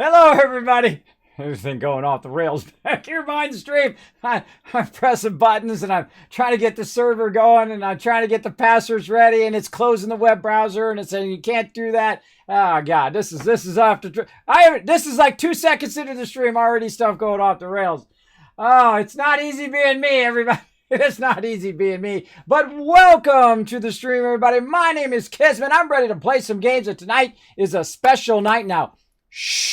Hello, everybody. Everything going off the rails back here behind the stream. I'm pressing buttons and I'm trying to get the server going and I'm trying to get the passwords ready and it's closing the web browser and it's saying you can't do that. Oh God, this is off the. This is like 2 seconds into the stream already. Stuff going off the rails. Oh, it's not easy being me, everybody. It's not easy being me, but welcome to the stream, everybody. My name is Kismet. I'm ready to play some games, and tonight is a special night. Now, shh,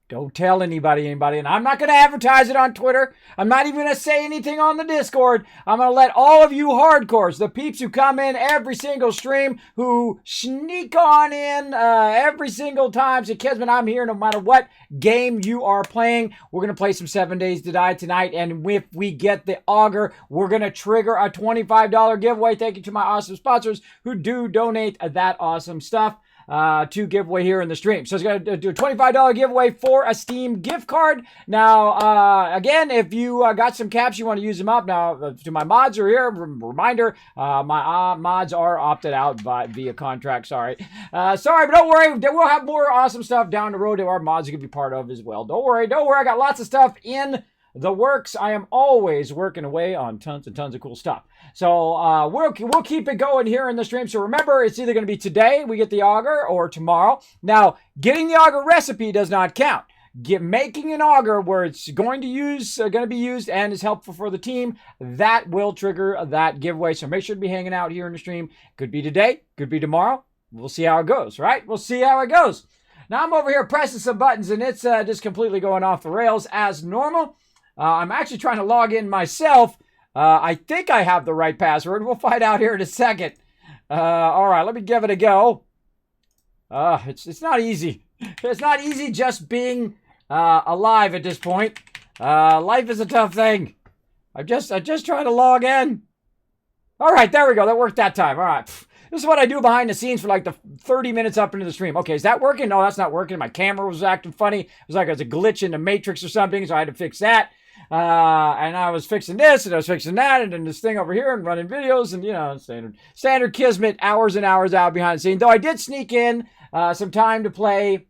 don't tell anybody, and I'm not going to advertise it on Twitter. I'm not even going to say anything on the Discord. I'm going to let all of you hardcores, the peeps who come in every single stream, who sneak on in every single time, say, Kismet, I'm here no matter what game you are playing. We're going to play some 7 Days to Die tonight, and if we get the auger, we're going to trigger a $25 giveaway. Thank you to my awesome sponsors who do donate that awesome stuff to giveaway here in the stream. So it's going to do a $25 giveaway for a Steam gift card. Now, again, if you got some caps, you want to use them up. Now, to my mods are here. Reminder, my mods are opted out via contract. Sorry, but don't worry. We'll have more awesome stuff down the road that our mods are going to be part of as well. Don't worry. I got lots of stuff in the works. I am always working away on tons and tons of cool stuff. So we'll keep it going here in the stream. So remember, it's either going to be today we get the auger or tomorrow. Now, getting the auger recipe does not count. Making an auger where it's going to be used and is helpful for the team, that will trigger that giveaway. So make sure to be hanging out here in the stream. Could be today, could be tomorrow. We'll see how it goes, right? We'll see how it goes. Now I'm over here pressing some buttons and it's just completely going off the rails as normal. I'm actually trying to log in myself. I think I have the right password. We'll find out here in a second. All right, let me give it a go. It's not easy. It's not easy just being alive at this point. Life is a tough thing. I just trying to log in. All right, there we go. That worked that time. All right. This is what I do behind the scenes for like the 30 minutes up into the stream. Okay, is that working? No, that's not working. My camera was acting funny. It was like it was a glitch in the Matrix or something, so I had to fix that. And I was fixing this, and I was fixing that, and then this thing over here, and running videos, and, you know, standard Kismet, hours and hours out behind the scenes. Though I did sneak in some time to play.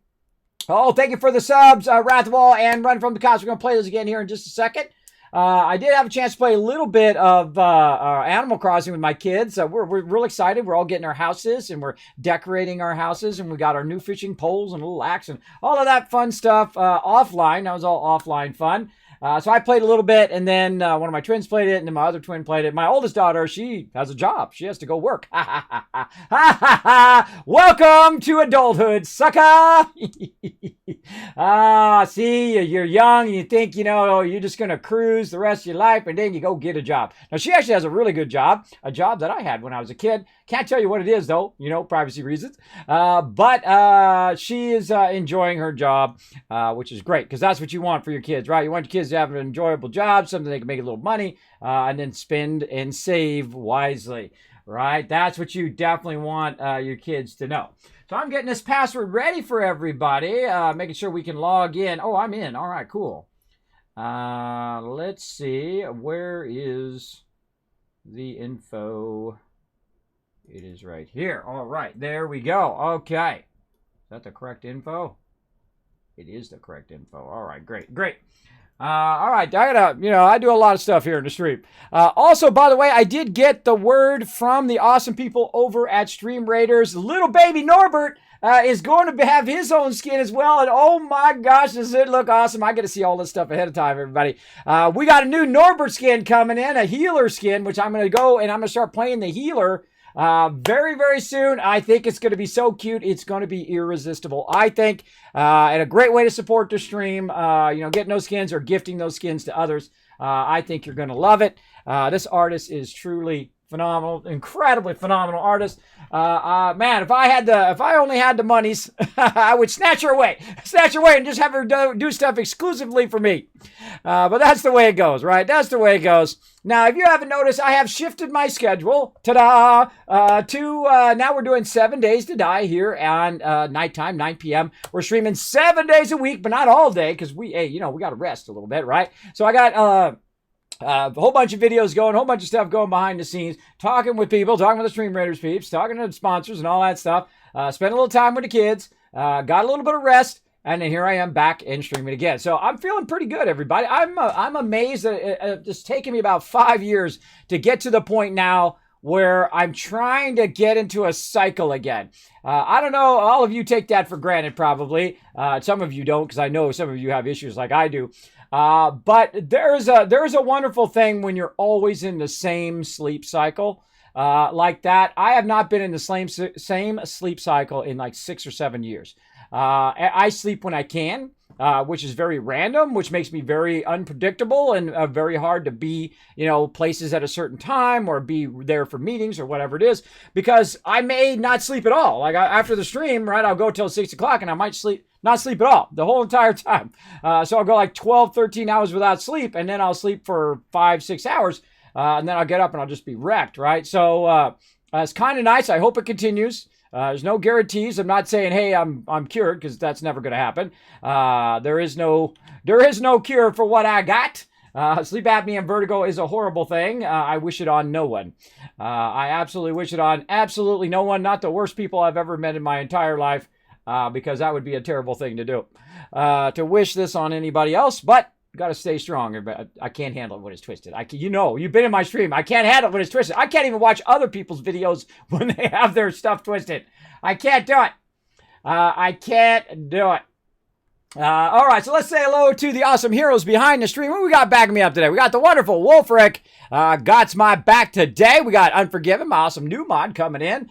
Oh, thank you for the subs, Writable and Run from the Cops. We're going to play those again here in just a second. I did have a chance to play a little bit of Animal Crossing with my kids. We're real excited. We're all getting our houses, and we're decorating our houses, and we got our new fishing poles and a little axe and all of that fun stuff offline. That was all offline fun. So I played a little bit, and then one of my twins played it, and then my other twin played it. My oldest daughter, she has a job. She has to go work. Welcome to adulthood, sucker! See, you're young, and you think, you know, you're just going to cruise the rest of your life, and then you go get a job. Now, she actually has a really good job, a job that I had when I was a kid. Can't tell you what it is, though, you know, privacy reasons. But she is enjoying her job, which is great, because that's what you want for your kids, right? You want your kids to have an enjoyable job, something they can make a little money, and then spend and save wisely, right? That's what you definitely want your kids to know. So I'm getting this password ready for everybody, making sure we can log in. Oh, I'm in. All right, cool. Let's see. Where is the info? It is right here. All right, there we go. Okay. Is that the correct info? It is the correct info. All right, great. All right, I do a lot of stuff here in the stream. Also, by the way, I did get the word from the awesome people over at Stream Raiders. Little baby Norbert is going to have his own skin as well. And oh my gosh, does it look awesome. I get to see all this stuff ahead of time, everybody. We got a new Norbert skin coming in, a healer skin, which I'm going to go and I'm going to start playing the healer very, very soon. I think it's going to be so cute. It's going to be irresistible, I think. And a great way to support the stream, getting those skins or gifting those skins to others. I think you're going to love it. This artist is truly phenomenal, incredibly phenomenal artist. Man, if I only had the monies, I would snatch her away and just have her do stuff exclusively for me. But that's the way it goes, right? That's the way it goes. Now, if you haven't noticed, I have shifted my schedule, to now we're doing 7 Days to Die here on nighttime, 9 p.m. We're streaming 7 days a week, but not all day, because we got to rest a little bit, right? So I got a whole bunch of videos going, a whole bunch of stuff going behind the scenes, talking with people, talking with the Stream Raiders peeps, talking to the sponsors and all that stuff. Spent a little time with the kids, got a little bit of rest, And then here I am back and streaming again. So I'm feeling pretty good, everybody. I'm amazed that it's taken me about 5 years to get to the point now where I'm trying to get into a cycle again. I don't know, all of you take that for granted probably. Some of you don't, because I know some of you have issues like I do. But there's a wonderful thing when you're always in the same sleep cycle. Like that. I have not been in the same sleep cycle in like 6 or 7 years. I sleep when I can, which is very random, which makes me very unpredictable and very hard to be, places at a certain time or be there for meetings or whatever it is, because I may not sleep at all. Like after the stream, right, I'll go till 6 o'clock and I might not sleep at all the whole entire time. So I'll go like 12, 13 hours without sleep, and then I'll sleep for 5, 6 hours. And then I'll get up and I'll just be wrecked, right? So it's kind of nice. I hope it continues. There's no guarantees. I'm not saying, hey, I'm cured, because that's never going to happen. There is no cure for what I got. Sleep apnea and vertigo is a horrible thing. I wish it on no one. I absolutely wish it on absolutely no one. Not the worst people I've ever met in my entire life, because that would be a terrible thing to do. To wish this on anybody else, but got to stay strong. I can't handle it when it's twisted. You've been in my stream. I can't handle it when it's twisted. I can't even watch other people's videos when they have their stuff twisted. I can't do it. I can't do it. All right, so let's say hello to the awesome heroes behind the stream. What we got backing me up today? We got the wonderful Wolfric. Got's my back today. We got Unforgiven, my awesome new mod coming in,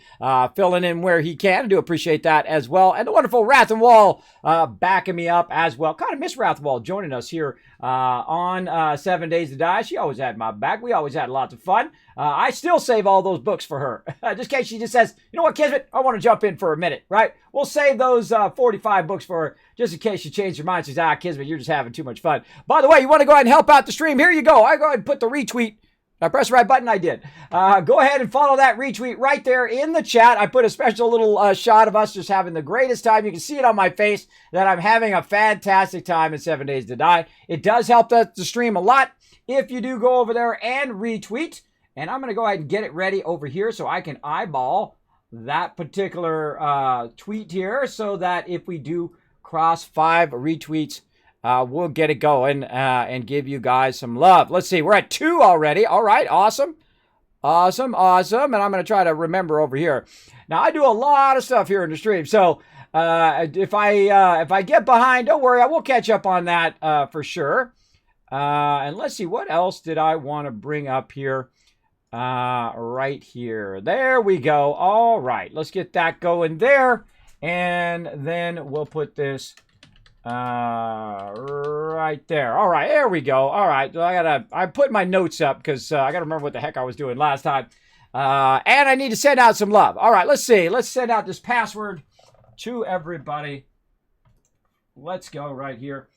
filling in where he can. I do appreciate that as well. And the wonderful Wrath and Wall backing me up as well. Kind of miss Wrath and Wall joining us here on 7 Days to Die. She always had my back. We always had lots of fun. I still save all those books for her. Just in case she just says, you know what, Kismet, I want to jump in for a minute, right? We'll save those 45 books for her, just in case she changes her mind. She says, Kismet, you're just having too much fun. By the way, you want to go ahead and help out the stream? Here you go. I go ahead and put the retweet. I press the right button. I did. Go ahead and follow that retweet right there in the chat. I put a special little shot of us just having the greatest time. You can see it on my face that I'm having a fantastic time in 7 Days to Die. It does help the stream a lot if you do go over there and retweet. And I'm going to go ahead and get it ready over here so I can eyeball that particular tweet here, so that if we do cross 5 retweets, we'll get it going and give you guys some love. Let's see. We're at 2 already. All right. Awesome. Awesome. Awesome. And I'm going to try to remember over here. Now, I do a lot of stuff here in the stream. So if I get behind, don't worry. I will catch up on that for sure. And let's see. What else did I want to bring up here? Right here. There we go. All right. Let's get that going there. And then we'll put this right there. All right, there we go. All right, I put my notes up because I gotta remember what the heck I was doing last time. And I need to send out some love. All right, let's see. Let's send out this password to everybody. Let's go right here.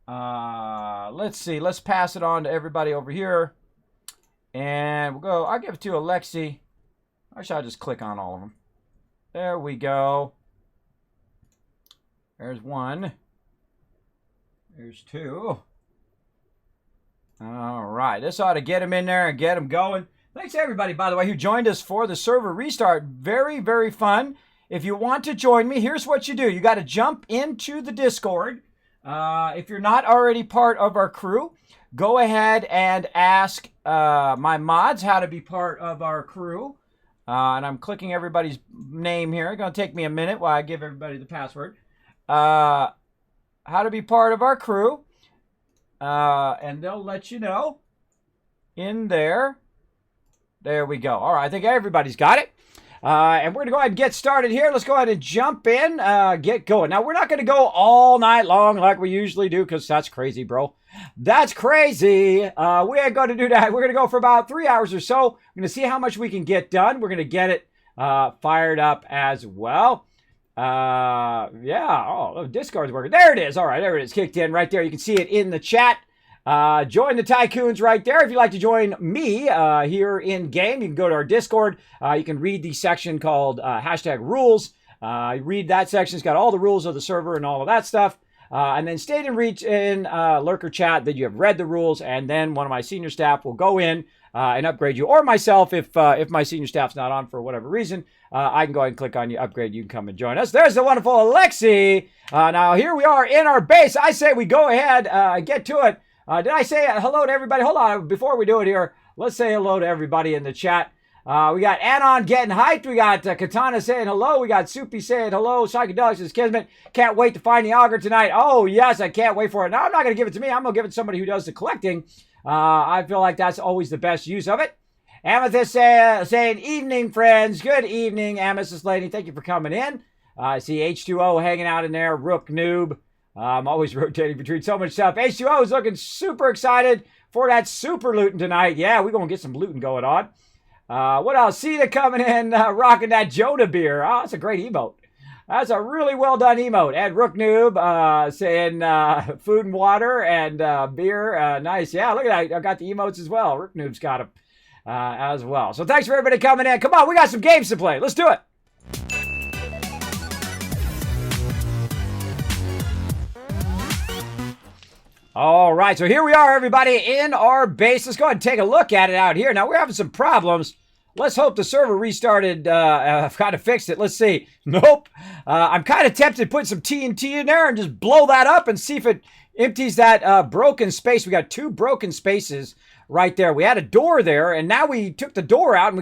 Let's see. Let's pass it on to everybody over here. And we'll go. I'll give it to Alexi. Actually, I'll just click on all of them. There we go. There's 1. There's 2. All right. This ought to get him in there and get him going. Thanks to everybody, by the way, who joined us for the server restart. Very, very fun. If you want to join me, here's what you do. You got to jump into the Discord. If you're not already part of our crew, go ahead and ask my mods how to be part of our crew. And I'm clicking everybody's name here. It's going to take me a minute while I give everybody the password. How to be part of our crew. And they'll let you know in there. There we go. All right, I think everybody's got it. And we're going to go ahead and get started here. Let's go ahead and jump in, get going. Now, we're not going to go all night long like we usually do, because that's crazy, bro. That's crazy. We ain't going to do that. We're going to go for about 3 hours or so. We're going to see how much we can get done. We're going to get it fired up as well. Yeah. Oh, Discord's working. There it is. All right, there it is. Kicked in right there. You can see it in the chat. Join the Tycoons right there. If you'd like to join me here in game, you can go to our Discord. You can read the section called hashtag rules. Read that section. It's got all the rules of the server and all of that stuff. And then state and reach in lurker chat that you have read the rules, and then one of my senior staff will go in and upgrade you, or myself if my senior staff's not on for whatever reason. I can go ahead and click on you, upgrade. You can come and join us. There's the wonderful Alexi. Now here we are in our base. I say we go ahead, get to it. Did I say hello to everybody? Hold on, before we do it here, let's say hello to everybody in the chat. We got Anon getting hyped. We got Katana saying hello. We got Soupy saying hello. Psychedelics is Kismet. Can't wait to find the auger tonight. Oh, yes, I can't wait for it. Now, I'm not going to give it to me. I'm going to give it to somebody who does the collecting. I feel like that's always the best use of it. Amethyst saying, evening, friends. Good evening, Amethyst lady. Thank you for coming in. I see H2O hanging out in there. Rook Noob. I'm always rotating between so much stuff. H2O is looking super excited for that super looting tonight. Yeah, we're going to get some looting going on. What else? Sita coming in, rocking that Jonah beer. Oh, that's a great emote. That's a really well done emote. And Rook Noob saying food and water and beer. Nice. Yeah, look at that. I got the emotes as well. Rook Noob's got them as well. So thanks for everybody coming in. Come on, we got some games to play. Let's do it. All right, so here we are, everybody, in our base. Let's go ahead and take a look at it out here. Now, we're having some problems. Let's hope the server restarted. I've kind of fixed it. Let's see. Nope. I'm kind of tempted to put some TNT in there and just blow that up and see if it empties that broken space. We got 2 broken spaces right there. We had a door there, and now we took the door out, and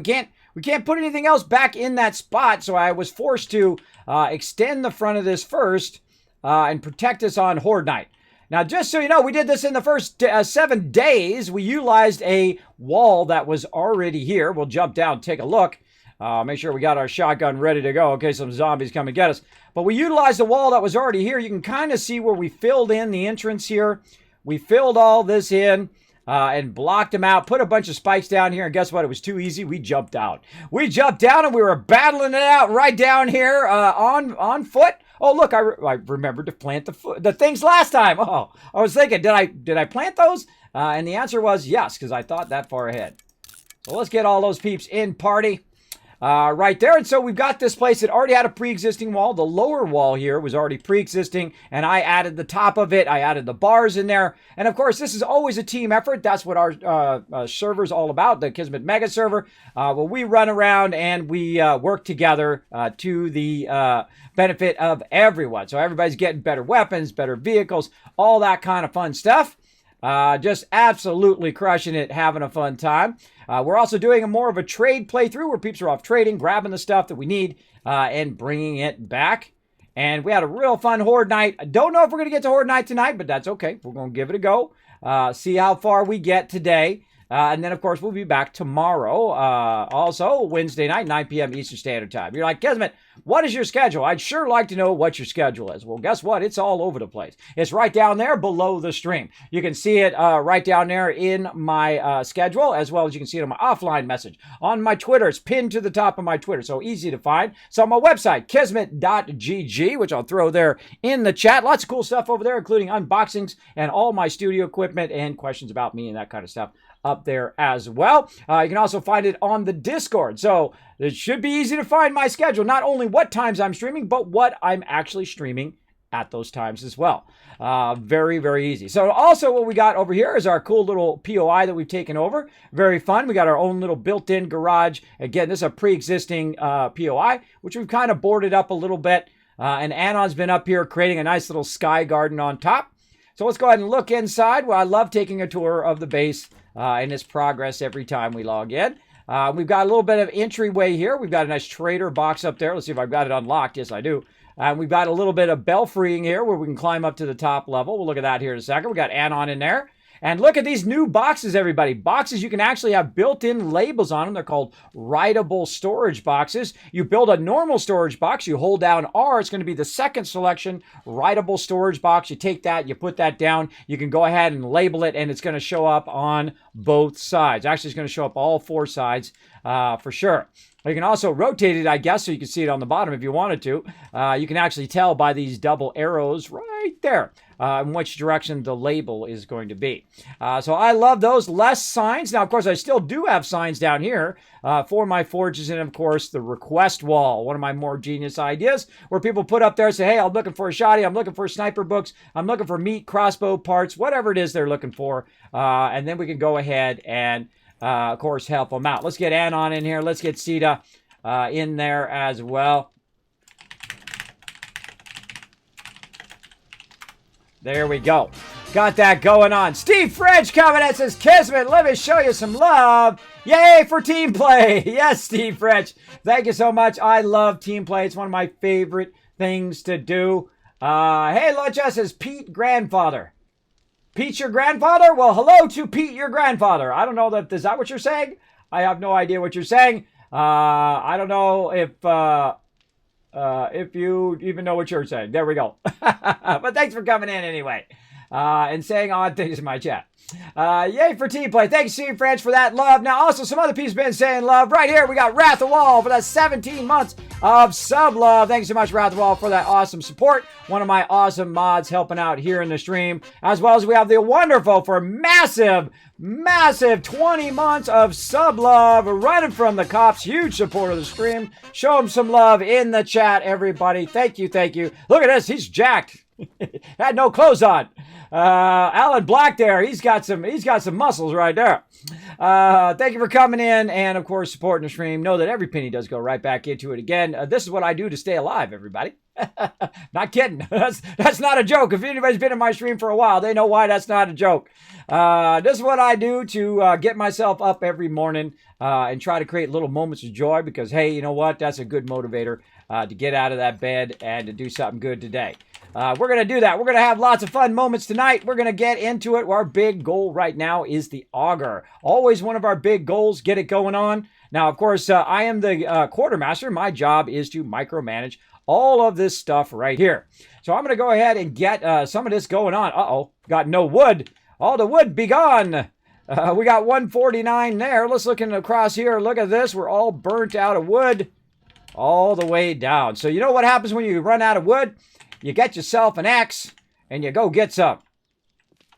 we can't put anything else back in that spot, so I was forced to extend the front of this first and protect us on Horde Night. Now, just so you know, we did this in the first 7 days. We utilized a wall that was already here. We'll jump down, take a look. Make sure we got our shotgun ready to go in case some zombies come and get us. But we utilized the wall that was already here. You can kind of see where we filled in the entrance here. We filled all this in and blocked them out. Put a bunch of spikes down here. And guess what? It was too easy. We jumped out. We jumped down and we were battling it out right down here on foot. Oh, look, I remembered to plant the things last time. Oh, I was thinking, did I plant those? And the answer was yes, because I thought that far ahead. So let's get all those peeps in party right there. And so we've got this place that already had a pre-existing wall. The lower wall here was already pre-existing, and I added the top of it. I added the bars in there. And of course, this is always a team effort. That's what our server's all about, the Kismet Mega Server. Well, we run around and we work together to the benefit of everyone. So everybody's getting better weapons, better vehicles, all that kind of fun stuff. Just absolutely crushing it, having a fun time. We're also doing more of a trade playthrough where peeps are off trading, grabbing the stuff that we need, and bringing it back. And we had a real fun Horde Night. I don't know if we're going to get to Horde Night tonight, but that's okay. We're going to give it a go. See how far we get today. And then, of course, we'll be back tomorrow. Also, Wednesday night, 9 p.m. Eastern Standard Time. You're like, Kismet, what is your schedule? I'd sure like to know what your schedule is. Well, guess what? It's all over the place. It's right down there below the stream. You can see it right down there in my schedule, as well as you can see it on my offline message. On my Twitter, it's pinned to the top of my Twitter, so easy to find. So on my website, kismet.gg, which I'll throw there in the chat. Lots of cool stuff over there, including unboxings and all my studio equipment and questions about me and that kind of stuff up there as well. You can also find it on the Discord. So it should be easy to find my schedule. Not only what times I'm streaming, but what I'm actually streaming at those times as well. Very, very easy. So also what we got over here is our cool little POI that we've taken over. Very fun. We got our own little built-in garage. Again, this is a pre-existing POI, which we've kind of boarded up a little bit. And Anon's been up here creating a nice little sky garden on top. So let's go ahead and look inside. Well, I love taking a tour of the base and its progress every time we log in. We've got a little bit of entryway here. We've got a nice trader box up there. Let's see if I've got it unlocked. Yes, I do. We've got a little bit of belfrying here where we can climb up to the top level. We'll look at that here in a second. We got Anon in there. And look at these new boxes, everybody. Boxes you can actually have built-in labels on them. They're called Writable storage boxes. You build a normal storage box. You hold down R. It's going to be the second selection, Writable storage box. You take that, you put that down. You can go ahead and label it, and it's going to show up on both sides. Actually, it's going to show up all 4 sides for sure. You can also rotate it, I guess, so you can see it on the bottom if you wanted to. You can actually tell by these double arrows right there in which direction the label is going to be. So I love those. Less signs. Now, of course, I still do have signs down here for my forges, and, of course, the request wall, one of my more genius ideas, where people put up there and say, hey, I'm looking for a shoddy, I'm looking for sniper books, I'm looking for meat, crossbow parts, whatever it is they're looking for. And then we can go ahead and of course, help them out. Let's get Anon in here. Let's get Sita in there as well. There we go. Got that going on. Steve French coming in, says, Kismet, let me show you some love. Yay for team play. Yes, Steve French. Thank you so much. I love team play. It's one of my favorite things to do. Hey, Locha says, Pete grandfather. Pete's your grandfather? Well, hello to Pete, your grandfather. I don't know that, is that what you're saying? I have no idea what you're saying. I don't know if you even know what you're saying. There we go. But thanks for coming in anyway. And saying odd things in my chat. Yay for team play. Thanks, Steve French, for that love. Now, also, some other people been saying love. Right here, we got Wrath of Wall for that 17 months of sub love. Thanks so much, Wrath of Wall, for that awesome support. One of my awesome mods helping out here in the stream. As well as we have the wonderful for massive 20 months of sub love running from the cops. Huge support of the stream. Show him some love in the chat, everybody. Thank you, thank you. Look at this. He's jacked. Had no clothes on. Alan Black there, he's got some muscles right there. Thank you for coming in and of course supporting the stream. Know that every penny does go right back into it again. This is what I do to stay alive, everybody. Not kidding. That's not a joke. If anybody's been in my stream for a while, they know why that's not a joke. This is what I do to get myself up every morning and try to create little moments of joy because, hey, you know what? That's a good motivator to get out of that bed and to do something good today. We're going to do that. We're going to have lots of fun moments tonight. We're going to get into it. Our big goal right now is the auger. Always one of our big goals, get it going on. Now, of course, I am the quartermaster. My job is to micromanage all of this stuff right here. So I'm going to go ahead and get some of this going on. Uh-oh, got no wood. All the wood be gone. We got 149 there. Let's look across here. Look at this. We're all burnt out of wood all the way down. So you know what happens when you run out of wood? You get yourself an axe, and you go get some.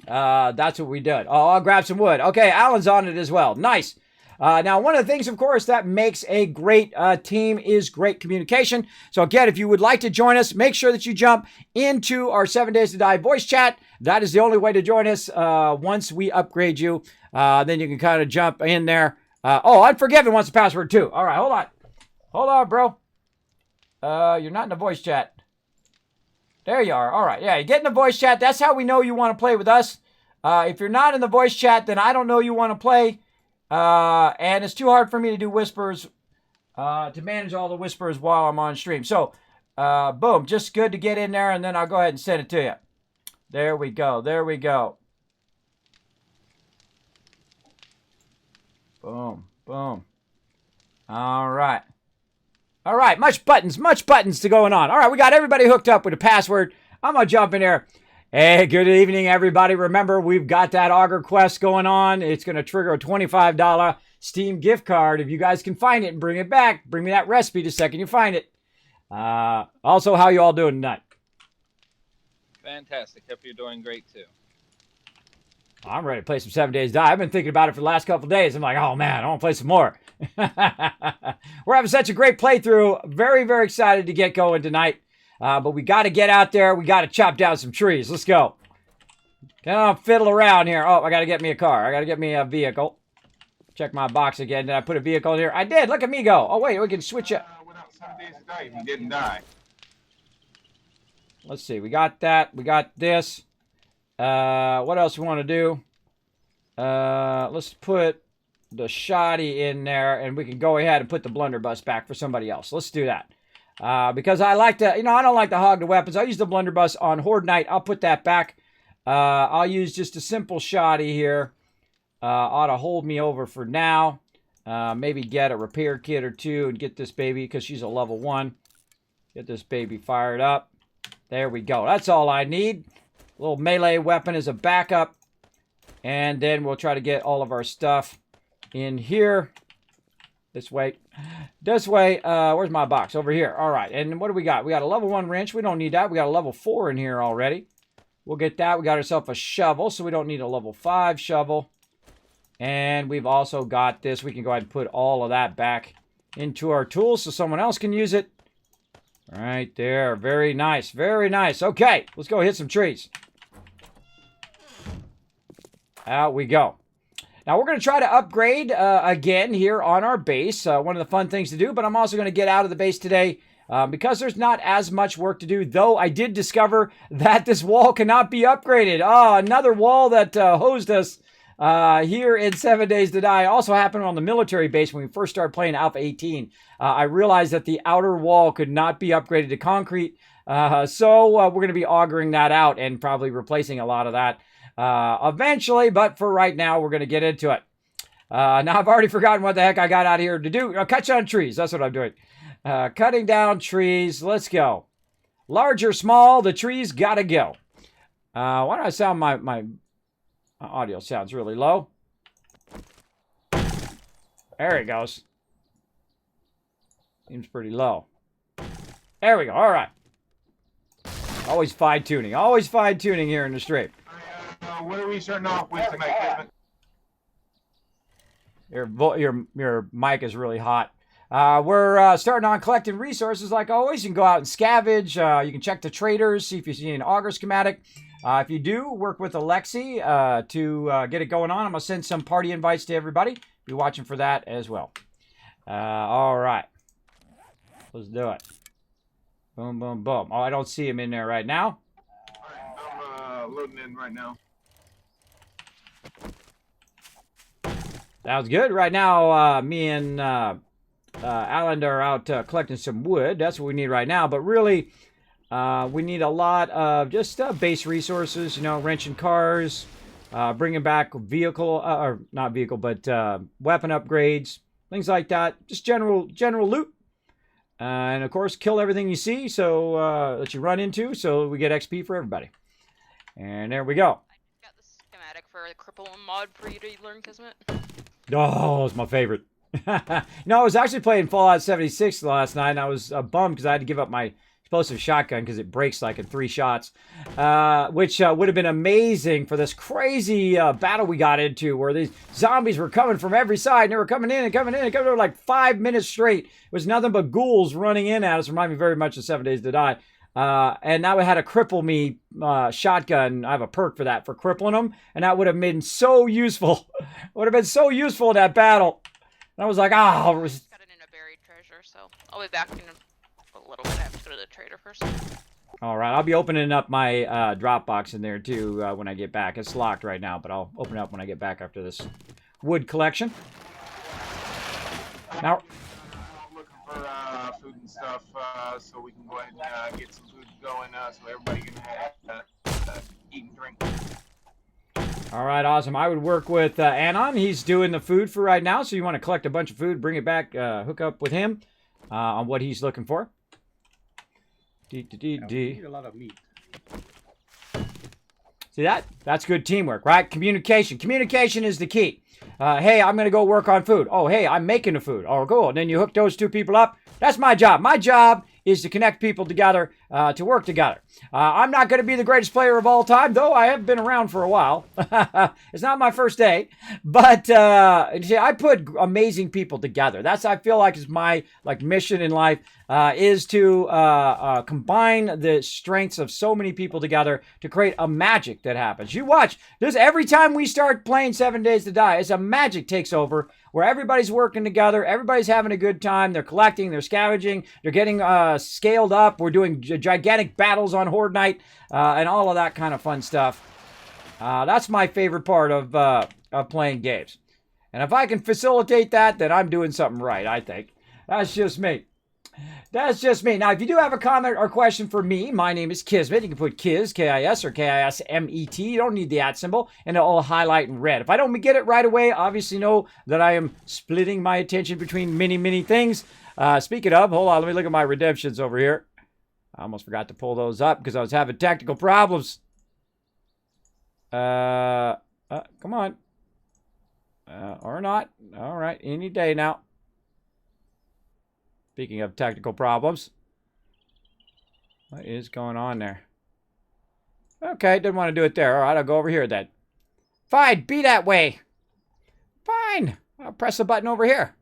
That's what we did. Oh, I'll grab some wood. Okay, Alan's on it as well. Nice. Now, one of the things, of course, that makes a great team is great communication. So, again, if you would like to join us, make sure that you jump into our 7 Days to Die voice chat. That is the only way to join us once we upgrade you. Then you can kind of jump in there. Unforgiven wants the password, too. All right, hold on. Hold on, bro. You're not in the voice chat. There you are. All right. Yeah, you get in the voice chat. That's how we know you want to play with us. If you're not in the voice chat, then I don't know you want to play. And it's too hard for me to do whispers, to manage all the whispers while I'm on stream. So, boom, just good to get in there, and then I'll go ahead and send it to you. There we go. There we go. Boom, boom. All right. All right, much buttons to going on. All right, we got everybody hooked up with a password. I'm going to jump in here. Hey, good evening, everybody. Remember, we've got that auger quest going on. It's going to trigger a $25 Steam gift card. If you guys can find it and bring it back, bring me that recipe the second you find it. Also, how you all doing tonight? Fantastic. Hope you're doing great, too. I'm ready to play some 7 Days to Die. I've been thinking about it for the last couple of days. I'm like, oh, man, I want to play some more. We're having such a great playthrough. Very, very excited to get going tonight. But we got to get out there. We got to chop down some trees. Let's go. Can't fiddle around here. Oh, I got to get me a car. I got to get me a vehicle. Check my box again. Did I put a vehicle in here? I did. Look at me go. Oh, wait. We can switch it. Without 7 Days to Die, he didn't die. Let's see. We got that. We got this. What else we want to do? Let's put the shoddy in there, and we can go ahead and put the blunderbuss back for somebody else. Let's do that. Because I like to, I don't like to hog the weapons. I use the blunderbuss on Horde Night. I'll put that back. I'll use just a simple shoddy here. Ought to hold me over for now. Maybe get a repair kit or two and get this baby, because she's a level 1. Get this baby fired up. There we go. That's all I need. A little melee weapon as a backup. And then we'll try to get all of our stuff in here. This way. This way. Where's my box? Over here. All right. And what do we got? We got a level 1 wrench. We don't need that. We got a level 4 in here already. We'll get that. We got ourselves a shovel, so we don't need a level 5 shovel. And we've also got this. We can go ahead and put all of that back into our tools so someone else can use it. Right there. Very nice. Very nice. Okay. Let's go hit some trees. Out we go. Now, we're going to try to upgrade again here on our base. One of the fun things to do, but I'm also going to get out of the base today because there's not as much work to do, though I did discover that this wall cannot be upgraded. Oh, another wall that hosed us here in 7 Days to Die. Also happened on the military base when we first started playing Alpha 18. I realized that the outer wall could not be upgraded to concrete. So we're going to be augering that out and probably replacing a lot of that eventually. But for right now, we're going to get into it. Now, I've already forgotten what the heck I got out here to do. Cut down trees. That's what I'm doing. Cutting down trees. Let's go. Large or small, the trees got to go. Why do I sound my audio sounds really low? There it goes. Seems pretty low. There we go. All right. Always fine-tuning. Always fine-tuning here in the stream. What are we starting off with tonight, Kismet? Your mic is really hot. We're starting on collecting resources like always. You can go out and scavenge. You can check the traders, see if you see an auger schematic. If you do, work with Alexi to get it going on. I'm going to send some party invites to everybody. Be watching for that as well. All right. Let's do it. Boom, boom, boom. Oh, I don't see him in there right now. All right, I'm loading in right now. Sounds good. Right now, me and Alan are out collecting some wood. That's what we need right now. But really, we need a lot of just base resources, you know, wrenching cars, bringing back vehicle, or not vehicle, but weapon upgrades, things like that. Just general loot. And of course, kill everything you see, so that you run into, so we get XP for everybody. And there we go. I got the schematic for the Crippler mod for you to learn, Kismet. Oh, it's my favorite. No, I was actually playing Fallout 76 last night, and I was bummed because I had to give up my explosive shotgun because it breaks like in 3 shots, which would have been amazing for this crazy battle we got into where these zombies were coming from every side, and they were coming in and coming in and coming in like 5 minutes straight. It was nothing but ghouls running in at us. Reminded me very much of 7 Days to Die. And now we had a cripple me shotgun. I have a perk for that, for crippling them, and that would have been so useful. Would have been so useful in that battle. And I was like, ah. Got it in a buried treasure, so I'll be back in a little bit. I have to go to the trader first. All right, I'll be opening up my drop box in there too when I get back. It's locked right now, but I'll open it up when I get back after this wood collection. Now, I'm looking for food and stuff, so we can go ahead and get some food going, so everybody can eat and drink. all right, awesome. I would work with Anon. He's doing the food for right now, so you want to collect a bunch of food, bring it back, hook up with him on what he's looking for. We need a lot of meat. See that? That's good teamwork, right? Communication. Communication is the key. Hey, I'm going to go work on food. Oh, hey, I'm making the food. Oh, cool. And then you hook those 2 people up. That's my job. My job is to connect people together, to work together. I'm not going to be the greatest player of all time, though I have been around for a while. It's not my first day. But see, I put amazing people together. That's, I feel like, is my mission in life, is to combine the strengths of so many people together to create a magic that happens. You watch. This every time we start playing 7 Days to Die, it's a magic takes over where everybody's working together, everybody's having a good time, they're collecting, they're scavenging, they're getting scaled up, we're doing gigantic battles on Horde Night, and all of that kind of fun stuff. That's my favorite part of playing games. And if I can facilitate that, then I'm doing something right, I think. That's just me. That's just me. Now, if you do have a comment or question for me, my name is Kismet. You can put Kiz, K-I-S, or K-I-S-M-E-T. You don't need the @ symbol, and it'll highlight in red. If I don't get it right away, obviously know that I am splitting my attention between many, many things. Speaking of, hold on, let me look at my redemptions over here. I almost forgot to pull those up because I was having technical problems. Come on. Or not. All right, any day now. Speaking of technical problems, what is going on there? Okay, didn't want to do it there. All right, I'll go over here then. Fine, be that way. Fine, I'll press the button over here.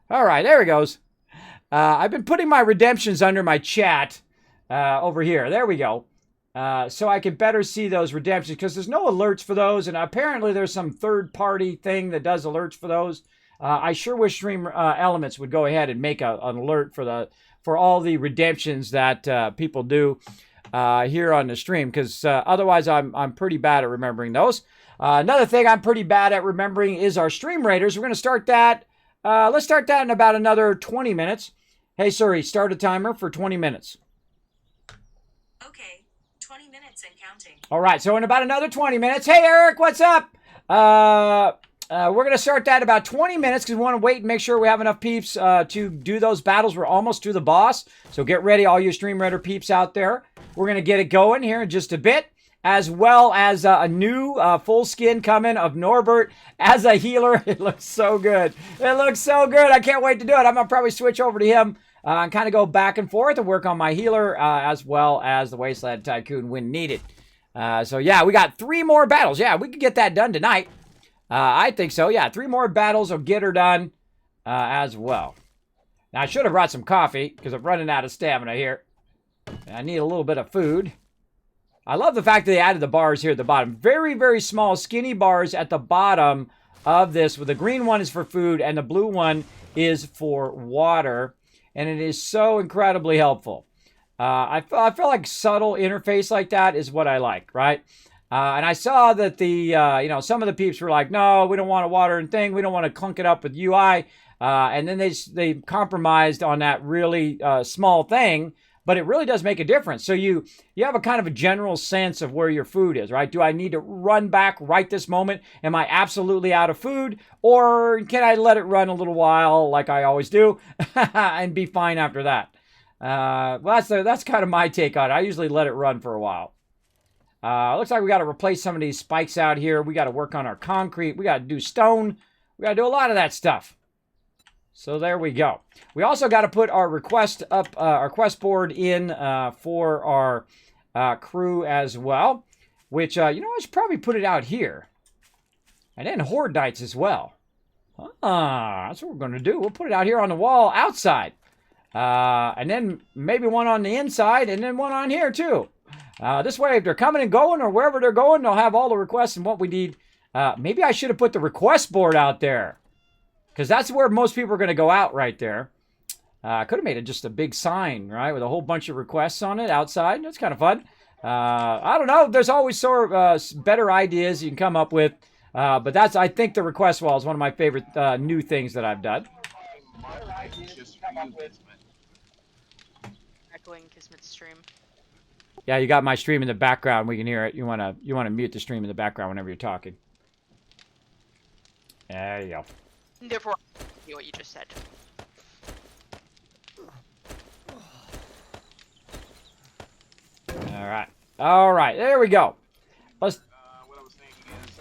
All right, there it goes. I've been putting my redemptions under my chat over here. There we go. so I can better see those redemptions, because there's no alerts for those, and apparently there's some third-party thing that does alerts for those. I sure wish Stream Elements would go ahead and make an alert for all the redemptions that people do here on the stream, because otherwise I'm pretty bad at remembering those. Another thing I'm pretty bad at remembering is our stream raiders. We're going to start that. Let's start that in about another 20 minutes. Hey, Siri, start a timer for 20 minutes. Okay, 20 minutes and counting. All right, so in about another 20 minutes. Hey, Eric, what's up? We're going to start that in about 20 minutes because we want to wait and make sure we have enough peeps to do those battles. We're almost to the boss, so get ready, all you Stream Raider peeps out there. We're going to get it going here in just a bit, as well as a new full skin coming of Norbert as a healer. It looks so good. It looks so good. I can't wait to do it. I'm going to probably switch over to him and kind of go back and forth and work on my healer as well as the Wasteland Tycoon when needed. So, yeah, we got 3 more battles. Yeah, we could get that done tonight. I think so. Yeah, 3 more battles will get her done as well. Now, I should have brought some coffee because I'm running out of stamina here. I need a little bit of food. I love the fact that they added the bars here at the bottom. Very, very small, skinny bars at the bottom of this. With the green one is for food and the blue one is for water. And it is so incredibly helpful. I feel like subtle interface like that is what I like, right? And I saw that the, some of the peeps were like, no, we don't want a water and thing. We don't want to clunk it up with UI. And then they compromised on that really small thing. But it really does make a difference. So you have a kind of a general sense of where your food is, right? Do I need to run back right this moment? Am I absolutely out of food? Or can I let it run a little while like I always do and be fine after that? Well, that's kind of my take on it. I usually let it run for a while. Looks like we got to replace some of these spikes out here. We got to work on our concrete. We got to do stone. We got to do a lot of that stuff. So there we go. We also got to put our request up, our quest board in for our crew as well. Which, I should probably put it out here. And then Horde Nights as well. That's what we're going to do. We'll put it out here on the wall outside. And then maybe one on the inside and then one on here too. This way, if they're coming and going or wherever they're going, they'll have all the requests and what we need. Maybe I should have put the request board out there. Because that's where most people are going to go out right there. I could have made it just a big sign, right? With a whole bunch of requests on it outside. That's kind of fun. I don't know. There's always sort of better ideas you can come up with. But I think the request wall is one of my favorite new things that I've done. Echoing Kismet's stream. Yeah, you got my stream in the background. We can hear it. You wanna mute the stream in the background whenever you're talking. There you go. Therefore, what you just said. All right. There we go. Let's. What I was saying is,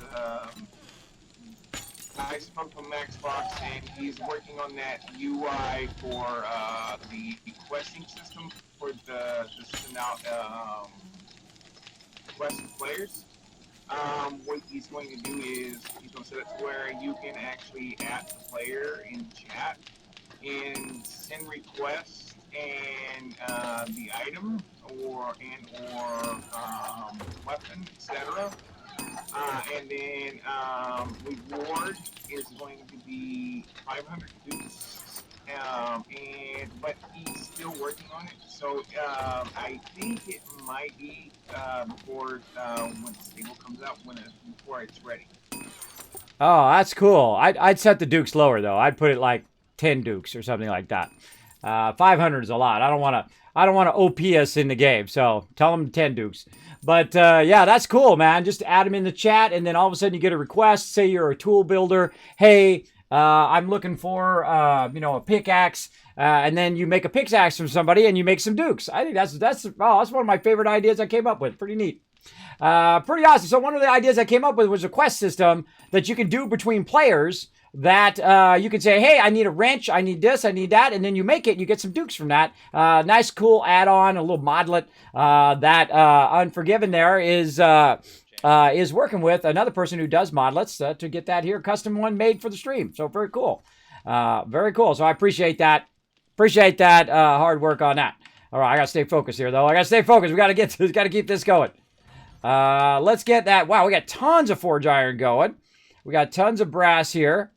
I spoke to Max Fox, and he's working on that UI for the questing system for the send out questing players. What he's going to do is he's going to set it to where you can actually add the player in chat and send requests and the item or weapon, etc. And then reward is going to be 500 dukes. But he's still working on it, so I think it might be before when the stable comes out, before it's ready. Oh, that's cool. I'd set the dukes lower though. I'd put it like 10 dukes or something like that. 500 is a lot. I don't want to OP us in the game, so tell them 10 dukes. But yeah, that's cool, man. Just add them in the chat, and then all of a sudden you get a request. Say you're a tool builder. Hey, I'm looking for a pickaxe, and then you make a pickaxe from somebody, and you make some dukes. I think that's one of my favorite ideas I came up with. Pretty neat. Pretty awesome. So one of the ideas I came up with was a quest system that you can do between players. That you can say, hey, I need a wrench, I need this, I need that, and then you make it, and you get some dukes from that. Nice, cool add-on, a little modlet that Unforgiven there is working with another person who does modlets to get that here custom one made for the stream. So very cool. Very cool. So I appreciate that. Appreciate that hard work on that. All right, I gotta stay focused here, though. I gotta stay focused. We gotta keep this going. Let's get that. Wow, we got tons of forge iron going. We got tons of brass here.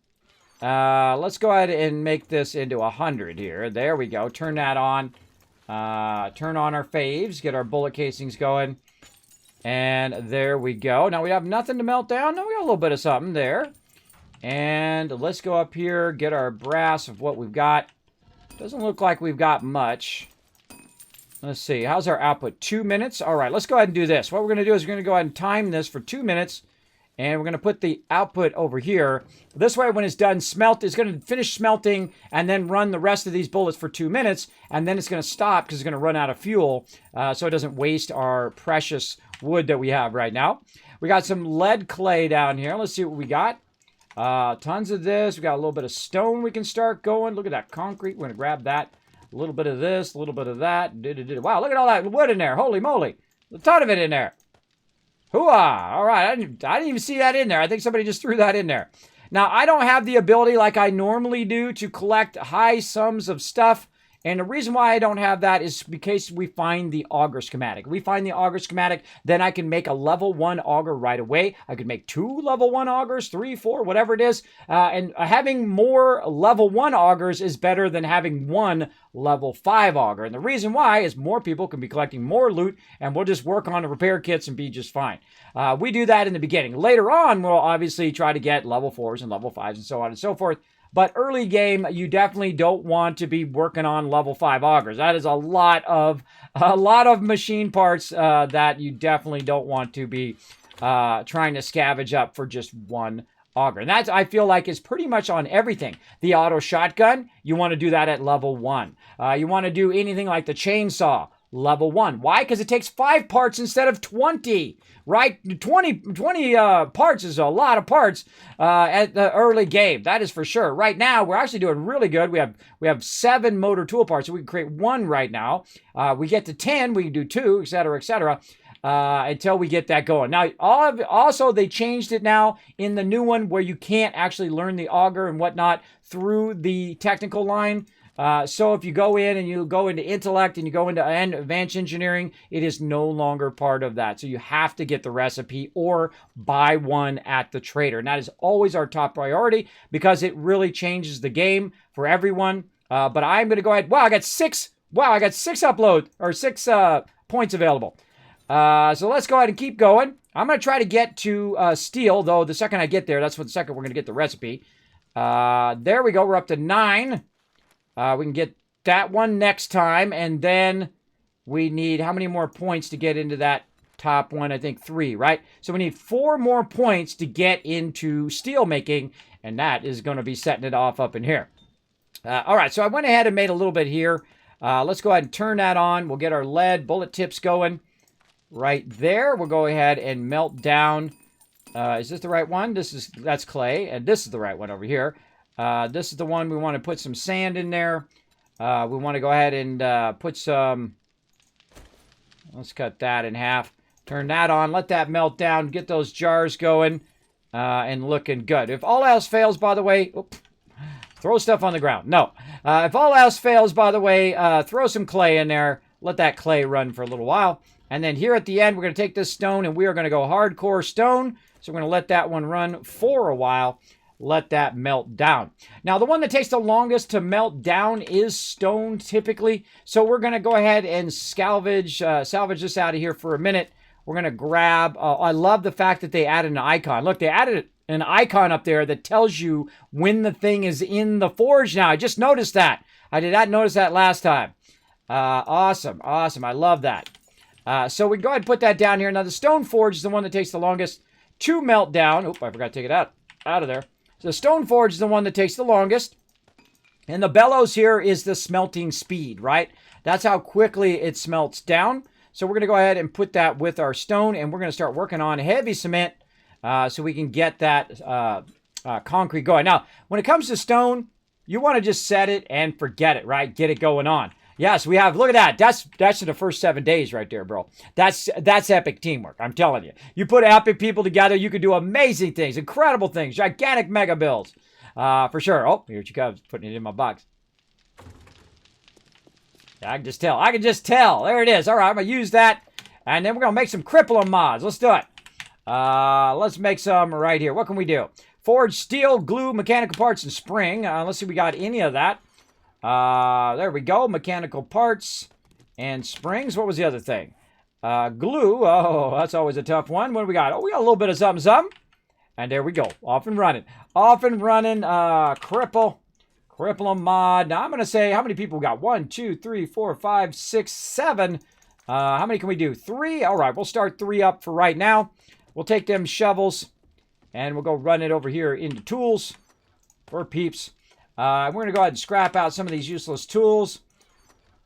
Let's go ahead and make this into 100 here. There we go. Turn that on. Turn on our faves. Get our bullet casings going. And there we go. Now we have nothing to melt down. No, we got a little bit of something there. And let's go up here. Get our brass of what we've got. Doesn't look like we've got much. Let's see. How's our output? 2 minutes? All right, let's go ahead and do this. What we're going to do is we're going to go ahead and time this for 2 minutes. And we're going to put the output over here. This way, when it's done, it's going to finish smelting and then run the rest of these bullets for 2 minutes. And then it's going to stop because it's going to run out of fuel. So it doesn't waste our precious wood that we have right now. We got some lead clay down here. Let's see what we got. Tons of this. We got a little bit of stone we can start going. Look at that concrete. We're going to grab that. A little bit of this, a little bit of that. Wow, look at all that wood in there. Holy moly. A ton of it in there. Hooah! All right, I didn't even see that in there. I think somebody just threw that in there. Now, I don't have the ability like I normally do to collect high sums of stuff. And the reason why I don't have that is because we find the auger schematic. We find the auger schematic, then I can make a level 1 auger right away. I could make 2 level 1 augers, 3, 4, whatever it is. And having more level 1 augers is better than having 1 level 5 auger. And the reason why is more people can be collecting more loot, and we'll just work on the repair kits and be just fine. We do that in the beginning. Later on, we'll obviously try to get level 4s and level 5s and so on and so forth. But early game, you definitely don't want to be working on level 5 augers. That is a lot of machine parts that you definitely don't want to be trying to scavenge up for just 1 auger. And that, I feel like, is pretty much on everything. The auto shotgun, you want to do that at level 1. You want to do anything like the chainsaw, level 1. Why? Because it takes 5 parts instead of 20. Right? 20 parts is a lot of parts at the early game. That is for sure. Right now, we're actually doing really good. We have 7 motor tool parts, so we can create 1 right now. We get to 10, we can do 2, etc., until we get that going. Now, also, they changed it now in the new one where you can't actually learn the auger and whatnot through the technical line. So if you go in and you go into intellect and you go into advanced engineering, it is no longer part of that. So you have to get the recipe or buy one at the trader. And that is always our top priority because it really changes the game for everyone. But I'm going to go ahead. Wow, I got 6 upload or 6 points available. So let's go ahead and keep going. I'm going to try to get to steel, though the second I get there, that's what the second we're going to get the recipe. There we go. We're up to 9. We can get that one next time, and then we need how many more points to get into that top one? I think 3, right? So we need 4 more points to get into steel making, and that is going to be setting it off up in here. All right, so I went ahead and made a little bit here. Let's go ahead and turn that on. We'll get our lead bullet tips going right there. We'll go ahead and melt down. Is this the right one? That's clay, and this is the right one over here. This is the one we want to put some sand in there. We want to go ahead and put some... Let's cut that in half. Turn that on. Let that melt down. Get those jars going and looking good. If all else fails, by the way... Oops, throw stuff on the ground. No. If all else fails, by the way, throw some clay in there. Let that clay run for a little while. And then here at the end, we're going to take this stone and we are going to go hardcore stone. So we're going to let that one run for a while. Let that melt down. Now, the one that takes the longest to melt down is stone, typically. So we're going to go ahead and salvage this out of here for a minute. We're going to grab... I love the fact that they added an icon. Look, they added an icon up there that tells you when the thing is in the forge now. I just noticed that. I did not notice that last time. Awesome. I love that. So we go ahead and put that down here. Now, the stone forge is the one that takes the longest to melt down. Oop, I forgot to take it out of there. So the stone forge is the one that takes the longest. And the bellows here is the smelting speed, right? That's how quickly it smelts down. So we're going to go ahead and put that with our stone. And we're going to start working on heavy cement so we can get that concrete going. Now, when it comes to stone, you want to just set it and forget it, right? Get it going on. Yes, we have, look at that. That's in the first 7 days right there, bro. That's epic teamwork, I'm telling you. You put epic people together, you can do amazing things, incredible things, gigantic mega builds. For sure. Oh, here she comes, putting it in my box. I can just tell. I can just tell. There it is. All right, I'm going to use that. And then we're going to make some Crippler Mods. Let's do it. Let's make some right here. What can we do? Forge steel, glue, mechanical parts, and spring. Let's see if we got any of that. There we go. Mechanical parts and springs. What was the other thing? Glue. Oh, that's always a tough one. What do we got? Oh, we got a little bit of something. And there we go. Off and running. Off and running. Crippler Mod. Now, I'm going to say, how many people we got? 1, 2, 3, 4, 5, 6, 7. How many can we do? 3? All right, we'll start 3 up for right now. We'll take them shovels, and we'll go run it over here into tools for peeps. We're going to go ahead and scrap out some of these useless tools.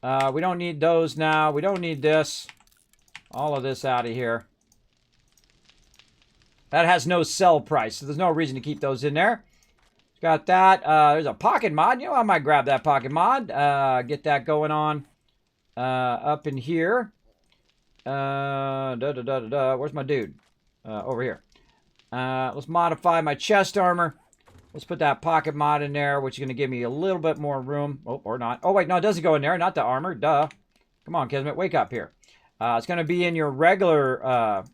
We don't need those now. We don't need this. All of this out of here. That has no sell price, so there's no reason to keep those in there. Got that. There's a pocket mod. You know, I might grab that pocket mod. Get that going on up in here. Where's my dude? Over here. Let's modify my chest armor. Let's put that pocket mod in there, which is going to give me a little bit more room. Oh, or not. Oh, wait, no, it doesn't go in there. Not the armor. Duh. Come on, Kismet, wake up here. It's going to be in your regular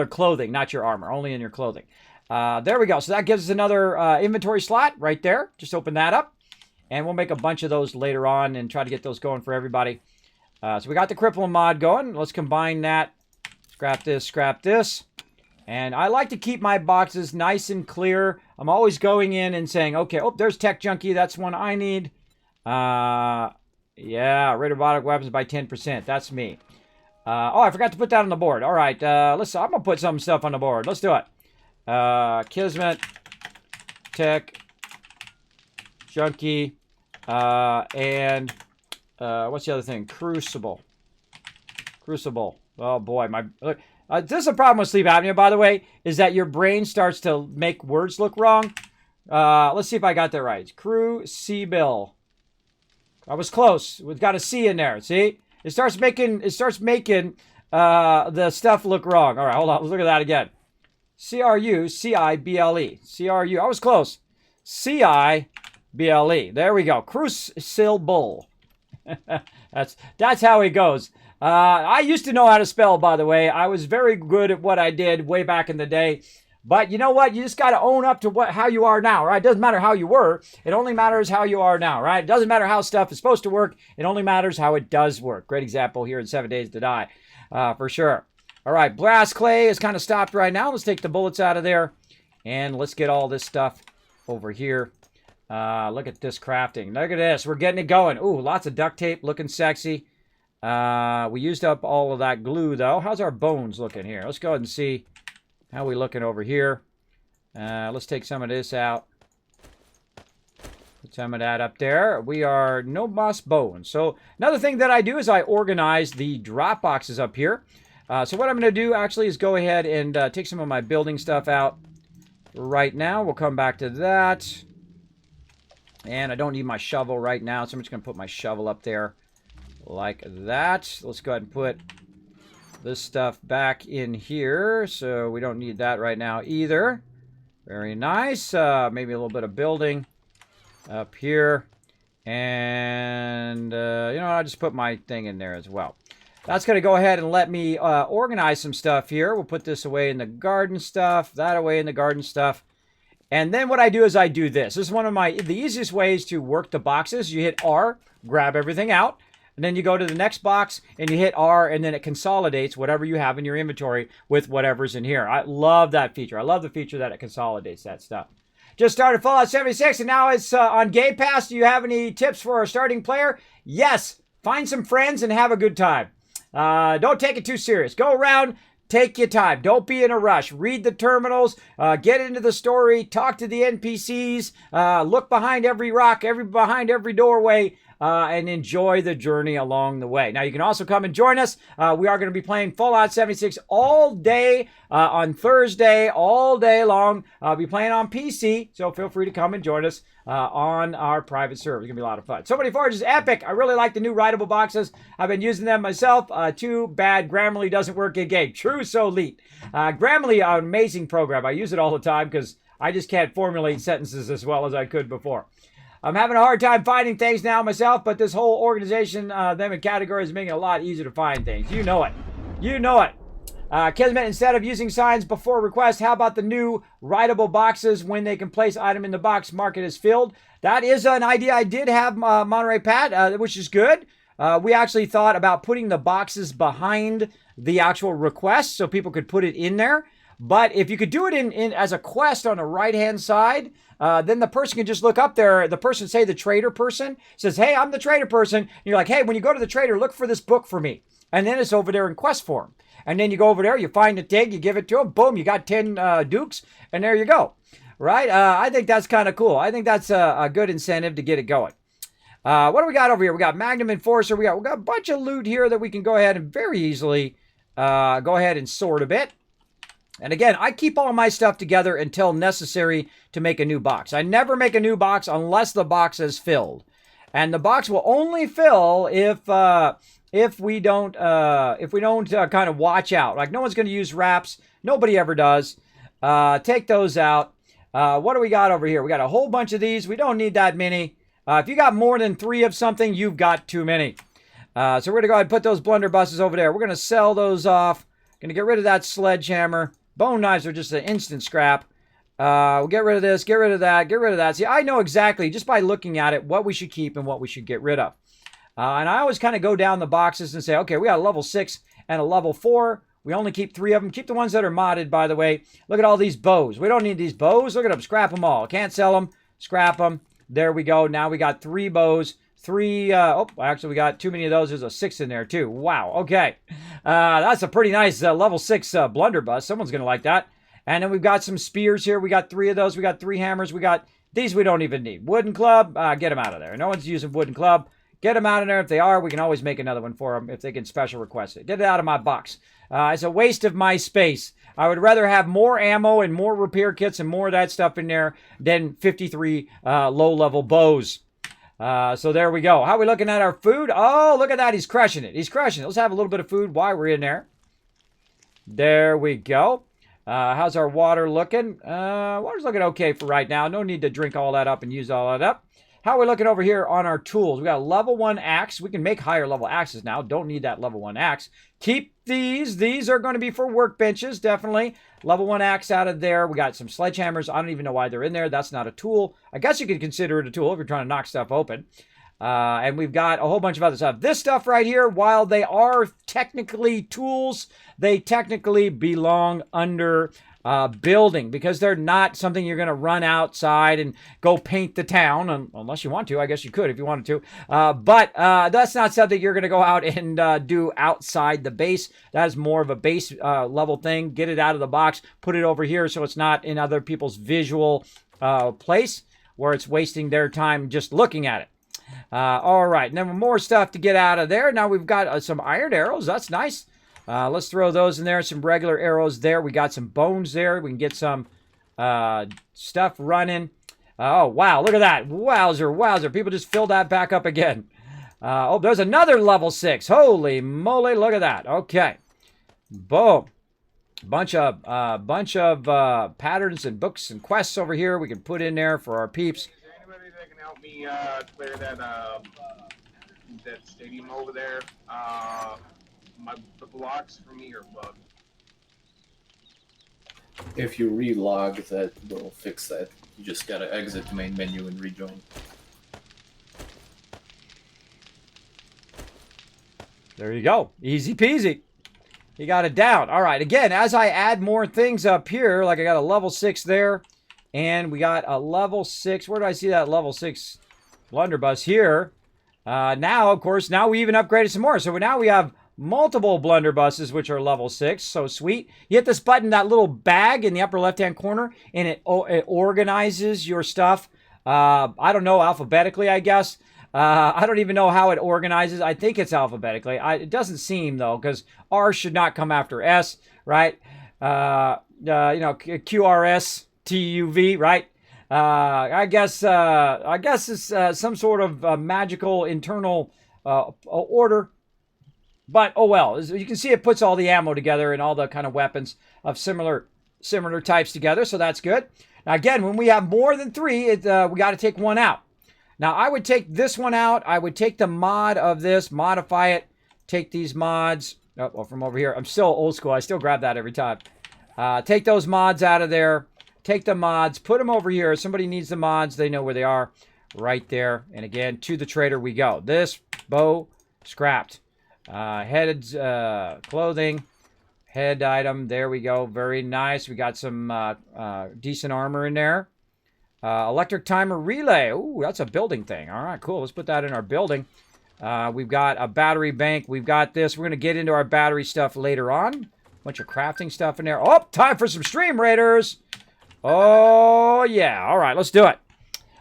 clothing, not your armor. Only in your clothing. There we go. So that gives us another inventory slot right there. Just open that up. And we'll make a bunch of those later on and try to get those going for everybody. So we got the Crippler mod going. Let's combine that. Scrap this, scrap this. And I like to keep my boxes nice and clear. I'm always going in and saying, okay, oh, there's Tech Junkie. That's one I need. Yeah, rid of robotic weapons by 10%. That's me. Oh, I forgot to put that on the board. All right, I'm going to put some stuff on the board. Let's do it. Kismet, Tech Junkie, and what's the other thing? Crucible. Oh, boy. Look. This is a problem with sleep apnea, by the way, is that your brain starts to make words look wrong. Let's see if I got that right. Crucible. I was close. We've got a C in there. See? It starts making the stuff look wrong. All right, hold on. Let's look at that again. C-R-U-C-I-B-L-E. C-R-U. I was close. C-I-B-L-E. There we go. Crucible. That's how it goes. I used to know how to spell, by the way. I was very good at what I did way back in the day. But you know what? You just got to own up to how you are now, right? It doesn't matter how you were. It only matters how you are now, right? It doesn't matter how stuff is supposed to work. It only matters how it does work. Great example here in 7 Days to Die, for sure. All right, brass clay is kind of stopped right now. Let's take the bullets out of there. And let's get all this stuff over here. Look at this crafting. Look at this. We're getting it going. Ooh, lots of duct tape looking sexy. We used up all of that glue, though. How's our bones looking here? Let's go ahead and see how we looking over here. Let's take some of this out. Put some of that up there. We are no moss bones. So another thing that I do is I organize the drop boxes up here. So what I'm going to do actually is go ahead and take some of my building stuff out right now. We'll come back to that. And I don't need my shovel right now, so I'm just going to put my shovel up there like that. Let's go ahead and put this stuff back in here. So we don't need that right now either. Very nice. Maybe a little bit of building up here. And, you know, I'll just put my thing in there as well. That's going to go ahead and let me organize some stuff here. We'll put this away in the garden stuff, that away in the garden stuff. And then what I do is I do this. This is one of the easiest ways to work the boxes. You hit R, grab everything out. And then you go to the next box and you hit R, and then it consolidates whatever you have in your inventory with whatever's in here. I love that feature. I love the feature that it consolidates that stuff. Just started Fallout 76, and now it's on Game Pass. Do you have any tips for a starting player? Yes. Find some friends and have a good time. Don't take it too serious. Go around, take your time. Don't be in a rush. Read the terminals, get into the story, talk to the NPCs, look behind every rock, behind every doorway, and enjoy the journey along the way. Now, you can also come and join us. We are going to be playing Fallout 76 all day on Thursday, all day long. I'll be playing on PC, so feel free to come and join us on our private server. It's going to be a lot of fun. So Many Forges, epic. I really like the new Writable boxes. I've been using them myself. Too bad Grammarly doesn't work in game. True, so elite. Grammarly, an amazing program. I use it all the time because I just can't formulate sentences as well as I could before. I'm having a hard time finding things now myself, but this whole organization, them in categories, is making it a lot easier to find things. You know it. You know it. Kismet, instead of using signs before request, how about the new writable boxes when they can place item in the box, mark it as filled? That is an idea I did have, Monterey Pat, which is good. We actually thought about putting the boxes behind the actual request so people could put it in there. But if you could do it in as a quest on the right-hand side, then the person can just look up there. The person, say the trader person, says, hey, I'm the trader person. And you're like, hey, when you go to the trader, look for this book for me. And then it's over there in quest form. And then you go over there, you find the tag, you give it to them, boom, you got 10 dukes, and there you go. Right? I think that's kind of cool. I think that's a good incentive to get it going. What do we got over here? We got Magnum Enforcer. We got a bunch of loot here that we can go ahead and very easily go ahead and sort a bit. And again, I keep all my stuff together until necessary to make a new box. I never make a new box unless the box is filled. And the box will only fill if we don't kind of watch out. Like, no one's going to use wraps. Nobody ever does. Take those out. What do we got over here? We got a whole bunch of these. We don't need that many. If you got more than 3 of something, you've got too many. So we're going to go ahead and put those blunderbusses over there. We're going to sell those off. Going to get rid of that sledgehammer. Bone knives are just an instant scrap. We'll get rid of this, get rid of that, get rid of that. See, I know exactly, just by looking at it, what we should keep and what we should get rid of. And I always kind of go down the boxes and say, okay, we got a level 6 and a level 4. We only keep 3 of them. Keep the ones that are modded, by the way. Look at all these bows. We don't need these bows. Look at them. Scrap them all. Can't sell them. Scrap them. There we go. Now we got 3 bows. 3, actually we got too many of those. There's a 6 in there too. Wow. Okay. That's a pretty nice level 6 blunderbuss. Someone's going to like that. And then we've got some spears here. We got 3 of those. We got 3 hammers. We got these we don't even need. Wooden club. Get them out of there. No one's using wooden club. Get them out of there. If they are, we can always make another one for them if they can special request it. Get it out of my box. It's a waste of my space. I would rather have more ammo and more repair kits and more of that stuff in there than 53 low-level bows. So there we go. How are we looking at our food? Oh, look at that. He's crushing it. He's crushing it. Let's have a little bit of food while we're in there. There we go. How's our water looking? Water's looking okay for right now. No need to drink all that up and use all that up. How are we looking over here on our tools? We got a level 1 axe. We can make higher level axes now. Don't need that level 1 axe. Keep these. These are going to be for workbenches, definitely. Level 1 axe out of there. We got some sledgehammers. I don't even know why they're in there. That's not a tool. I guess you could consider it a tool if you're trying to knock stuff open. And we've got a whole bunch of other stuff. This stuff right here, while they are technically tools, they technically belong under building because they're not something you're going to run outside and go paint the town, unless you want to. I guess you could if you wanted to. But that's not something you're going to go out and do outside the base. That is more of a base level thing. Get it out of the box. Put it over here so it's not in other people's visual place where it's wasting their time just looking at it. All right, and then more stuff to get out of there. Now we've got some iron arrows. That's nice. Let's throw those in there. Some regular arrows there. We got some bones there. We can get some stuff running. Oh, wow. Look at that. Wowzer, wowzer. People just filled that back up again. Oh, there's another level 6. Holy moly. Look at that. Okay. Boom. Bunch of patterns and books and quests over here we can put in there for our peeps. Is there anybody that can help me clear that stadium over there? The blocks for me are bugged. If you relog, that will fix that. You just gotta exit the main menu and rejoin. There you go. Easy peasy. You got it down. All right. Again, as I add more things up here, like I got a level 6 there, and we got a level 6. Where do I see that level 6 blunderbuss here? Now, of course, now we even upgraded some more. So now we have multiple blunderbusses, which are level 6. So sweet. You hit this button, that little bag in the upper left-hand corner, and it organizes your stuff. I don't know, alphabetically, I guess. I don't even know how it organizes. I think it's alphabetically. It doesn't seem, though, because R should not come after S, right? QRS, TUV, right? I guess it's some sort of magical internal order. But, oh well. As you can see, it puts all the ammo together and all the kind of weapons of similar types together, so that's good. Now, again, when we have more than 3, we got to take one out. Now, I would take this one out. I would take the mod of this, modify it, take these mods. Oh, well, from over here. I'm still old school. I still grab that every time. Take those mods out of there. Take the mods, put them over here. If somebody needs the mods, they know where they are. Right there. And again, to the trader we go. This bow, scrapped. Headed clothing, head item. There we go. Very nice. We got some decent armor in there. Electric timer relay. Ooh, that's a building thing. All right, cool. Let's put that in our building. We've got a battery bank. We've got this. We're going to get into our battery stuff later on. Bunch of crafting stuff in there. Oh, time for some stream raiders. Oh, yeah. All right, let's do it.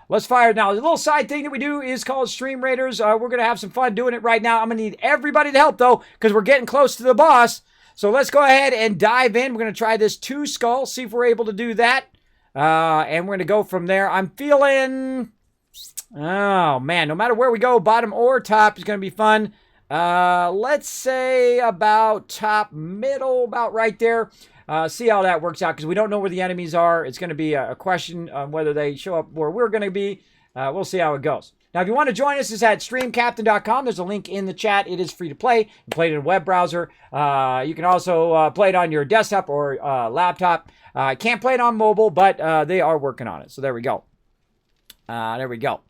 Let's fire it now. The little side thing that we do is called Stream Raiders. We're going to have some fun doing it right now. I'm going to need everybody to help, though, because we're getting close to the boss. So let's go ahead and dive in. We're going to try this 2 skull, see if we're able to do that. And we're going to go from there. I'm feeling... Oh, man. No matter where we go, bottom or top is going to be fun. Let's say about top, middle, about right there. See how that works out, because we don't know where the enemies are. It's going to be a question on whether they show up where we're going to be. We'll see how it goes. Now, if you want to join us, it's at streamcaptain.com. There's a link in the chat. It is free to play. You can play it in a web browser. You can also play it on your desktop or laptop. Can't play it on mobile, but they are working on it. So there we go. There we go.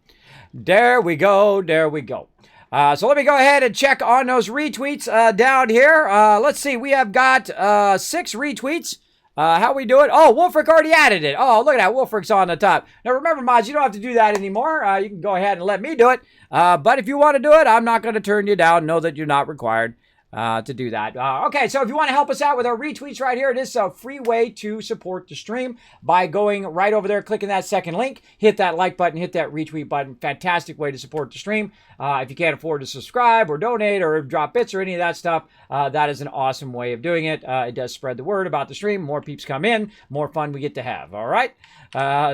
There we go. There we go. So let me go ahead and check on those retweets down here. Let's see. We have got 6 retweets. How we do it? Oh, Wolfric already added it. Oh, look at that. Wolfric's on the top. Now, remember, mods, you don't have to do that anymore. You can go ahead and let me do it. But if you want to do it, I'm not going to turn you down. Know that you're not required to do that. Okay, so if you want to help us out with our retweets right here, it is a free way to support the stream by going right over there, clicking that second link, hit that like button, hit that retweet button. Fantastic way to support the stream. If you can't afford to subscribe or donate or drop bits or any of that stuff, that is an awesome way of doing it. It does spread the word about the stream. More peeps come in, more fun we get to have. All right?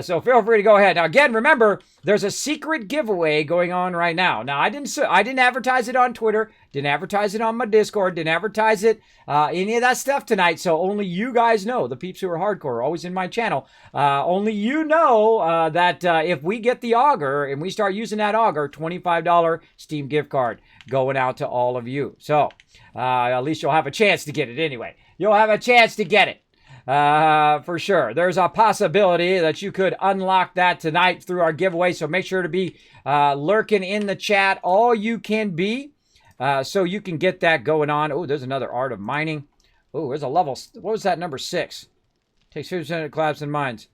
So feel free to go ahead. Now, again, remember, there's a secret giveaway going on right now. Now, I didn't advertise it on Twitter, didn't advertise it on my Discord, didn't advertise it, any of that stuff tonight. So only you guys know, the peeps who are hardcore, always in my channel. Only you know that if we get the auger and we start using that auger, $25 Steam gift card going out to all of you. So at least you'll have a chance to get it anyway. You'll have a chance to get it. For sure. There's a possibility that you could unlock that tonight through our giveaway. So make sure to be lurking in the chat all you can be, so you can get that going on. Oh, there's another Art of Mining. Oh, there's a level. What was that, number 6? Takes 50% of collapse in mines.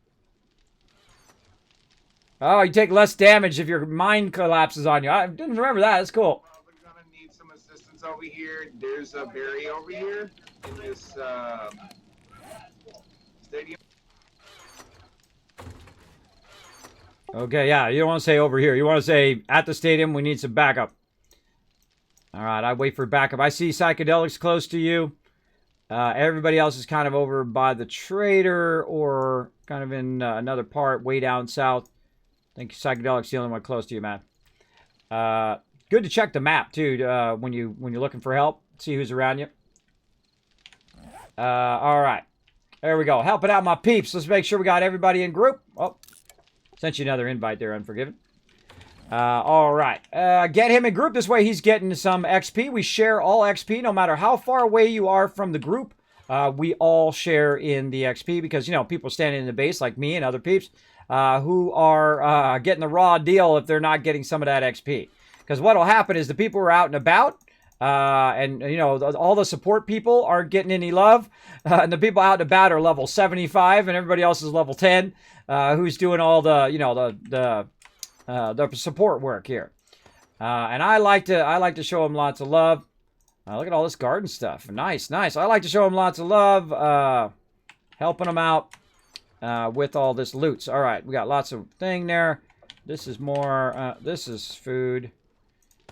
Oh, you take less damage if your mine collapses on you. I didn't remember that. That's cool. Probably gonna need some assistance over here. There's a berry over here in this stadium. Okay, yeah, you don't want to say over here. You want to say at the stadium, we need some backup. All right, I wait for backup. I see Psychedelics close to you. Everybody else is kind of over by the trader or kind of in another part way down south. I think Psychedelics the only one close to you, man. Good to check the map, too, when you're looking for help. See who's around you. All right. There we go. Helping out my peeps. Let's make sure we got everybody in group. Oh, sent you another invite there, Unforgiven. All right. Get him in group. This way he's getting some XP. We share all XP no matter how far away you are from the group. We all share in the XP because, you know, people standing in the base like me and other peeps who are getting the raw deal if they're not getting some of that XP. Because what will happen is the people who are out and about and, you know, all the support people aren't getting any love. And the people out and about are level 75 and everybody else is level 10 who's doing all the, you know, the support work here. And I like to show them lots of love. Look at all this garden stuff. Nice, nice. I like to show them lots of love, helping them out with all this loot. All right, we got lots of thing there. This is more, this is food.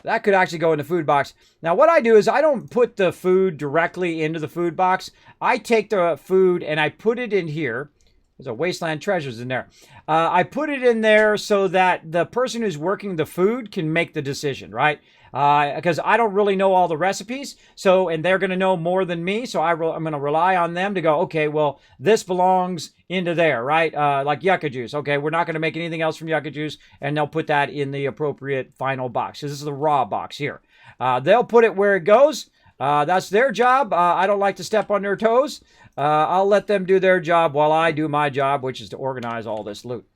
That could actually go in the food box. Now, what I do is I don't put the food directly into the food box. I take the food and I put it in here. There's a wasteland treasures in there. I put it in there so that the person who's working the food can make the decision, right? Because I don't really know all the recipes, so and they're going to know more than me, so I'm going to rely on them to go, okay, well, this belongs into there, right? Like yucca juice. Okay, we're not going to make anything else from yucca juice, and they'll put that in the appropriate final box. So this is the raw box here. They'll put it where it goes. That's their job. I don't like to step on their toes. I'll let them do their job while I do my job, which is to organize all this loot.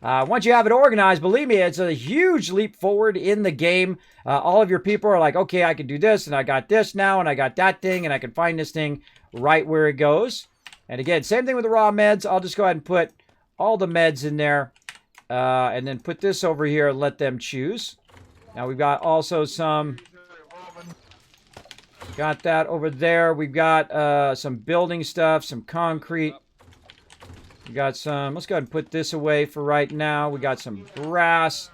Once you have it organized, believe me, it's a huge leap forward in the game. All of your people are like, okay, I can do this, and I got this now, and I got that thing, and I can find this thing right where it goes. And again, same thing with the raw meds. I'll just go ahead and put all the meds in there, and then put this over here and let them choose. Now we've got also some... Got that over there. We've got some building stuff, some concrete. We got some... Let's go ahead and put this away for right now. We got some grass.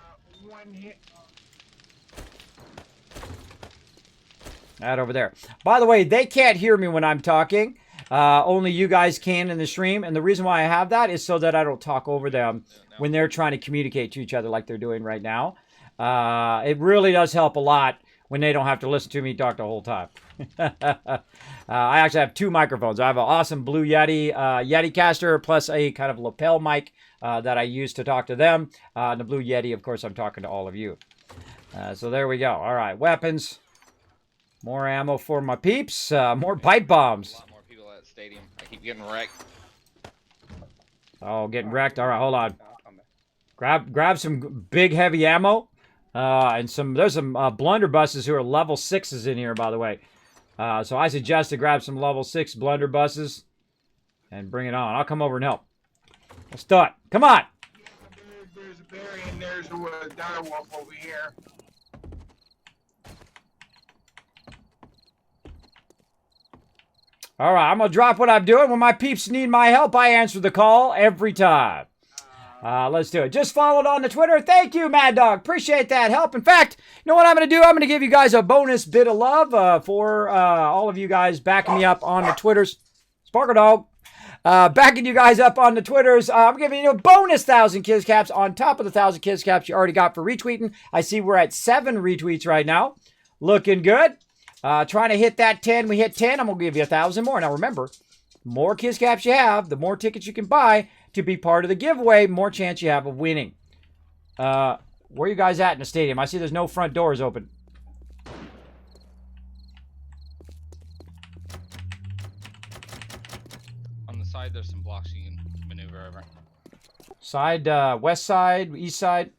That over there. By the way, they can't hear me when I'm talking. Only you guys can in the stream. And the reason why I have that is so that I don't talk over them when they're trying to communicate to each other like they're doing right now. It really does help a lot when they don't have to listen to me talk the whole time. I actually have two microphones. I have an awesome Blue Yeti Yeticaster plus a kind of lapel mic that I use to talk to them. And the Blue Yeti, of course, I'm talking to all of you. So there we go. All right, weapons. More ammo for my peeps. More pipe bombs. A lot more people at the stadium. I keep getting wrecked. Oh, getting wrecked. All right, hold on. Grab some big heavy ammo. And there's some blunderbusses who are level 6s in here, by the way. So I suggest to grab some level 6 blunderbusses and bring it on. I'll come over and help. Let's do it. Come on. There's a berry and there's a dire wolf over here. All right, I'm going to drop what I'm doing. When my peeps need my help, I answer the call every time. Let's do it. Just followed on the Twitter. Thank you, Mad Dog. Appreciate that help. In fact, you know what I'm going to do? I'm going to give you guys a bonus bit of love for all of you guys backing me up on the Twitters. Sparkle Dog. Backing you guys up on the Twitters. I'm giving you a bonus 1,000 Kids Caps on top of the 1,000 Kids Caps you already got for retweeting. I see we're at 7 retweets right now. Looking good. Trying to hit that 10. We hit 10. I'm going to give you 1,000 more. Now remember, the more Kids Caps you have, the more tickets you can buy to be part of the giveaway, more chance you have of winning. Where are you guys at in the stadium? I see there's no front doors open. On the side, there's some blocks you can maneuver over. Side, west side, east side.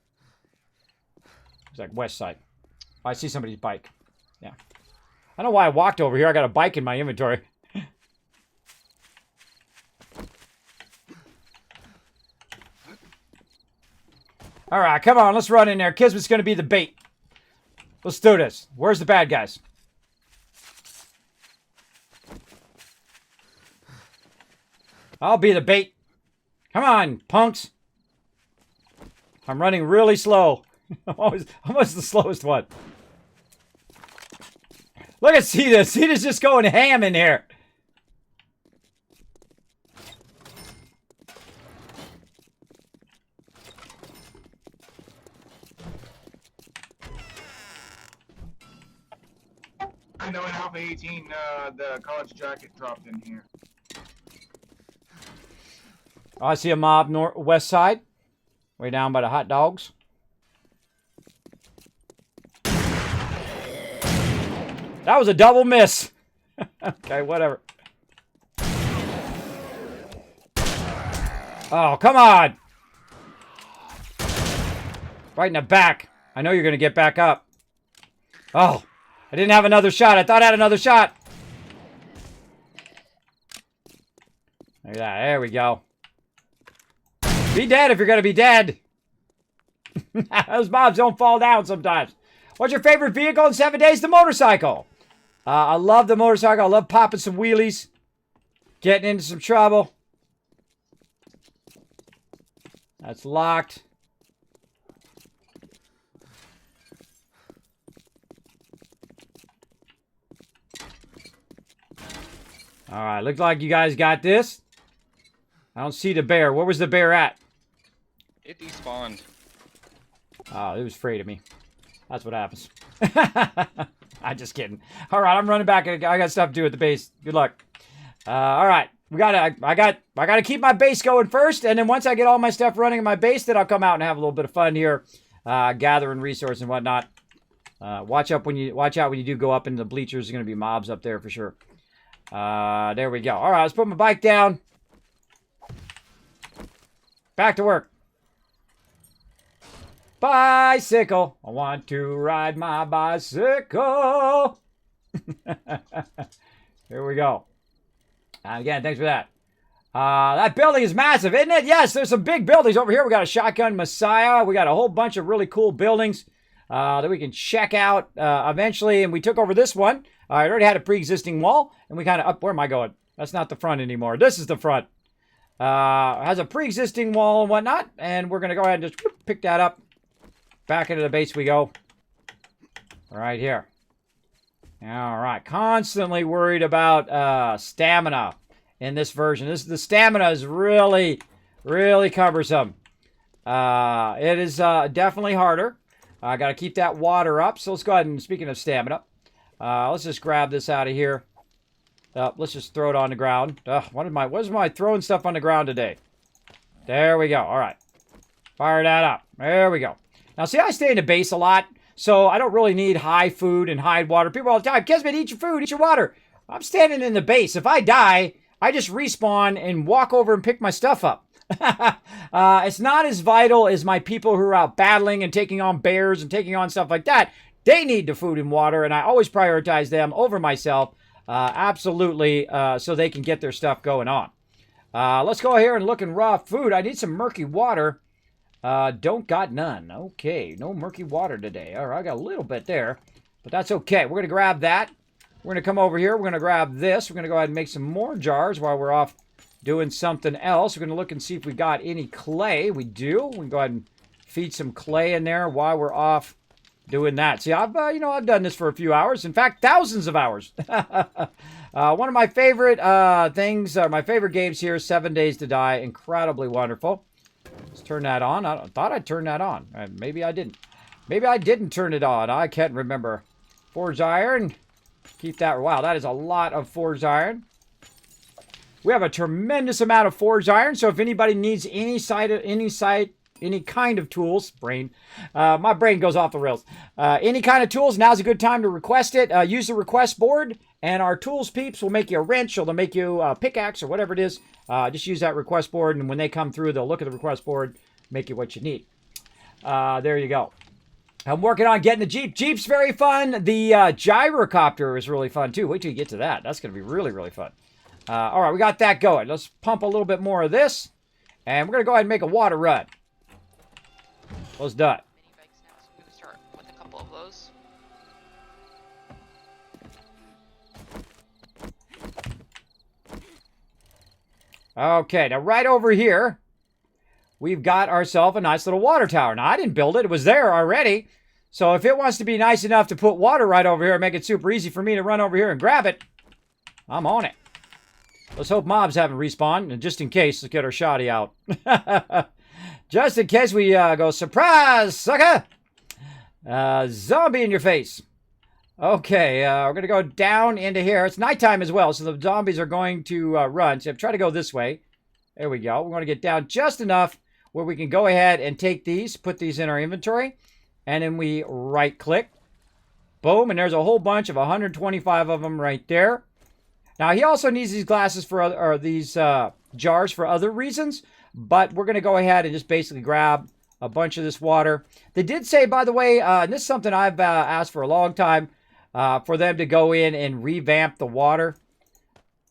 It's like west side. Oh, I see somebody's bike. Yeah. I don't know why I walked over here. I got a bike in my inventory. All right, come on. Let's run in there. Kismet's going to be the bait. Let's do this. Where's the bad guys? I'll be the bait. Come on, punks. I'm running really slow. I'm almost the slowest one. Look at Cetus. Cetus just going ham in here. I know in Alpha 18, the college jacket dropped in here. Oh, I see a mob west side. Way down by the hot dogs. That was a double miss. Okay, whatever. Oh, come on. Right in the back. I know you're going to get back up. Oh, I didn't have another shot. I thought I had another shot. Look at that. There we go. Be dead if you're going to be dead. Those mobs don't fall down sometimes. What's your favorite vehicle in 7 days? The motorcycle. I love the motorcycle. I love popping some wheelies. Getting into some trouble. That's locked. Alright, looks like you guys got this. I don't see the bear. Where was the bear at? It despawned. Oh, it was afraid of me. That's what happens. I'm just kidding. All right, I'm running back. I got stuff to do at the base. Good luck. All right, I gotta keep my base going first, and then once I get all my stuff running in my base, then I'll come out and have a little bit of fun here, gathering resources and whatnot. Watch out when you do go up into the bleachers. There's gonna be mobs up there for sure. There we go. All right, let's put my bike down. Back to work. Bicycle. I want to ride my bicycle. Here we go. Again, thanks for that. That building is massive, isn't it? Yes, there's some big buildings over here. We got a Shotgun Messiah. We got a whole bunch of really cool buildings that we can check out eventually. And we took over this one. I already had a pre-existing wall. And we kind of up. Where am I going? That's not the front anymore. This is the front. Has a pre-existing wall and whatnot. And we're going to go ahead and just pick that up. Back into the base we go. Right here. All right. Constantly worried about stamina in this version. The stamina is really, really cumbersome. It is definitely harder. I got to keep that water up. So let's go ahead and, speaking of stamina, let's just grab this out of here. Let's just throw it on the ground. What is my throwing stuff on the ground today? There we go. All right. Fire that up. There we go. Now, see, I stay in the base a lot, so I don't really need high food and high water. People all the time, Kismet, eat your food, eat your water. I'm standing in the base. If I die, I just respawn and walk over and pick my stuff up. It's not as vital as my people who are out battling and taking on bears and taking on stuff like that. They need the food and water, and I always prioritize them over myself, absolutely, so they can get their stuff going on. Let's go here and look in raw food. I need some murky water. Don't got none. Okay, no murky water today. All right, I got a little bit there, but that's okay. We're going to grab that. We're going to come over here. We're going to grab this. We're going to go ahead and make some more jars while we're off doing something else. We're going to look and see if we got any clay. We do. We can go ahead and feed some clay in there while we're off doing that. See, I've done this for a few hours. In fact, thousands of hours. One of my favorite things, my favorite games here, 7 Days to Die. Incredibly wonderful. Let's turn that on. I thought I'd turn that on. Maybe I didn't. Maybe I didn't turn it on. I can't remember. Forged iron. Keep that. Wow, that is a lot of forged iron. We have a tremendous amount of forged iron. So if anybody needs any kind of tools, my brain goes off the rails. Any kind of tools, now's a good time to request it. Use the request board, and our tools peeps will make you a wrench, or they'll make you a pickaxe, or whatever it is. Just use that request board, and when they come through, they'll look at the request board, make you what you need. There you go. I'm working on getting the Jeep. Jeep's very fun. The gyrocopter is really fun, too. Wait till you get to that. That's going to be really, really fun. All right, we got that going. Let's pump a little bit more of this, and we're going to go ahead and make a water run. Let's do it. Mini bikes now, so I'm gonna start with a couple of those. Okay, now right over here, we've got ourselves a nice little water tower. Now, I didn't build it. It was there already. So if it wants to be nice enough to put water right over here and make it super easy for me to run over here and grab it, I'm on it. Let's hope mobs haven't respawned. And just in case, let's get our shotty out. Just in case we go, surprise, sucker! Zombie in your face. Okay, we're going to go down into here. It's nighttime as well, so the zombies are going to run. So try to go this way. There we go. We're going to get down just enough where we can go ahead and take these, put these in our inventory, and then we right-click. Boom, and there's a whole bunch of 125 of them right there. Now, he also needs these glasses for other, or these jars for other reasons, but we're going to go ahead and just basically grab a bunch of this water. They did say, by the way, and this is something I've asked for a long time, for them to go in and revamp the water.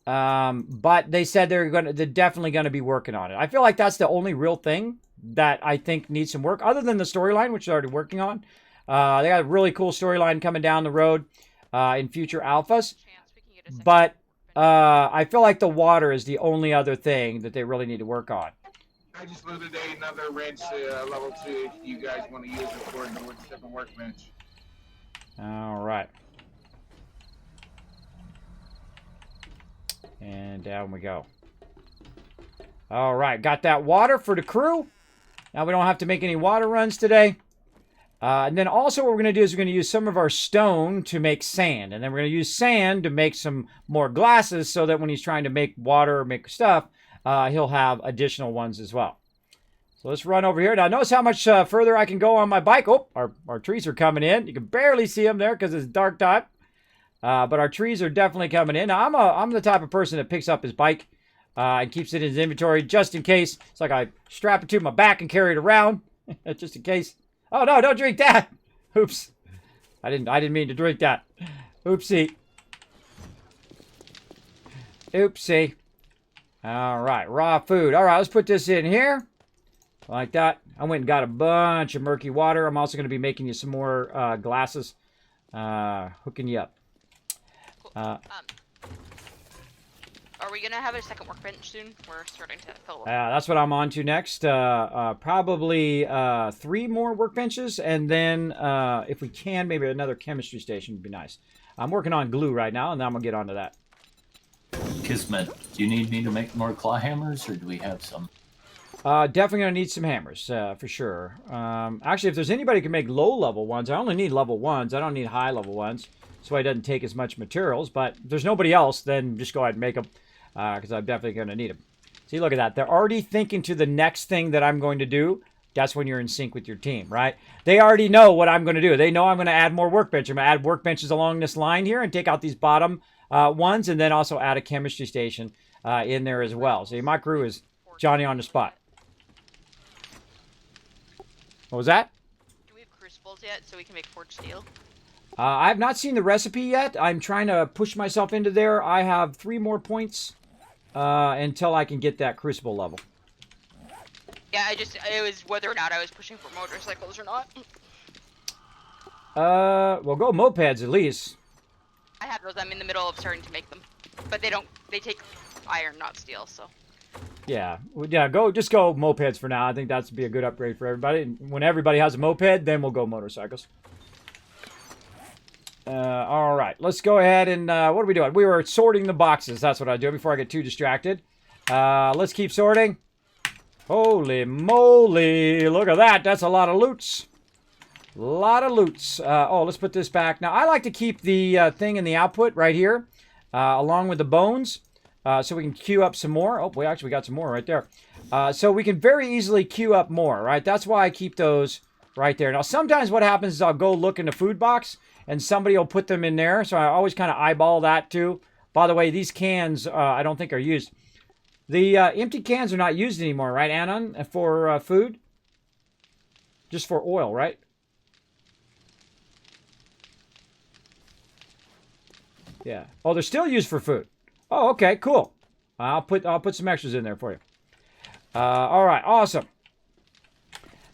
But they said they're definitely going to be working on it. I feel like that's the only real thing that I think needs some work, other than the storyline, which they're already working on. They got a really cool storyline coming down the road in future alphas. But I feel like the water is the only other thing that they really need to work on. I just loaded another wrench level 2 if you guys want to use it for the different workbench. All right. And down we go. All right, got that water for the crew. Now we don't have to make any water runs today. And then also what we're going to do is we're going to use some of our stone to make sand. And then we're going to use sand to make some more glasses so that when he's trying to make water or make stuff, he'll have additional ones as well. So let's run over here. Now notice how much further I can go on my bike. Oh, our trees are coming in. You can barely see them there because it's dark time. But our trees are definitely coming in. Now I'm the type of person that picks up his bike and keeps it in his inventory just in case. It's like I strap it to my back and carry it around just in case. Oh no, don't drink that. Oops. I didn't mean to drink that. Oopsie. Oopsie. All right, raw food. All right, let's put this in here. Like that. I went and got a bunch of murky water. I'm also going to be making you some more glasses. Hooking you up. Cool. Are we gonna have a second workbench soon? We're starting to fill up. That's what I'm on to next. Probably 3 more workbenches, and then if we can, maybe another chemistry station would be nice. I'm working on glue right now, and then I'm gonna get onto that. Kismet, do you need me to make more claw hammers, or do we have some? Definitely gonna need some hammers for sure. Actually, if there's anybody who can make low-level ones, I only need level 1s. I don't need high-level ones. That's why it doesn't take as much materials. But if there's nobody else, then just go ahead and make them. Because I'm definitely going to need them. See, look at that. They're already thinking to the next thing that I'm going to do. That's when you're in sync with your team, right? They already know what I'm going to do. They know I'm going to add more workbench. I'm going to add workbenches along this line here and take out these bottom ones, and then also add a chemistry station in there as well. See, my crew is Johnny on the spot. What was that? Do we have crucibles yet so we can make forged steel? I have not seen the recipe yet. I'm trying to push myself into there. I have 3 more points until I can get that crucible level. Yeah, it was whether or not I was pushing for motorcycles or not. Well, go mopeds at least. I have those. I'm in the middle of starting to make them, but they take iron, not steel. So. Yeah, just go mopeds for now. I think that's be a good upgrade for everybody. And when everybody has a moped, then we'll go motorcycles. All right, let's go ahead and what are we doing? We were sorting the boxes. That's what I do before I get too distracted. Let's keep sorting. Holy moly, look at that. That's a lot of loots. A lot of loots. Oh, let's put this back. Now, I like to keep the thing in the output right here, along with the bones, so we can queue up some more. Oh, we actually got some more right there. So we can very easily queue up more, right? That's why I keep those right there. Now, sometimes what happens is I'll go look in the food box, and somebody will put them in there. So I always kind of eyeball that too. By the way, these cans I don't think are used. The empty cans are not used anymore, right, Anon, for food? Just for oil, right? Yeah. Oh, they're still used for food. Oh, okay, cool. I'll put some extras in there for you. All right, awesome.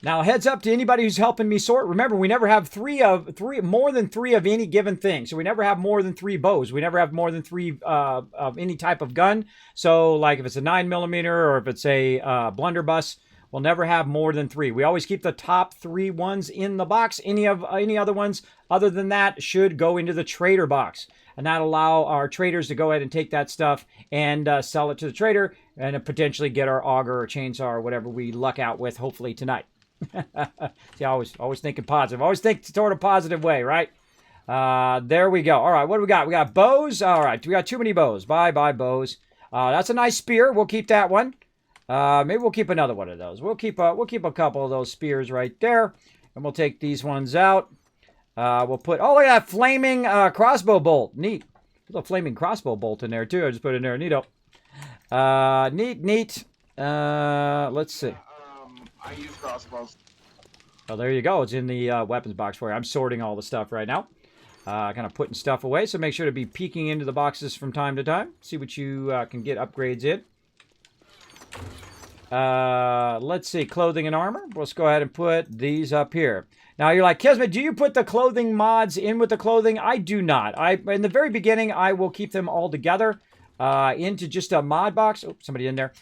Now, heads up to anybody who's helping me sort. Remember, we never have more than three of any given thing. So we never have more than 3 bows. We never have more than 3 of any type of gun. So, like if it's a 9mm or if it's a blunderbuss, we'll never have more than 3. We always keep the top 3 ones in the box. Any other ones other than that should go into the trader box. And that allow our traders to go ahead and take that stuff and sell it to the trader and potentially get our auger or chainsaw or whatever we luck out with, hopefully tonight. See, always thinking positive. Always think toward a positive way, right? There we go. All right, what do we got? We got bows. All right, we got too many bows. Bye, bows. That's a nice spear. We'll keep that one. Maybe we'll keep another one of those. We'll keep a couple of those spears right there, and we'll take these ones out. We'll put. Oh, look at that flaming crossbow bolt. Neat. There's a flaming crossbow bolt in there too. I just put it in there. Neato. Neat. Let's see. I use crossbows. Oh, there you go. It's in the weapons box for you. I'm sorting all the stuff right now. Kind of putting stuff away. So make sure to be peeking into the boxes from time to time. See what you can get upgrades in. Let's see. Clothing and armor. Let's go ahead and put these up here. Now, you're like, Kismet, do you put the clothing mods in with the clothing? I do not. In the very beginning, I will keep them all together into just a mod box. Oh, somebody in there.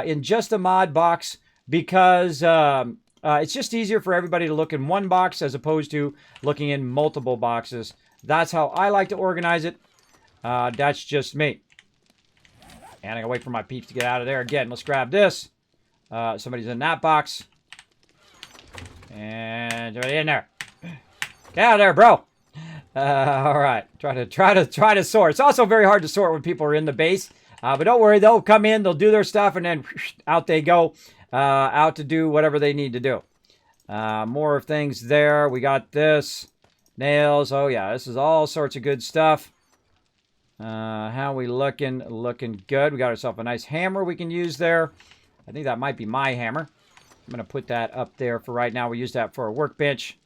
In just a mod box. Because it's just easier for everybody to look in one box as opposed to looking in multiple boxes. That's how I like to organize it. That's just me. And I gotta wait for my peeps to get out of there. Again, let's grab this. Somebody's in that box. And somebody in there. Get out of there, bro. All right. Try to sort. It's also very hard to sort when people are in the base. But don't worry, they'll come in, they'll do their stuff, and then out they go, out to do whatever they need to do. More things there. We got this. Nails. Oh, yeah, this is all sorts of good stuff. How we looking? Looking good. We got ourselves a nice hammer we can use there. I think that might be my hammer. I'm going to put that up there for right now. We use that for a workbench.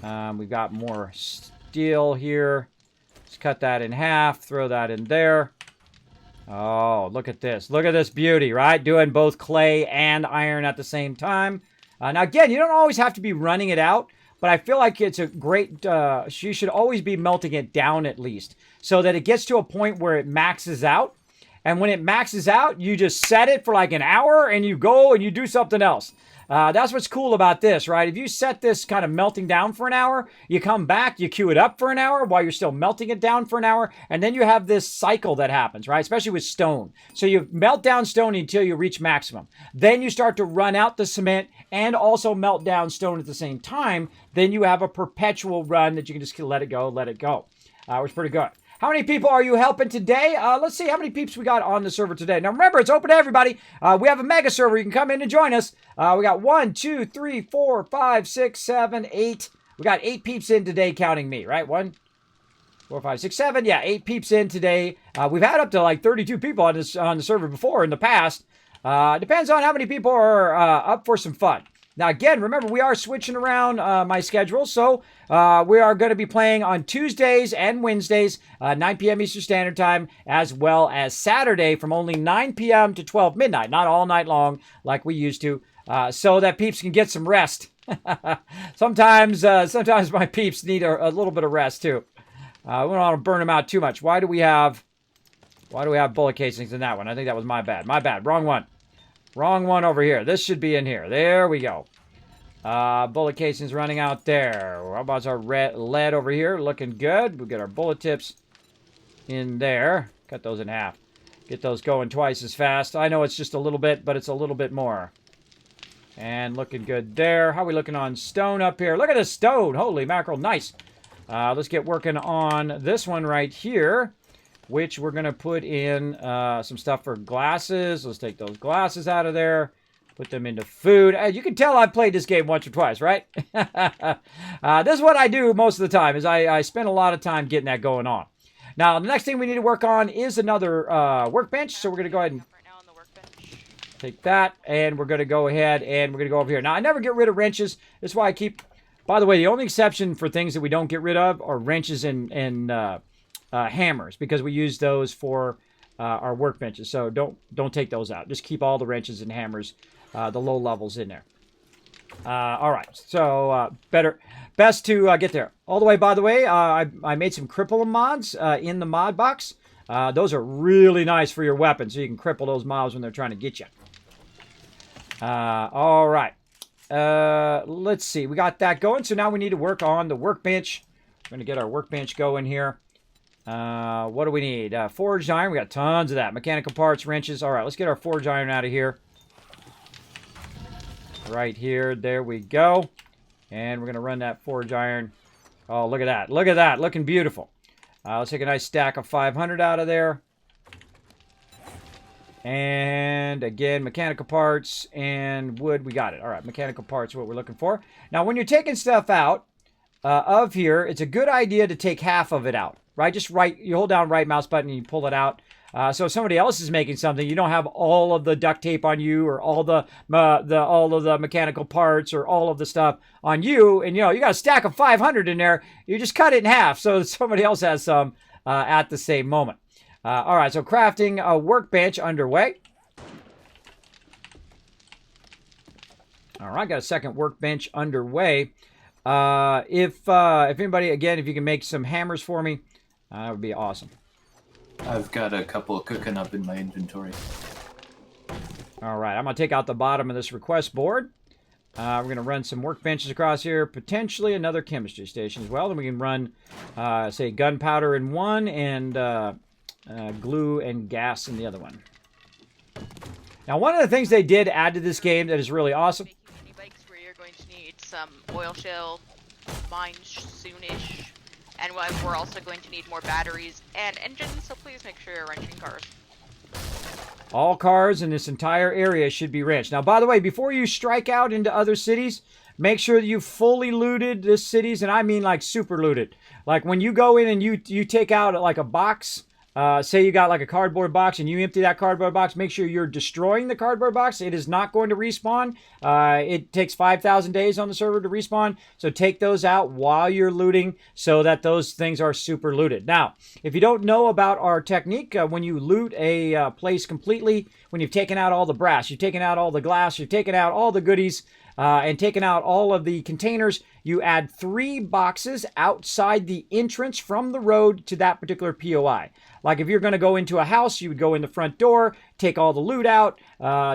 We've got more steel here. Let's cut that in half. Throw that in there. Oh, look at this. Look at this beauty, right? Doing both clay and iron at the same time. Now, again, you don't always have to be running it out, but I feel like it's a great, you should always be melting it down at least, so that it gets to a point where it maxes out. And when it maxes out, you just set it for like an hour and you go and you do something else. That's what's cool about this, right? If you set this kind of melting down for an hour, you come back, you queue it up for an hour while you're still melting it down for an hour, and then you have this cycle that happens, right? Especially with stone. So you melt down stone until you reach maximum. Then you start to run out the cement and also melt down stone at the same time. Then you have a perpetual run that you can just let it go, which is pretty good. How many people are you helping today? Let's see how many peeps we got on the server today. Now remember, it's open to everybody. We have a mega server. You can come in and join us. We got 1, 2, 3, 4, 5, 6, 7, 8. We got 8 peeps in today, counting me, right? 1, 4, 5, 6, 7. Yeah, 8 peeps in today. We've had up to like 32 people on the server before in the past. Depends on how many people are up for some fun. Now, again, remember, we are switching around my schedule, so we are going to be playing on Tuesdays and Wednesdays, 9 p.m. Eastern Standard Time, as well as Saturday from only 9 p.m. to 12 midnight, not all night long like we used to, so that peeps can get some rest. Sometimes my peeps need a little bit of rest, too. We don't want to burn them out too much. Why do we have bullet casings in that one? I think that was my bad. My bad. Wrong one. Wrong one over here. This should be in here. There we go. Bullet casings running out there. How about our lead over here? Looking good. We'll get our bullet tips in there. Cut those in half. Get those going twice as fast. I know it's just a little bit, but it's a little bit more. And looking good there. How are we looking on stone up here? Look at this stone. Holy mackerel. Nice. Let's get working on this one right here, which we're going to put in some stuff for glasses. Let's take those glasses out of there. Put them into food. You can tell I've played this game once or twice, right? This is what I do most of the time, is I spend a lot of time getting that going on. Now, the next thing we need to work on is another workbench. So we're going to go ahead and take that. And we're going to go ahead and we're going to go over here. Now, I never get rid of wrenches. That's why I keep... By the way, the only exception for things that we don't get rid of are wrenches and hammers, because we use those for our workbenches. So don't take those out. Just keep all the wrenches and hammers, the low levels, in there. All right. So best to get there. All the way, by the way, I made some Crippler Mods in the mod box. Those are really nice for your weapon, so you can cripple those mobs when they're trying to get you. All right. Let's see. We got that going. So now we need to work on the workbench. We're going to get our workbench going here. What do we need? Forged iron. We got tons of that. Mechanical parts, wrenches. All right, let's get our forged iron out of here. Right here. There we go. And we're going to run that forged iron. Oh, look at that. Look at that. Looking beautiful. Let's take a nice stack of 500 out of there. And again, mechanical parts and wood. We got it. All right, mechanical parts are what we're looking for. Now, when you're taking stuff out of here, it's a good idea to take half of it out. Right, just you hold down right mouse button and you pull it out. So if somebody else is making something, you don't have all of the duct tape on you, or all all of the mechanical parts, or all of the stuff on you. And you got a stack of 500 in there. You just cut it in half so that somebody else has some at the same moment. All right, so crafting a workbench underway. All right, got a second workbench underway. If anybody, again, if you can make some hammers for me. That would be awesome. I've got a couple cooking up in my inventory. All right, I'm going to take out the bottom of this request board. We're going to run some workbenches across here, potentially another chemistry station as well. Then we can run, say, gunpowder in one and glue and gas in the other one. Now, one of the things they did add to this game that is really awesome. Making mini bikes where you're going to need some oil shell, mine soonish, and we're also going to need more batteries and engines. So please make sure you're wrenching cars. All cars in this entire area should be wrenched. Now, by the way, before you strike out into other cities, make sure that you fully looted the cities, and I mean like super looted. Like when you go in and you take out like a box, say you got like a cardboard box and you empty that cardboard box, make sure you're destroying the cardboard box. It is not going to respawn. It takes 5,000 days on the server to respawn. So take those out while you're looting so that those things are super looted. Now, if you don't know about our technique, when you loot a place completely, when you've taken out all the brass, you've taken out all the glass, you've taken out all the goodies, and taken out all of the containers, you add 3 boxes outside the entrance from the road to that particular POI. Like if you're going to go into a house, you would go in the front door, take all the loot out,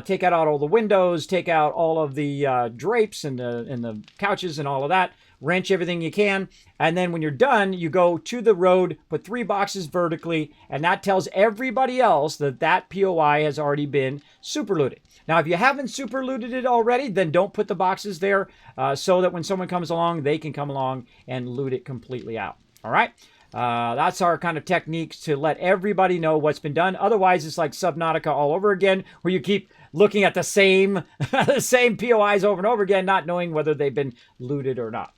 take out all the windows, take out all of the drapes and the couches and all of that, wrench everything you can, and then when you're done, you go to the road, put 3 boxes vertically, and that tells everybody else that that POI has already been super looted. Now, if you haven't super looted it already, then don't put the boxes there so that when someone comes along, they can come along and loot it completely out. All right? That's our kind of techniques to let everybody know what's been done. Otherwise, it's like Subnautica all over again, where you keep looking at the same, the same POIs over and over again, not knowing whether they've been looted or not.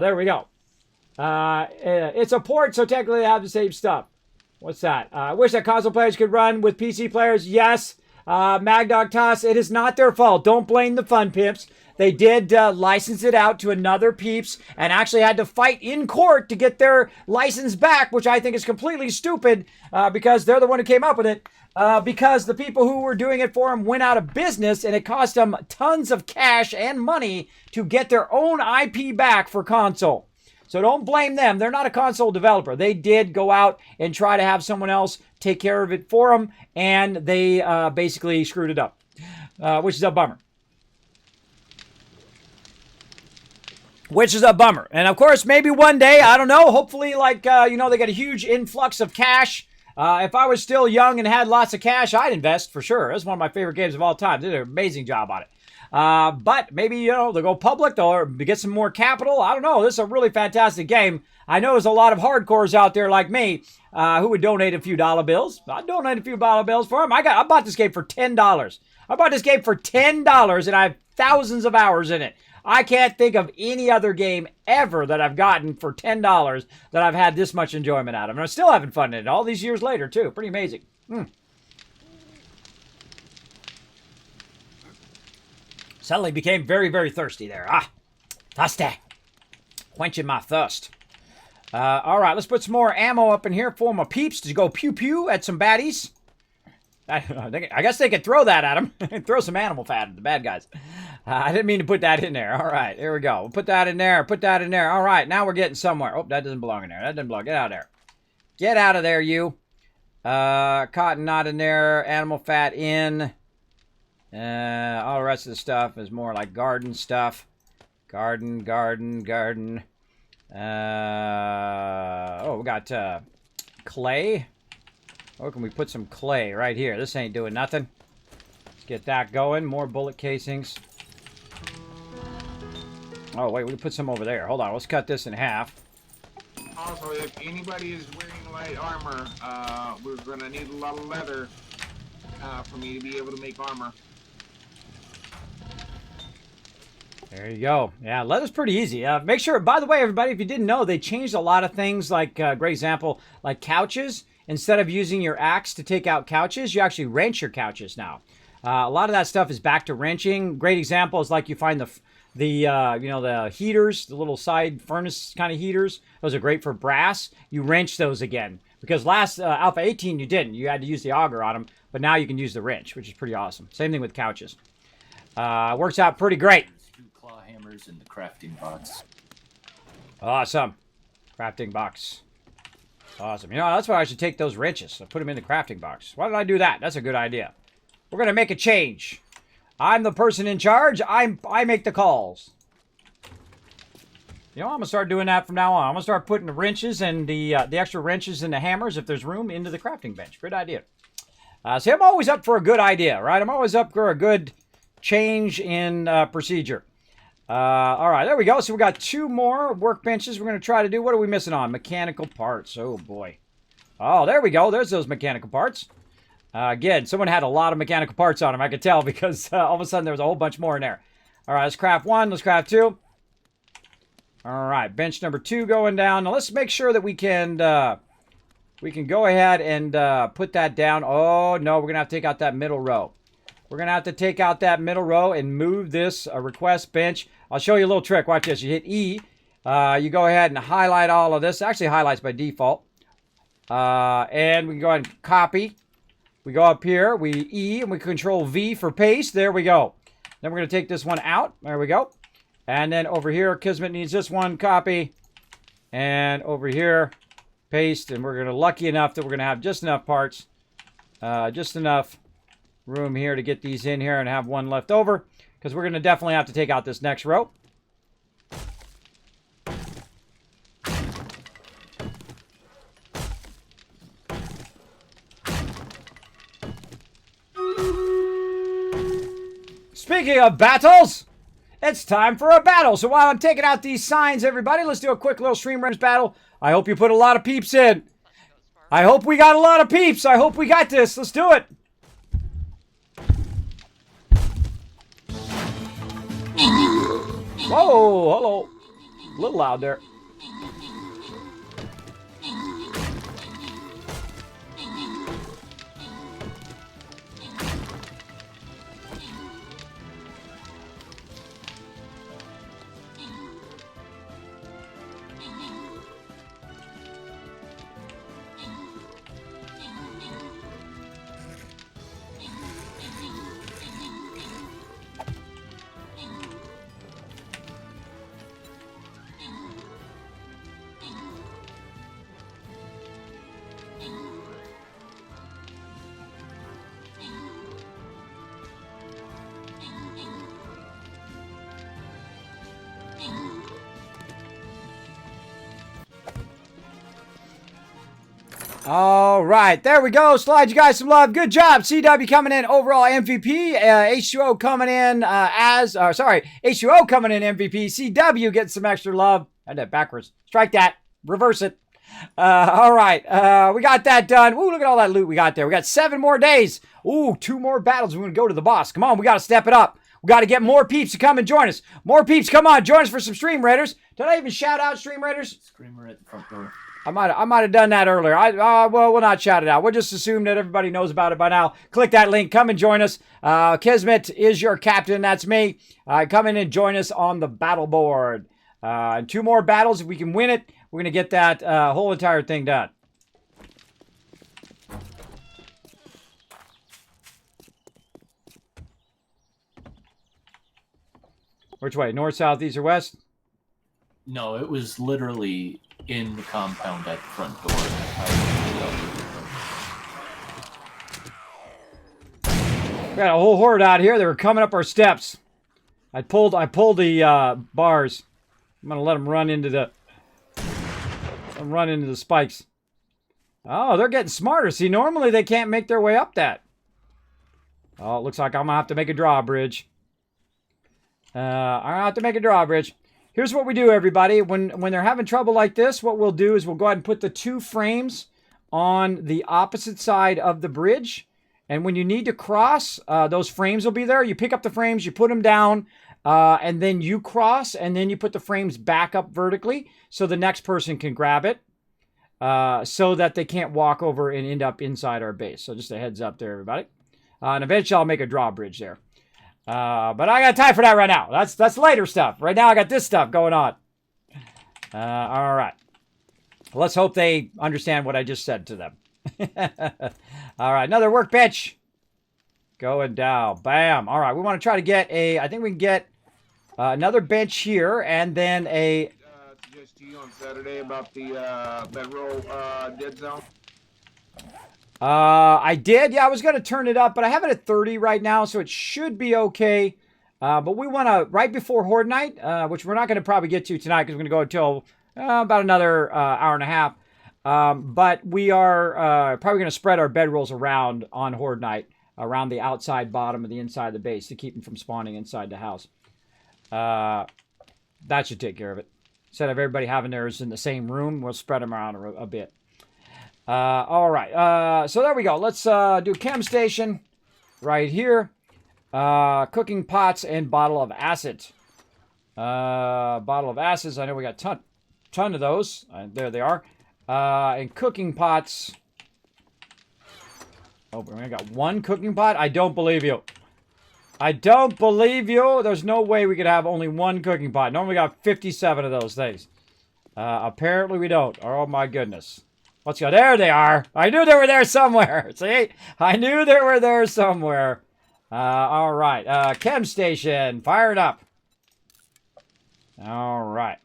There we go. It's a port, so technically they have the same stuff. What's that? I wish that console players could run with PC players. Yes. Magdog Toss, it is not their fault. Don't blame the fun pimps. They did license it out to another peeps and actually had to fight in court to get their license back, which I think is completely stupid because they're the one who came up with it. Because the people who were doing it for them went out of business and it cost them tons of cash and money to get their own IP back for console. So don't blame them. They're not a console developer. They did go out and try to have someone else take care of it for them, and they basically screwed it up, which is a bummer. Which is a bummer. And of course, maybe one day, I don't know, hopefully like, they get a huge influx of cash. If I was still young and had lots of cash, I'd invest for sure. It's one of my favorite games of all time. They did an amazing job on it. But maybe, they'll go public or get some more capital. I don't know. This is a really fantastic game. I know there's a lot of hardcores out there like me who would donate a few dollar bills. I'd donate a few dollar bills for them. I bought this game for $10. I bought this game for $10 and I have thousands of hours in it. I can't think of any other game ever that I've gotten for $10 that I've had this much enjoyment out of. And I'm still having fun in it all these years later, too. Pretty amazing. Suddenly became very, very thirsty there. Thirsty. Quenching my thirst. All right, let's put some more ammo up in here for my peeps to go pew-pew at some baddies. I guess they could throw that at them. Throw some animal fat at the bad guys. I didn't mean to put that in there. All right, here we go. We'll put that in there. Put that in there. All right, now we're getting somewhere. Oh, that doesn't belong in there. That doesn't belong. Get out of there. Get out of there, you. Cotton not in there. Animal fat in. All the rest of the stuff is more like garden stuff. Garden. We got clay. Or can we put some clay right here? This ain't doing nothing. Let's get that going. More bullet casings. Oh, wait, we can put some over there. Hold on, let's cut this in half. Also, if anybody is wearing light armor, we're gonna need a lot of leather for me to be able to make armor. There you go. Yeah, leather's pretty easy. Make sure, by the way, everybody, if you didn't know, they changed a lot of things, like, great example, like couches. Instead of using your axe to take out couches, you actually wrench your couches now. A lot of that stuff is back to wrenching. Great example is like you find the heaters, the little side furnace kind of heaters. Those are great for brass. You wrench those again. Because last Alpha 18 you didn't. You had to use the auger on them. But now you can use the wrench, which is pretty awesome. Same thing with couches. Works out pretty great. Two claw hammers in the crafting box. Awesome. Crafting box. Awesome. That's why I should take those wrenches and put them in the crafting box. Why did I do that? That's a good idea. We're going to make a change. I'm the person in charge. I make the calls. I'm going to start doing that from now on. I'm going to start putting the wrenches and the extra wrenches and the hammers, if there's room, into the crafting bench. Good idea. See, I'm always up for a good idea, right? I'm always up for a good change in procedure. All right, there we go. So we got 2 more workbenches we're going to try to do. What are we missing on? Mechanical parts. Oh, boy. Oh, there we go. There's those mechanical parts. Again, someone had a lot of mechanical parts on them. I could tell because all of a sudden there was a whole bunch more in there. All right, let's craft 1. Let's craft 2. All right, bench number 2 going down. Now let's make sure that we can go ahead and put that down. Oh, no, we're going to have to take out that middle row. We're going to have to take out that middle row and move this request bench. I'll show you a little trick. Watch this. You hit E. You go ahead and highlight all of this. It actually highlights by default. And we can go ahead and copy. We go up here. We E and we control V for paste. There we go. Then we're going to take this one out. There we go. And then over here, Kismet needs this one. Copy. And over here, paste. And we're going to lucky enough that we're going to have just enough parts. Just enough room here to get these in here and have one left over, because we're going to definitely have to take out this next row. Speaking of battles, it's time for a battle. So while I'm taking out these signs, everybody, let's do a quick little Stream Runners battle. I hope you put a lot of peeps in. I hope we got a lot of peeps. I hope we got this. Let's do it. Whoa, hello. A little loud there. All right, there we go. Slide you guys some love. Good job. CW coming in overall MVP. H2O coming in H2O coming in MVP. CW getting some extra love. I did that backwards. Strike that. Reverse it. All right, we got that done. Ooh, look at all that loot we got there. We got 7 more days. Ooh, 2 more battles. We're going to go to the boss. Come on, we got to step it up. We got to get more peeps to come and join us. More peeps, come on, join us for some Stream Raiders. Did I even shout out Stream Raiders? Screamer at the front door. I might have done that earlier. Well, we'll not shout it out. We'll just assume that everybody knows about it by now. Click that link. Come and join us. Kismet is your captain. That's me. Come in and join us on the battle board. 2 more battles. If we can win it, we're going to get that whole entire thing done. Which way? North, south, east, or west? No, it was literally in the compound at the front door. We got a whole horde out here. They were coming up our steps. I pulled the bars. I'm gonna let them run into the spikes. Oh, they're getting smarter. See, normally they can't make their way up that. Oh, it looks like I'm gonna have to make a drawbridge. I'm gonna have to make a drawbridge. Here's what we do, everybody. When they're having trouble like this, what we'll do is we'll go ahead and put the 2 frames on the opposite side of the bridge. And when you need to cross, those frames will be there. You pick up the frames, you put them down, and then you cross, and then you put the frames back up vertically so the next person can grab it, so that they can't walk over and end up inside our base. So just a heads up there, everybody. And eventually I'll make a drawbridge there. But I got time for that right now. That's later stuff. Right now I got this stuff going on. All right. Let's hope they understand what I just said to them. All right, another workbench going down. Bam. All right, we want to try to get I think we can get another bench here, and then Suggest to you on Saturday about the bedroll dead zone. I did. Yeah, I was going to turn it up, but I have it at 30 right now, so it should be okay. But we want to, right before Horde Night, which we're not going to probably get to tonight because we're going to go until about another hour and a half. But we are probably going to spread our bedrolls around on Horde Night, around the outside bottom of the inside of the base to keep them from spawning inside the house. That should take care of it. Instead of everybody having theirs in the same room, we'll spread them around a bit. All right. So there we go. Let's do Chem Station right here. Cooking pots and bottle of acid. Bottle of acids. I know we got ton of those. There they are. And cooking pots. Oh, we only got one cooking pot? I don't believe you. I don't believe you. There's no way we could have only one cooking pot. Normally we got 57 of those things. Apparently we don't. Oh my goodness. Let's go. There they are. I knew they were there somewhere. See? I knew they were there somewhere. All right. Chem Station. Fire it up. All right.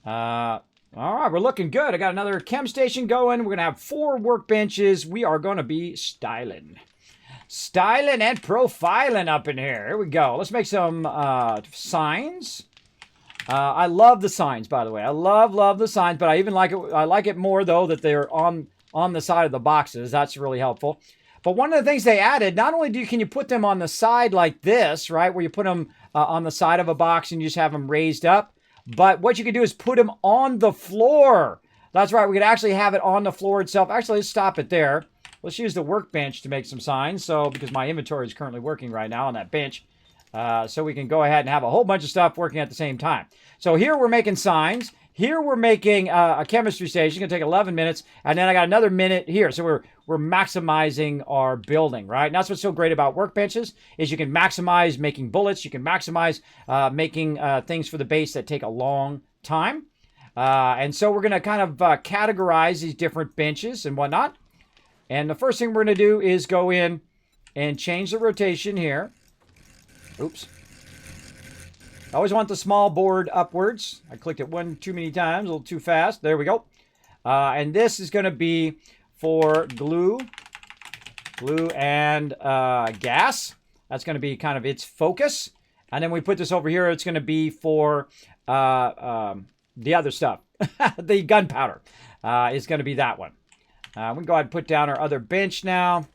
All right. We're looking good. I got another Chem Station going. We're going to have 4 workbenches. We are going to be styling. Styling and profiling up in here. Here we go. Let's make some signs. I love the signs, by the way. I love the signs, but I even like it. I like it more though that they're on the side of the boxes. That's really helpful. But one of the things they added, not only can you put them on the side like this, right, where you put them on the side of a box and you just have them raised up, but what you could do is put them on the floor. That's right. We could actually have it on the floor itself. Actually, let's stop it there. Let's use the workbench to make some signs. So, because my inventory is currently working right now on that bench. So we can go ahead and have a whole bunch of stuff working at the same time. So here we're making signs. Here we're making a chemistry station. It's going to take 11 minutes. And then I got another minute here. So we're maximizing our building, right? And that's what's so great about workbenches is you can maximize making bullets. You can maximize making things for the base that take a long time. And so we're going to kind of categorize these different benches and whatnot. And the first thing we're going to do is go in and change the rotation here. Oops. I always want the small board upwards. I clicked it one too many times, a little too fast. There we go. And this is going to be for glue and gas. That's going to be kind of its focus. And then we put this over here. It's going to be for the other stuff. The gunpowder is going to be that one. We can go ahead and put down our other bench now.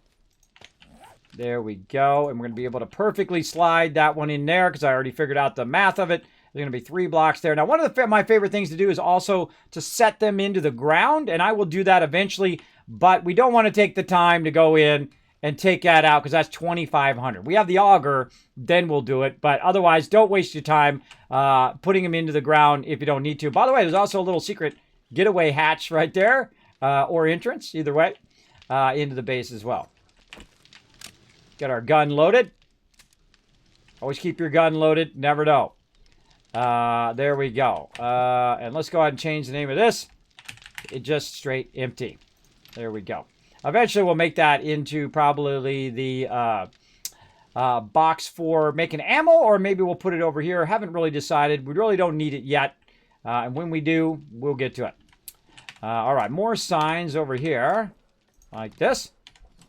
There we go. And we're going to be able to perfectly slide that one in there because I already figured out the math of it. There's going to be 3 blocks there. Now, one of my favorite things to do is also to set them into the ground. And I will do that eventually. But we don't want to take the time to go in and take that out because that's 2,500. We have the auger, then we'll do it. But otherwise, don't waste your time putting them into the ground if you don't need to. By the way, there's also a little secret getaway hatch right there. Or entrance, either way, into the base as well. Get our gun loaded. Always keep your gun loaded. Never know. There we go. And let's go ahead and change the name of this. It just straight empty. There we go. Eventually, we'll make that into probably the box for making ammo, or maybe we'll put it over here. Haven't really decided. We really don't need it yet. And when we do, we'll get to it. All right, more signs over here, like this.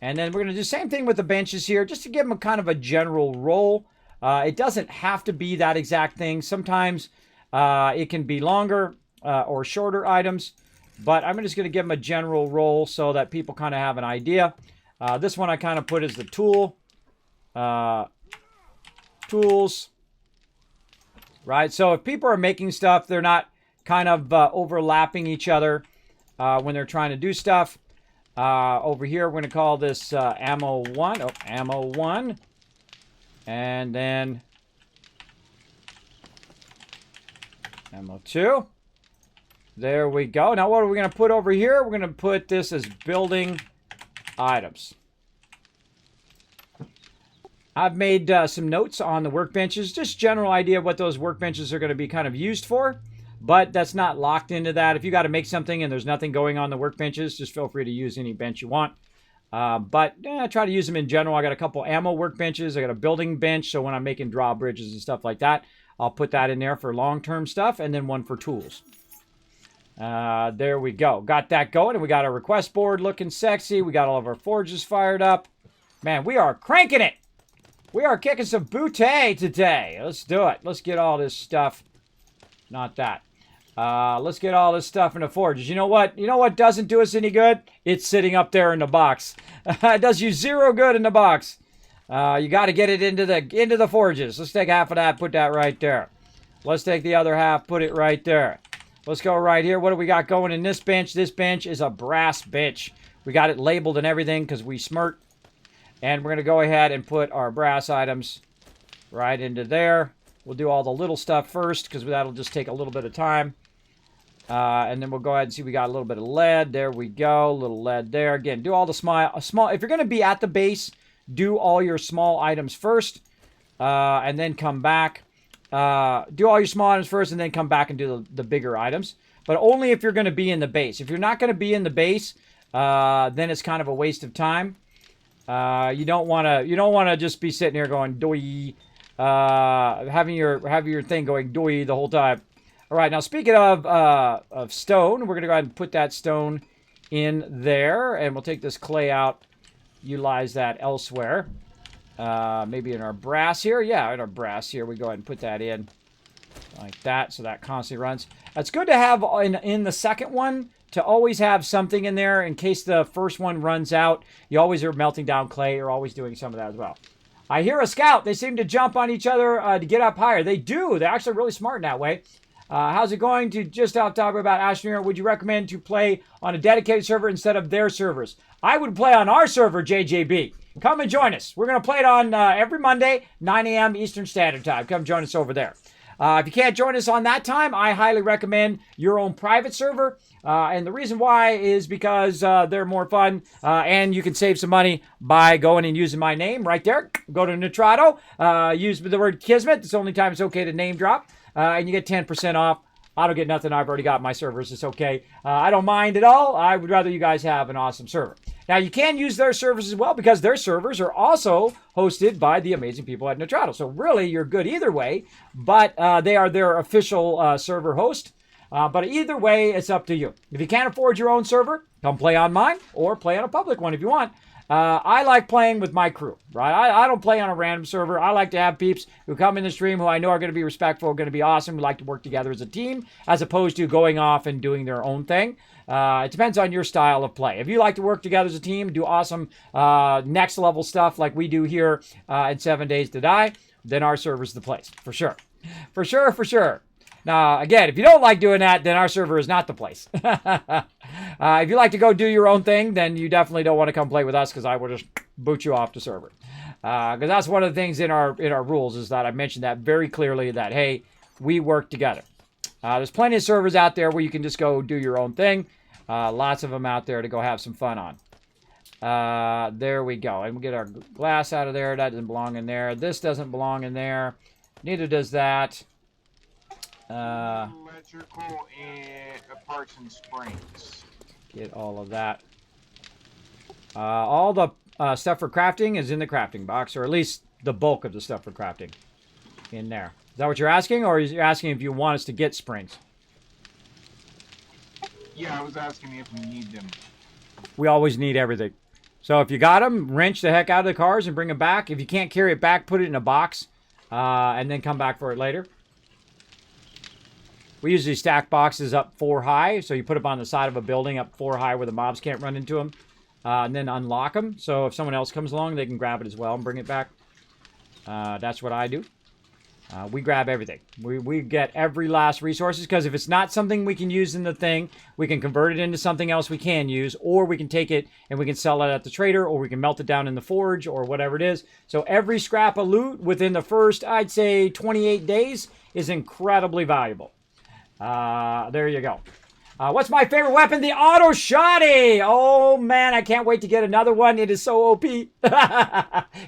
And then we're going to do the same thing with the benches here, just to give them a kind of a general role. It doesn't have to be that exact thing. Sometimes it can be longer or shorter items. But I'm just going to give them a general role so that people kind of have an idea. This one I kind of put as the tool. Tools. Right, so if people are making stuff, they're not kind of overlapping each other. When they're trying to do stuff. Over here, we're going to call this ammo 1. Oh, ammo 1. And then ammo 2. There we go. Now what are we going to put over here? We're going to put this as building items. I've made some notes on the workbenches. Just general idea of what those workbenches are going to be kind of used for. But that's not locked into that. If you got to make something and there's nothing going on the workbenches, just feel free to use any bench you want. But I try to use them in general. I got a couple ammo workbenches. I got a building bench. So when I'm making drawbridges and stuff like that, I'll put that in there for long-term stuff. And then one for tools. There we go. Got that going. And we got our request board looking sexy. We got all of our forges fired up. Man, we are cranking it. We are kicking some booty today. Let's do it. Let's get all this stuff. Not that. Let's get all this stuff into forges. You know what? You know what doesn't do us any good? It's sitting up there in the box. It does you zero good in the box. You got to get it into the forges. Let's take half of that, put that right there. Let's take the other half, put it right there. Let's go right here. What do we got going in this bench? This bench is a brass bench. We got it labeled and everything because we smirk. And we're going to go ahead and put our brass items right into there. We'll do all the little stuff first because that'll just take a little bit of time. And then we'll go ahead and see we got a little bit of lead. There we go. A little lead there. Again, do all the small. If you're going to be at the base, do all your small items first. And then come back. Do all your small items first and then come back and do the bigger items. But only if you're going to be in the base. If you're not going to be in the base, then it's kind of a waste of time. You don't want to just be sitting here going doy, having your thing going doy the whole time. All right, now speaking of stone, we're going to go ahead and put that stone in there, and we'll take this clay out, utilize that elsewhere. Maybe in our brass here. Yeah, in our brass here, we go ahead and put that in like that, so that constantly runs. It's good to have in the second one to always have something in there in case the first one runs out. You always are melting down clay. You're always doing some of that as well. I hear a scout. They seem to jump on each other to get up higher. They do. They're actually really smart in that way. How's it going? To just out talk about Ashton, would you recommend to play on a dedicated server instead of their servers? I would play on our server, JJB. Come and join us. We're going to play it on every Monday, 9 a.m. Eastern Standard Time. Come join us over there. If you can't join us on that time, I highly recommend your own private server. And the reason why is because they're more fun and you can save some money by going and using my name right there. Go to Nitrado, use the word Kismet. It's the only time it's okay to name drop. And you get 10% off. I don't get nothing. I've already got my servers. It's okay. I don't mind at all. I would rather you guys have an awesome server. Now, you can use their servers as well because their servers are also hosted by the amazing people at Nitrado. So really, you're good either way, but they are their official server host. But either way, it's up to you. If you can't afford your own server, come play on mine or play on a public one if you want. I like playing with my crew, right? I don't play on a random server. I like to have peeps who come in the stream who I know are going to be respectful, going to be awesome, who like to work together as a team, as opposed to going off and doing their own thing. It depends on your style of play. If you like to work together as a team, do awesome next level stuff like we do here in 7 Days to Die, then our server's the place, for sure. For sure, for sure. Now, again, if you don't like doing that, then our server is not the place. If you like to go do your own thing, then you definitely don't want to come play with us because I will just boot you off the server. Because that's one of the things in our rules is that I mentioned that very clearly that, hey, we work together. There's plenty of servers out there where you can just go do your own thing. Lots of them out there to go have some fun on. There we go. And we'll get our glass out of there. That doesn't belong in there. This doesn't belong in there. Neither does that. Electrical and parts and springs. Get all of that. All the stuff for crafting is in the crafting box, or at least the bulk of the stuff for crafting in there. Is that what you're asking, or are you asking if you want us to get springs? Yeah, I was asking if we need them. We always need everything. So if you got them, wrench the heck out of the cars and bring them back. If you can't carry it back, put it in a box and then come back for it later. We usually stack boxes up 4 high, so you put them on the side of a building up 4 high where the mobs can't run into them, and then unlock them. So if someone else comes along, they can grab it as well and bring it back. That's what I do. We grab everything. We get every last resources, because if it's not something we can use in the thing, we can convert it into something else we can use, or we can take it and we can sell it at the trader, or we can melt it down in the forge, or whatever it is. So every scrap of loot within the first, I'd say, 28 days is incredibly valuable. There you go. What's my favorite weapon? The auto shotty. Oh man, I can't wait to get another one. It is so OP.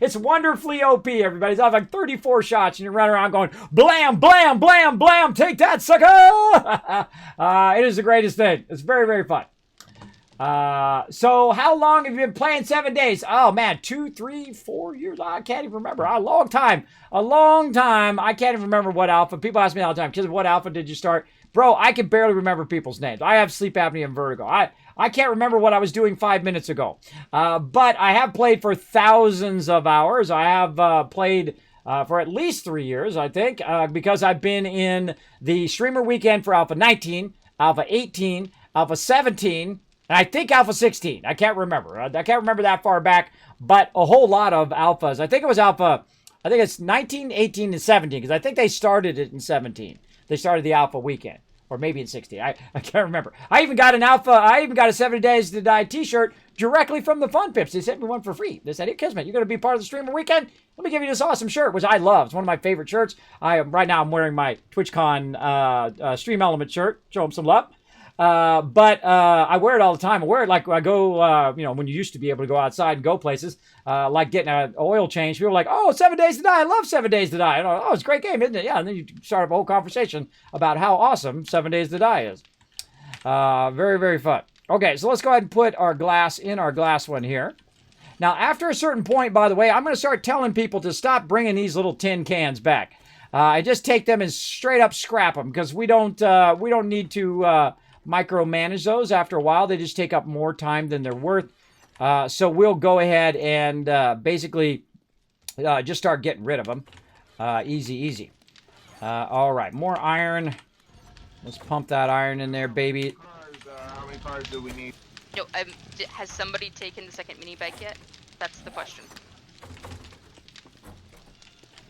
It's wonderfully OP, everybody. It's off like 34 shots and you run around going blam, blam, blam, blam. Take that, sucker. It is the greatest thing. It's very, very fun. So how long have you been playing 7 days? Oh man, 2, 3, 4 years. I can't even remember. A long time. A long time. I can't even remember what alpha. People ask me all the time, kids, what alpha did you start? Bro, I can barely remember people's names. I have sleep apnea and vertigo. I can't remember what I was doing 5 minutes ago. But I have played for thousands of hours. I have played for at least 3 years, I think, because I've been in the streamer weekend for Alpha 19, Alpha 18, Alpha 17, and I think Alpha 16. I can't remember. I can't remember that far back, but a whole lot of alphas. I think it was Alpha, I think it's 19, 18, and 17, because I think they started it in 17. They started the Alpha weekend. Or maybe in 16. I can't remember. I even got a 7 Days to Die t-shirt directly from the Fun Pips. They sent me one for free. They said, hey, Kismet, you're going to be part of the streamer weekend? Let me give you this awesome shirt, which I love. It's one of my favorite shirts. Right now I'm wearing my TwitchCon Stream Element shirt. Show them some love. But I wear it all the time. I wear it like I go, when you used to be able to go outside and go places, like getting an oil change. People are like, oh, 7 Days to Die. I love 7 Days to Die. And, oh, it's a great game, isn't it? Yeah, and then you start up a whole conversation about how awesome 7 Days to Die is. Very, very fun. Okay, so let's go ahead and put our glass in our glass one here. Now, after a certain point, by the way, I'm going to start telling people to stop bringing these little tin cans back. I just take them and straight up scrap them because we don't need to micromanage those. After a while, they just take up more time than they're worth. So we'll go ahead and basically just start getting rid of them. Easy, easy. All right, more iron. Let's pump that iron in there, baby. How many cars do we need? No, has somebody taken the second mini bike yet? That's the question.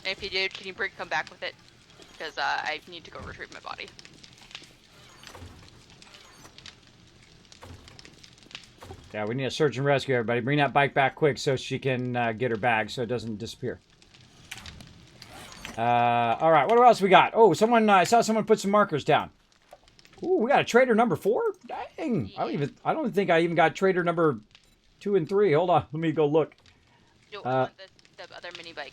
And if you did, can you come back with it? Because I need to go retrieve my body. Yeah, we need a search and rescue, everybody. Bring that bike back quick so she can get her bag so it doesn't disappear. All right, what else we got? Oh, I saw someone put some markers down. Ooh, we got a trader number 4? Dang. Yeah. I don't think I even got trader number 2 and 3. Hold on, let me go look. No, I want the other mini bike.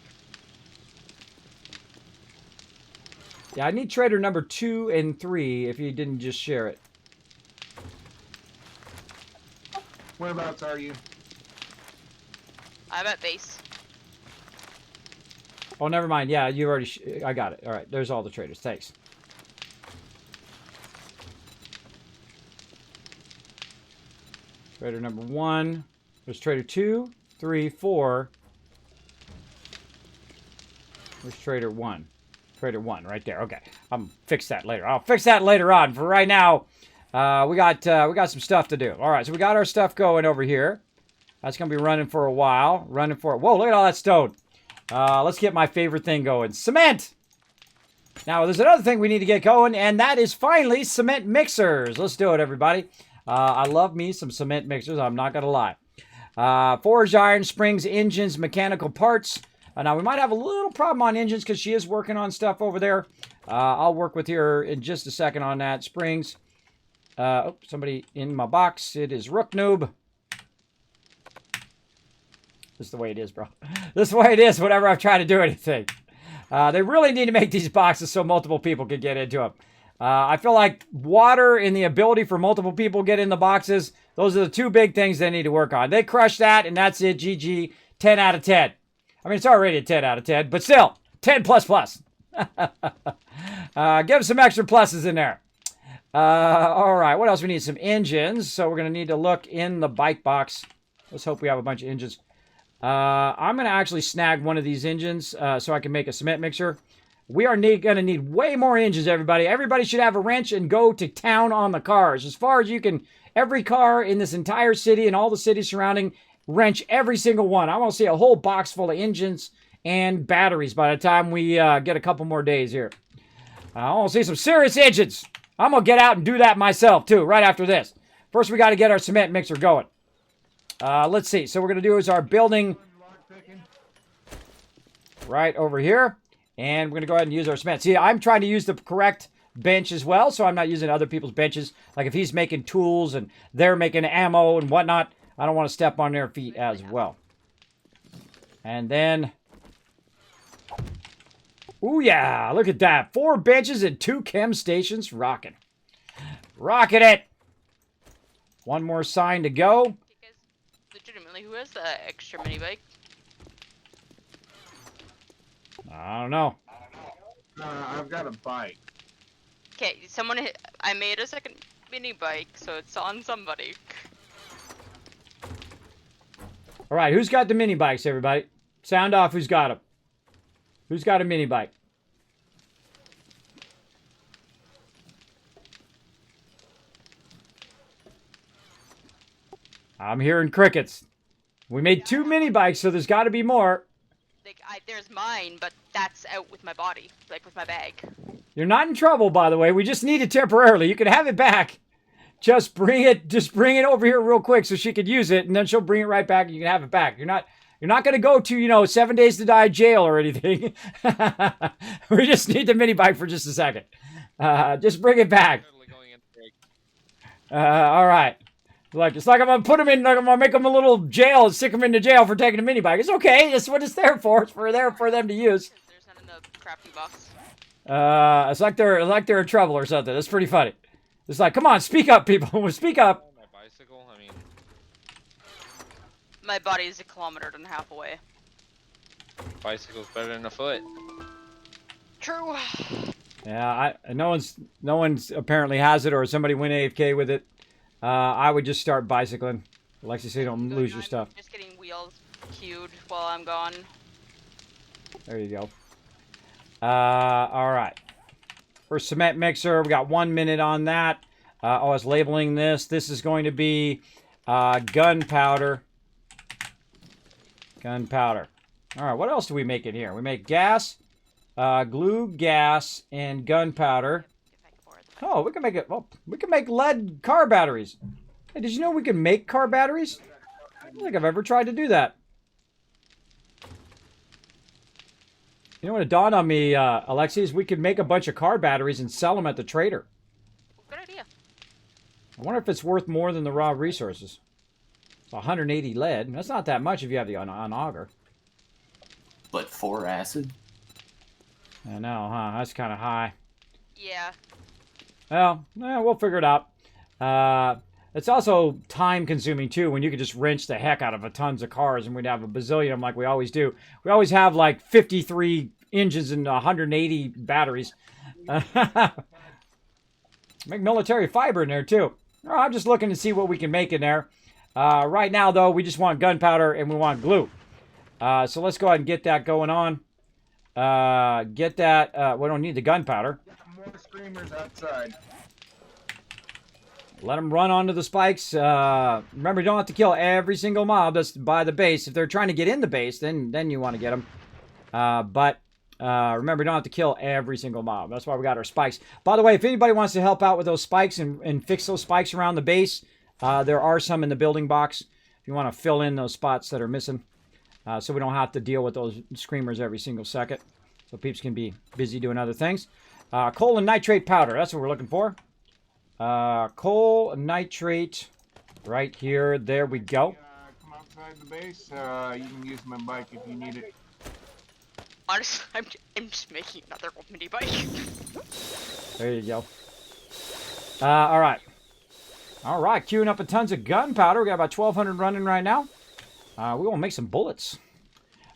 Yeah, I need trader number 2 and 3 if you didn't just share it. Whereabouts are you? I'm at base. Oh, never mind. Yeah, you already... I got it. All right, there's all the traders. Thanks. Trader number 1. There's trader 2, 3, 4. Where's trader 1? Trader 1 right there. Okay, I'll fix that later. I'll fix that later on. For right now, we got some stuff to do. All right, so we got our stuff going over here. That's gonna be running for a while. Whoa, look at all that stone. Let's get my favorite thing going. Cement. Now, there's another thing we need to get going, and that is finally cement mixers. Let's do it, everybody. I love me some cement mixers. I'm not gonna lie. Forged iron, springs, engines, mechanical parts. Now, we might have a little problem on engines because she is working on stuff over there. I'll work with her in just a second on that. Springs. Oh, somebody in my box. It is Rook Noob. This is the way it is, bro. This is the way it is whenever I'm trying to do anything. They really need to make these boxes so multiple people can get into them. I feel like water and the ability for multiple people to get in the boxes, those are the two big things they need to work on. They crush that, and that's it. GG. 10 out of 10. I mean, it's already a 10 out of 10, but still, 10 plus plus. Give some extra pluses in there. All right, what else? We need some engines, so we're going to need to look in the bike box. Let's hope we have a bunch of engines. I'm going to actually snag one of these engines so I can make a cement mixer. We are going to need way more engines, everybody. Everybody should have a wrench and go to town on the cars. As far as you can, every car in this entire city and all the cities surrounding, wrench every single one. I want to see a whole box full of engines and batteries by the time we get a couple more days here. I want to see some serious engines. I'm going to get out and do that myself, too, right after this. First, we got to get our cement mixer going. Let's see. So what we're going to do is our building right over here. And we're going to go ahead and use our cement. See, I'm trying to use the correct bench as well, so I'm not using other people's benches. Like if he's making tools and they're making ammo and whatnot, I don't want to step on their feet as well. And then... Ooh, yeah. Look at that. 4 benches and 2 chem stations. Rocking. Rocking it. One more sign to go. Hey guys, legitimately, who has the extra mini bike? I don't know. I've got a bike. Okay, I made a second mini bike, so it's on somebody. All right, who's got the mini bikes, everybody? Sound off who's got them. Who's got a mini bike? I'm hearing crickets. We made 2 mini bikes, so there's got to be more. Like, there's mine, but that's out with my body, like with my bag. You're not in trouble, by the way. We just need it temporarily. You can have it back. Just bring it over here real quick so she could use it, and then she'll bring it right back and you can have it back. You're not going to go to, 7 days to die jail or anything. We just need the mini bike for just a second. Just bring it back. Totally going into break. All right. It's like I'm going to put him in, like I'm going to make him a little jail and stick him into jail for taking a mini bike. It's okay. That's what it's there for. It's there for them to use. There's none in the crafting box. It's like they're in trouble or something. That's pretty funny. It's like, come on, speak up, people. Speak up. My bicycle, I mean, My body is 1.5 kilometers away. bicycle's better than a foot. True. Yeah, no one's apparently has it, or somebody went AFK with it. I would just start bicycling. Alexi, so you don't lose your stuff. Just getting wheels queued while I'm gone. There you go. All right. For cement mixer, we got 1 minute on that. I was labeling this. This is going to be gunpowder. Gunpowder. All right, what else do we make in here? We make gas, glue, gas, and gunpowder. Oh, we can make it. Oh, we can make lead car batteries. Hey, did you know we can make car batteries? I don't think I've ever tried to do that. You know what it dawned on me, Alexi, is we could make a bunch of car batteries and sell them at the trader. Good idea. I wonder if it's worth more than the raw resources. It's 180 lead. That's not that much if you have the on auger. But 4 acid? I know, huh? That's kind of high. Yeah. Well, we'll figure it out. It's also time-consuming, too, when you could just wrench the heck out of a tons of cars and we'd have a bazillion of them like we always do. We always have, like, 53 engines and 180 batteries. Make military fiber in there, too. Oh, I'm just looking to see what we can make in there. Right now, though, we just want gunpowder and we want glue. So let's go ahead and get that going on. We don't need the gunpowder. More screamers outside. Let them run onto the spikes. Remember, you don't have to kill every single mob that's by the base. If they're trying to get in the base, then you want to get them. But remember, you don't have to kill every single mob. That's why we got our spikes. By the way, if anybody wants to help out with those spikes and fix those spikes around the base, there are some in the building box. If you want to fill in those spots that are missing. So we don't have to deal with those screamers every single second. So peeps can be busy doing other things. Coal and nitrate powder. That's what we're looking for. Coal, nitrate, right here. There we go. Come outside the base. You can use my bike if you need it. Honestly, I'm just making another mini bike. There you go. All right. All right, queuing up a tons of gunpowder. We got about 1,200 running right now. We want to make some bullets.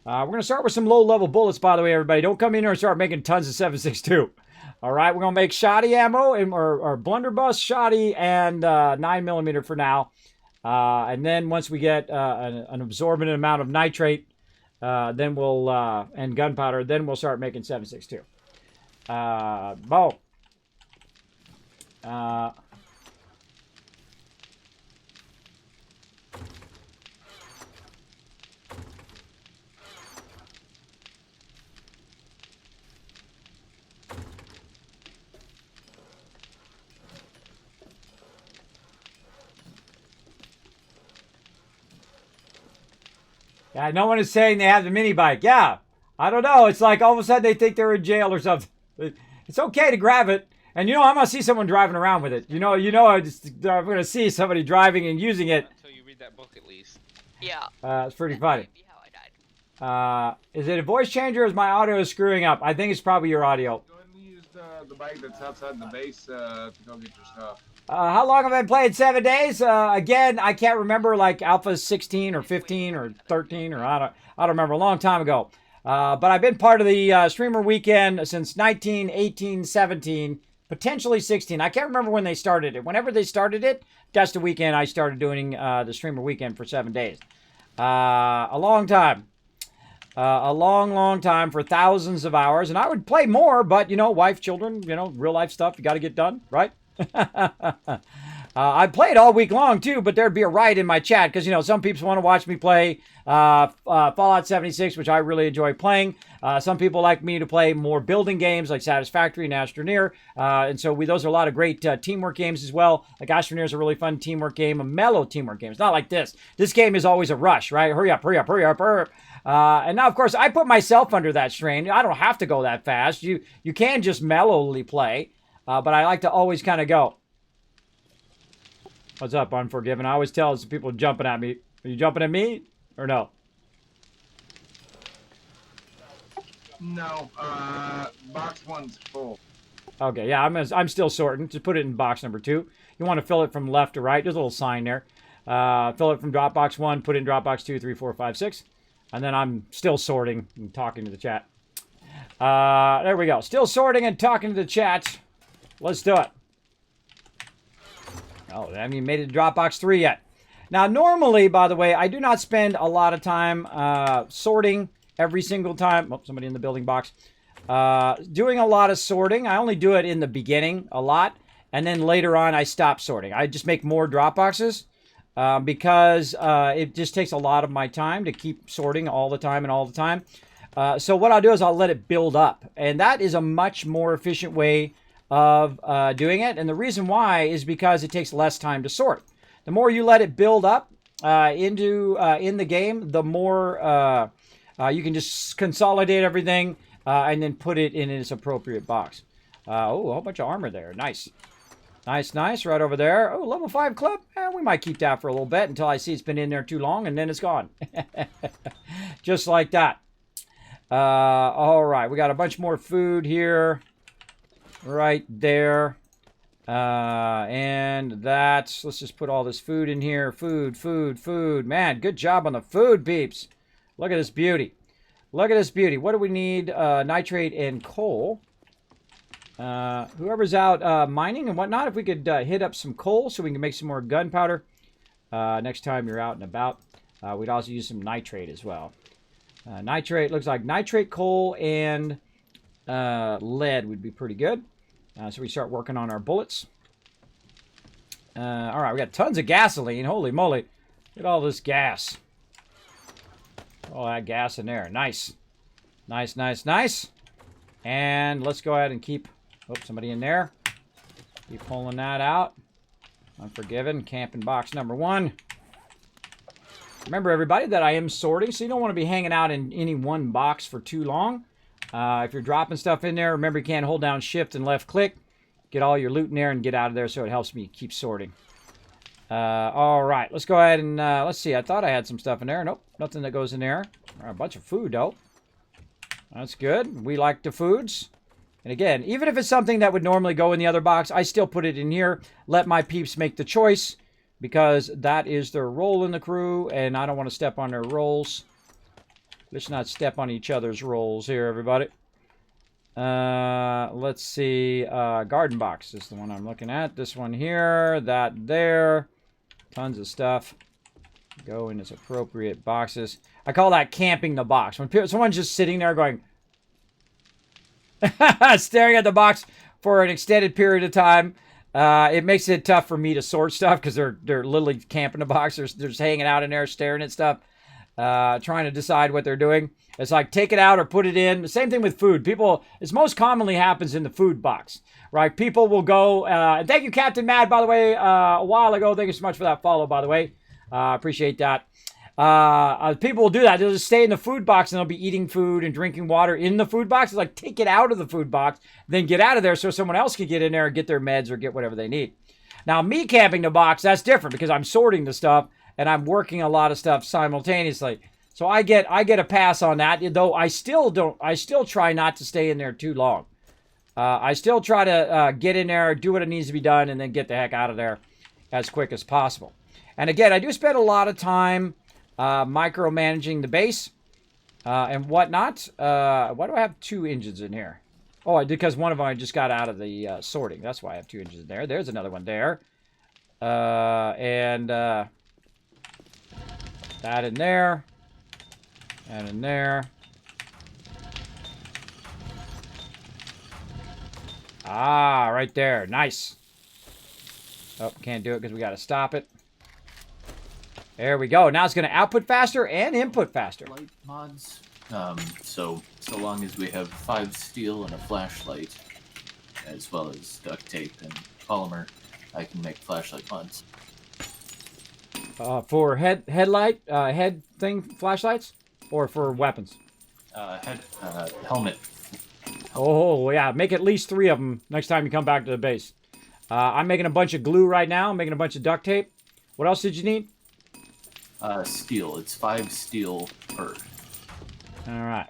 We're going to start with some low-level bullets, by the way, everybody. Don't come in here and start making tons of 7.62. All right, we're going to make shoddy ammo or blunderbuss, shoddy, and 9mm for now. And then once we get an absorbent amount of nitrate, then we'll and gunpowder, then we'll start making 7.62. Bo. Yeah, no one is saying they have the mini bike. Yeah, I don't know. It's like all of a sudden they think they're in jail or something. It's okay to grab it. And I'm going to see someone driving around with it. I'm going to see somebody driving and using it. Until you read that book, at least. Yeah. It's pretty funny. That might be how I died. Is it a voice changer or is my audio screwing up? I think it's probably your audio. Go ahead and use the bike that's outside the base to go get your stuff. How long have I been playing? 7 days? Again, I can't remember, like Alpha 16 or 15 or 13 or I don't remember, a long time ago. But I've been part of the streamer weekend since 19, 18, 17, potentially 16. I can't remember when they started it. Whenever they started it, that's the weekend I started doing the streamer weekend for 7 days. A long time. a long, long time for thousands of hours. And I would play more, but, you know, wife, children, you know, real life stuff, you got to get done, right? I played all week long, too, but there'd be a riot in my chat because, you know, some people want to watch me play Fallout 76, which I really enjoy playing. Some people like me to play more building games like Satisfactory and Astroneer. And so those are a lot of great teamwork games as well. Like Astroneer is a really fun teamwork game, a mellow teamwork game. It's not like this. This game is always a rush, right? Hurry up, hurry up, hurry up, hurry up. And now, of course, I put myself under that strain. I don't have to go that fast. You can just mellowly play, but I like to always kind of go. What's up, Unforgiven? I always tell people jumping at me. Are you jumping at me or no? No, box 1's full. Okay, yeah, I'm still sorting. Just put it in box number 2. You want to fill it from left to right. There's a little sign there. Fill it from Dropbox 1, put it in Dropbox 2, 3, 4, 5, 6. And then I'm still sorting and talking to the chat. There we go. Still sorting and talking to the chat. Let's do it. Oh, I haven't even made it to Dropbox 3 yet. Now, normally, by the way, I do not spend a lot of time sorting every single time. Oh, somebody in the building box. Doing a lot of sorting. I only do it in the beginning a lot. And then later on, I stop sorting. I just make more Dropboxes because it just takes a lot of my time to keep sorting all the time and all the time. So what I'll do is I'll let it build up. And that is a much more efficient way of doing it. And the reason why is because it takes less time to sort. The more you let it build up in the game, the more you can just consolidate everything and then put it in its appropriate box. Oh, a whole bunch of armor there. Nice. Nice, nice. Right over there. Oh, level 5 club. We might keep that for a little bit until I see it's been in there too long, and then it's gone. Just like that. All right. We got a bunch more food here. Right there. And let's just put all this food in here. Food, food, food. Man, good job on the food, peeps. Look at this beauty. Look at this beauty. What do we need? Nitrate and coal. Whoever's out mining and whatnot, if we could hit up some coal so we can make some more gunpowder next time you're out and about. We'd also use some nitrate as well. Nitrate, looks like nitrate, coal, and lead would be pretty good. So we start working on our bullets. All right, we got tons of gasoline. Holy moly. Look at all this gas. All that gas in there. Nice. Nice, nice, nice. And let's go ahead and keep... Oh, somebody in there. Keep pulling that out. Unforgiven. Camping box number 1. Remember, everybody, that I am sorting, so you don't want to be hanging out in any one box for too long. If you're dropping stuff in there, remember you can't hold down shift and left click. Get all your loot in there and get out of there, so it helps me keep sorting. All right, let's go ahead and let's see. I thought I had some stuff in there. Nope, nothing that goes in there. A bunch of food, though. That's good. We like the foods. And again, even if it's something that would normally go in the other box, I still put it in here. Let my peeps make the choice because that is their role in the crew, and I don't want to step on their roles. Let's not step on each other's roles here, everybody. Let's see. Garden box is the one I'm looking at. This one here, that there. Tons of stuff. Go in its appropriate boxes. I call that camping the box. When someone's just sitting there going... staring at the box for an extended period of time, it makes it tough for me to sort stuff because they're literally camping the box. They're just hanging out in there staring at stuff. Trying to decide what they're doing. It's like take it out or put it in. The same thing with food. People, it's most commonly happens in the food box, right? People will go, and thank you, Captain Mad, by the way, a while ago. Thank you so much for that follow, by the way. Appreciate that. People will do that. They'll just stay in the food box and they'll be eating food and drinking water in the food box. It's like take it out of the food box, then get out of there so someone else can get in there and get their meds or get whatever they need. Now, me camping the box, that's different because I'm sorting the stuff and I'm working a lot of stuff simultaneously. So I get a pass on that, though I still try not to stay in there too long. I still try to get in there, do what it needs to be done, and then get the heck out of there as quick as possible. And again, I do spend a lot of time micromanaging the base and whatnot. Why do I have 2 engines in here? Oh, because one of them I just got out of the sorting. That's why I have 2 engines in there. There's another one there. That in there. And in there. Ah, right there. Nice. Oh, can't do it because we got to stop it. There we go. Now it's going to output faster and input faster. Light mods. So long as we have 5 steel and a flashlight, as well as duct tape and polymer, I can make flashlight mods. For headlight, head thing flashlights, or for weapons? Helmet. Oh, yeah. Make at least 3 of them next time you come back to the base. I'm making a bunch of glue right now. I'm making a bunch of duct tape. What else did you need? Steel. It's 5 steel per. All right.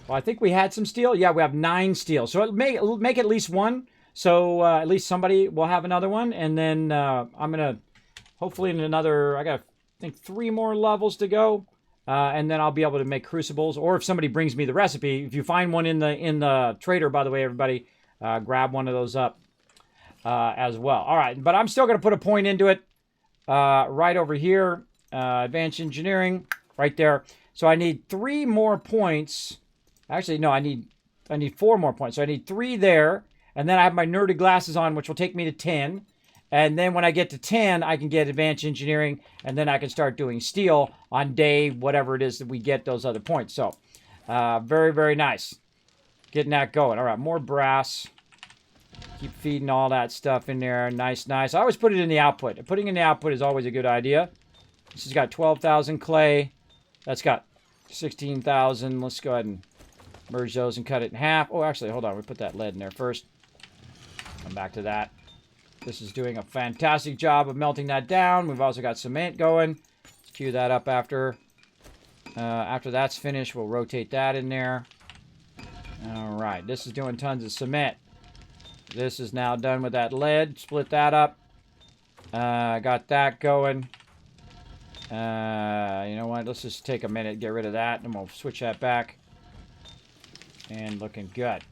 Well, I think we had some steel. Yeah, we have 9 steel. So it'll make at least 1. So at least somebody will have another one. And then I'm going to, hopefully in another, I got, I think 3 more levels to go. And then I'll be able to make crucibles. Or if somebody brings me the recipe, if you find one in the trader, by the way, everybody, grab one of those up as well. All right, but I'm still going to put a point into it right over here. Advanced engineering, right there. So I need 3 more points. Actually, no, I need 4 more points. So I need 3 there. And then I have my nerdy glasses on, which will take me to 10. And then when I get to 10, I can get advanced engineering, and then I can start doing steel on day whatever it is that we get those other points. So very, very nice. Getting that going. All right, more brass. Keep feeding all that stuff in there. Nice, nice. I always put it in the output. Putting in the output is always a good idea. This has got 12,000 clay. That's got 16,000. Let's go ahead and merge those and cut it in half. Oh, actually, hold on. We put that lead in there first. Come back to that. This is doing a fantastic job of melting that down. We've also got cement going. Let's cue that up after that's finished. We'll rotate that in there. All right. This is doing tons of cement. This is now done with that lead. Split that up. Got that going. You know what? Let's just take a minute, get rid of that, and we'll switch that back. And looking good.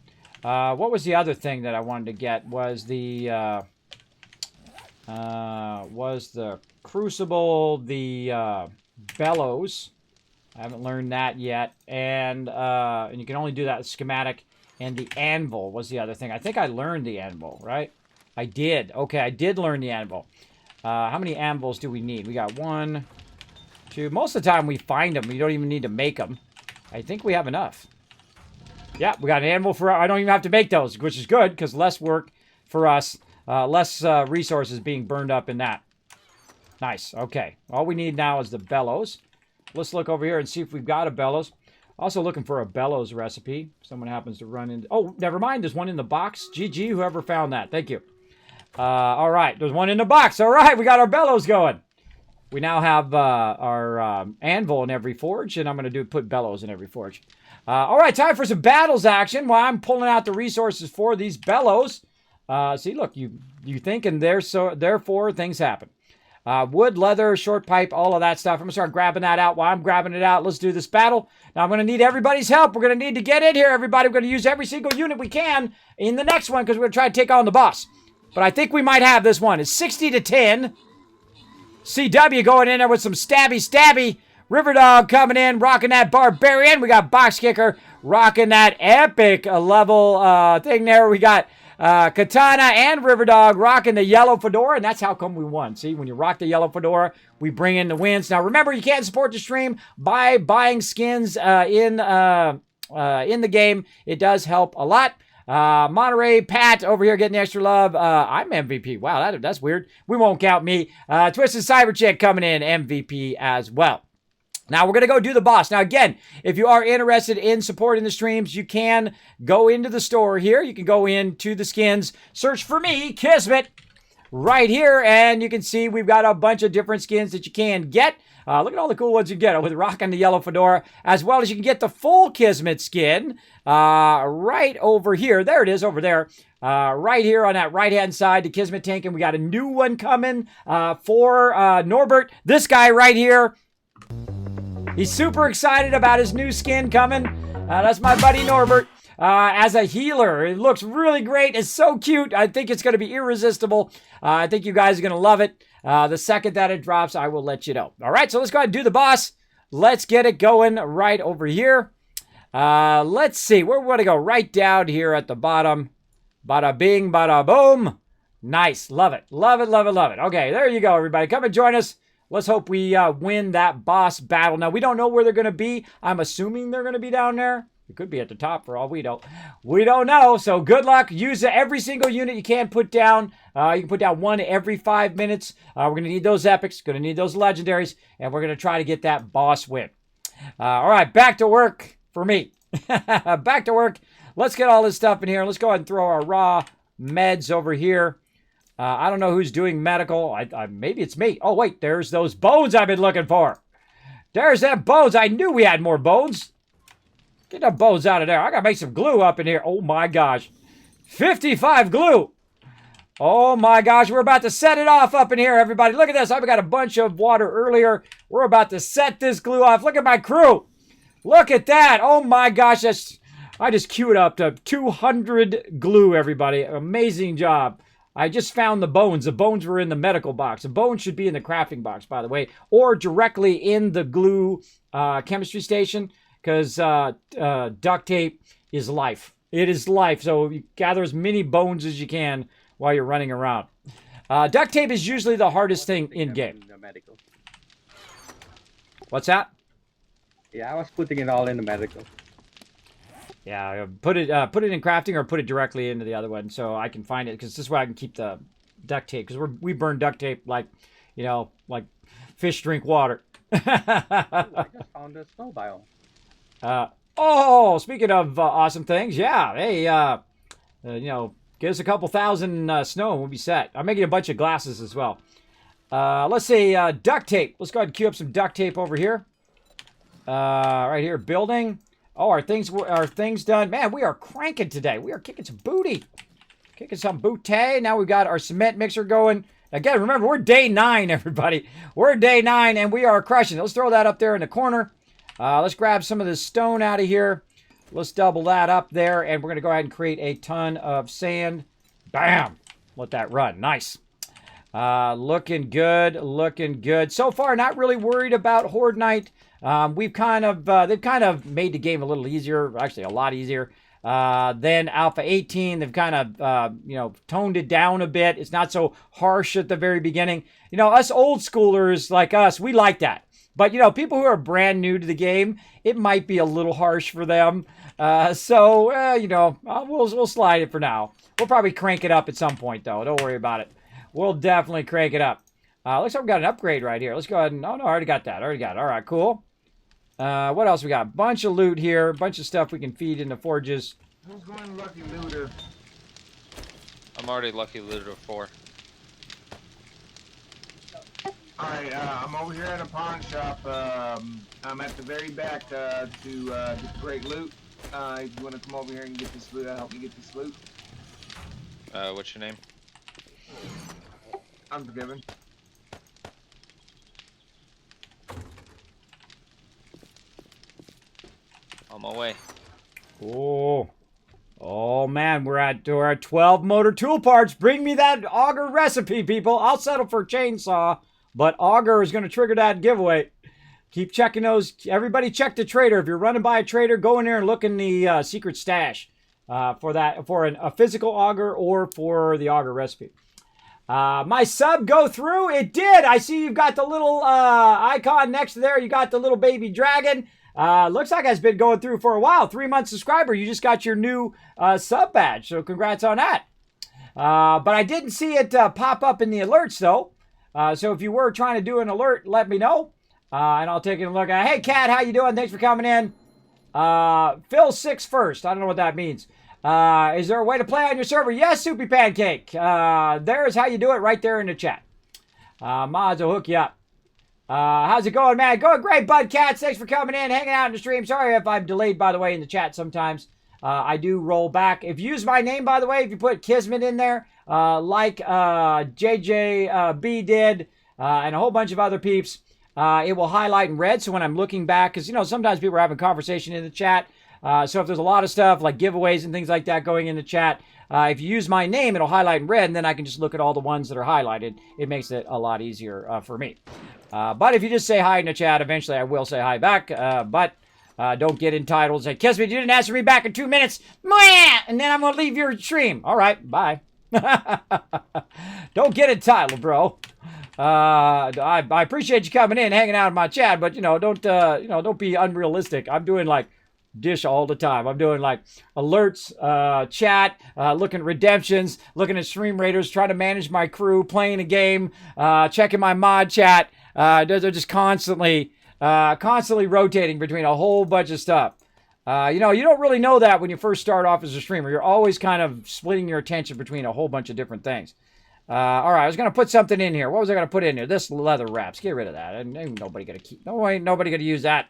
What was the other thing that I wanted to get? Was the crucible, the bellows. I haven't learned that yet. And you can only do that with schematic. And the anvil was the other thing. I think I learned the anvil, right? I did. Okay, I did learn the anvil. How many anvils do we need? We got 1, 2. Most of the time we find them. We don't even need to make them. I think we have enough. Yeah, we got an anvil for... I don't even have to make those, which is good, because less work for us. Less resources being burned up in that. Nice. Okay. All we need now is the bellows. Let's look over here and see if we've got a bellows. Also looking for a bellows recipe. Someone happens to run into... Oh, never mind. There's one in the box. GG, whoever found that. Thank you. All right. There's one in the box. All right. We got our bellows going. We now have our anvil in every forge, and I'm going to put bellows in every forge. All right. Time for some battles action while I'm pulling out the resources for these bellows. See, look, you think, and therefore things happen. Wood, leather, short pipe, all of that stuff. I'm going to start grabbing that out while I'm grabbing it out. Let's do this battle. Now, I'm going to need everybody's help. We're going to need to get in here, everybody. We're going to use every single unit we can in the next one because we're going to try to take on the boss. But I think we might have this one. It's 60 to 10. CW going in there with some stabby. Riverdog coming in, rocking that barbarian. We got Box Kicker rocking that epic level thing there. We got... Katana and Riverdog rocking the yellow fedora, and that's how come we won. See, when you rock the yellow fedora, we bring in the wins. Now, remember, you can't support the stream by buying skins in the game. It does help a lot. Monterey Pat over here getting the extra love. I'm MVP. Wow, that's weird. We won't count me. Twisted Cyber Chick coming in MVP as well. Now, we're going to go do the boss. Now, again, if you are interested in supporting the streams, you can go into the store here. You can go into the skins, search for me, Kismet, right here, and you can see we've got a bunch of different skins that you can get. Look at all the cool ones you get with rocking the yellow fedora, as well as you can get the full Kismet skin right over here. There it is over there. Right here on that right-hand side, the Kismet tank, and we got a new one coming for Norbert. This guy right here. He's super excited about his new skin coming. That's my buddy Norbert. As a healer. It looks really great. It's so cute. I think it's going to be irresistible. I think you guys are going to love it. The second that it drops, I will let you know. All right, so let's go ahead and do the boss. Let's get it going right over here. Let's see. Where we want to go? Right down here at the bottom. Bada bing, bada boom. Nice. Love it. Love it, love it, love it. Okay, there you go, everybody. Come and join us. Let's hope we win that boss battle. Now, we don't know where they're going to be. I'm assuming they're going to be down there. It could be at the top for all we know. We don't know. So good luck. Use every single unit you can put down. You can put down one every 5 minutes. We're going to need those epics. Going to need those legendaries. And we're going to try to get that boss win. All right, back to work for me. Back to work. Let's get all this stuff in here. Let's go ahead and throw our raw meds over here. I don't know who's doing medical. Maybe it's me. Oh, wait. There's those bones I've been looking for. There's them bones. I knew we had more bones. Get the bones out of there. I got to make some glue up in here. Oh, my gosh. 55 glue. Oh, my gosh. We're about to set it off up in here, everybody. Look at this. I've got a bunch of water earlier. We're about to set this glue off. Look at my crew. Look at that. Oh, my gosh. I just queued up to 200 glue, everybody. Amazing job. I just found the bones. The bones were in the medical box. The bones should be in the crafting box, by the way, or directly in the glue chemistry station, because duct tape is life. It is life. So you gather as many bones as you can while you're running around. Duct tape is usually the hardest thing in game. In the medical. What's that? Yeah, I was putting it all in the medical. Yeah, put it in crafting or put it directly into the other one so I can find it, because this is where I can keep the duct tape, because we burn duct tape like, you know, like fish drink water. I just found a snow biome. Oh, speaking of awesome things, yeah, hey, you know, get us a couple thousand snow and we'll be set. I'm making a bunch of glasses as well. Let's see, duct tape. Let's go ahead and queue up some duct tape over here. Right here, building. Oh, are things done? Man, we are cranking today. We are kicking some booty. Kicking some booty. Now we've got our cement mixer going. Again, remember, we're day 9, everybody. We're day 9, and we are crushing. Let's throw that up there in the corner. Let's grab some of this stone out of here. Let's double that up there, and we're going to go ahead and create a ton of sand. Bam! Let that run. Nice. Looking good. Looking good. So far, not really worried about Horde Night. They've kind of made the game a little easier, actually a lot easier, than Alpha 18. They've kind of, you know, toned it down a bit. It's not so harsh at the very beginning. You know, us old schoolers like us, we like that. But, you know, people who are brand new to the game, it might be a little harsh for them. You know, we'll slide it for now. We'll probably crank it up at some point, though. Don't worry about it. We'll definitely crank it up. Looks like we've got an upgrade right here. Let's go ahead and... Oh, no, I already got that. All right, cool. What else we got? Bunch of loot here. Bunch of stuff we can feed into forges. Who's going lucky looter? I'm already lucky looter 4. Alright, I'm over here at a pawn shop. I'm at the very back to get great loot. If you want to come over here and get this loot, help me get this loot. What's your name? Unforgiven. On my way. Oh man, we're at 12 motor tool parts. Bring me that auger recipe, people. I'll settle for chainsaw, but auger is going to trigger that giveaway. Keep checking those. Everybody check the trader. If you're running by a trader, go in there and look in the secret stash for a physical auger or for the auger recipe. My sub go through. It did. I see you've got the little icon next to there. You got the little baby dragon. Looks like it's been going through for a while. 3-month subscriber. You just got your new sub badge. So congrats on that. But I didn't see it pop up in the alerts though. So if you were trying to do an alert, let me know. And I'll take a look at. Hey Kat, how you doing? Thanks for coming in. Phil 6 first. I don't know what that means. Is there a way to play on your server? Yes, Soupy Pancake. There's how you do it right there in the chat. Mods will hook you up. How's it going, man? Going great, Bud Cats. Thanks for coming in, hanging out in the stream. Sorry if I'm delayed, by the way, in the chat sometimes. I do roll back. If you use my name, by the way, if you put Kismet in there, like JJB did, and a whole bunch of other peeps, it will highlight in red. So when I'm looking back, because, you know, sometimes people are having conversation in the chat. So if there's a lot of stuff like giveaways and things like that going in the chat, if you use my name, it'll highlight in red, and then I can just look at all the ones that are highlighted. It makes it a lot easier for me. But if you just say hi in the chat, eventually I will say hi back. But Don't get entitled. Say, Kismet, you didn't answer me back in 2 minutes. Mwah! And then I'm going to leave your stream. All right, bye. Don't get entitled, bro. I appreciate you coming in, hanging out in my chat, but don't be unrealistic. I'm doing like dish all the time. I'm doing like alerts, chat, looking at redemptions, looking at stream raiders, trying to manage my crew, playing a game, checking my mod chat. They're just constantly rotating between a whole bunch of stuff. You don't really know that when you first start off as a streamer. You're always kind of splitting your attention between a whole bunch of different things. All right, I was going to put something in here. What was I going to put in here? This leather wraps. Get rid of that. Ain't nobody going to keep... No, ain't nobody going to use that.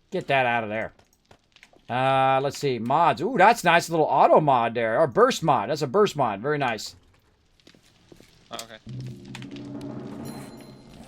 Get that out of there. Let's see. Mods. Ooh, that's nice. Little auto mod there. Or burst mod. That's a burst mod. Very nice. Okay.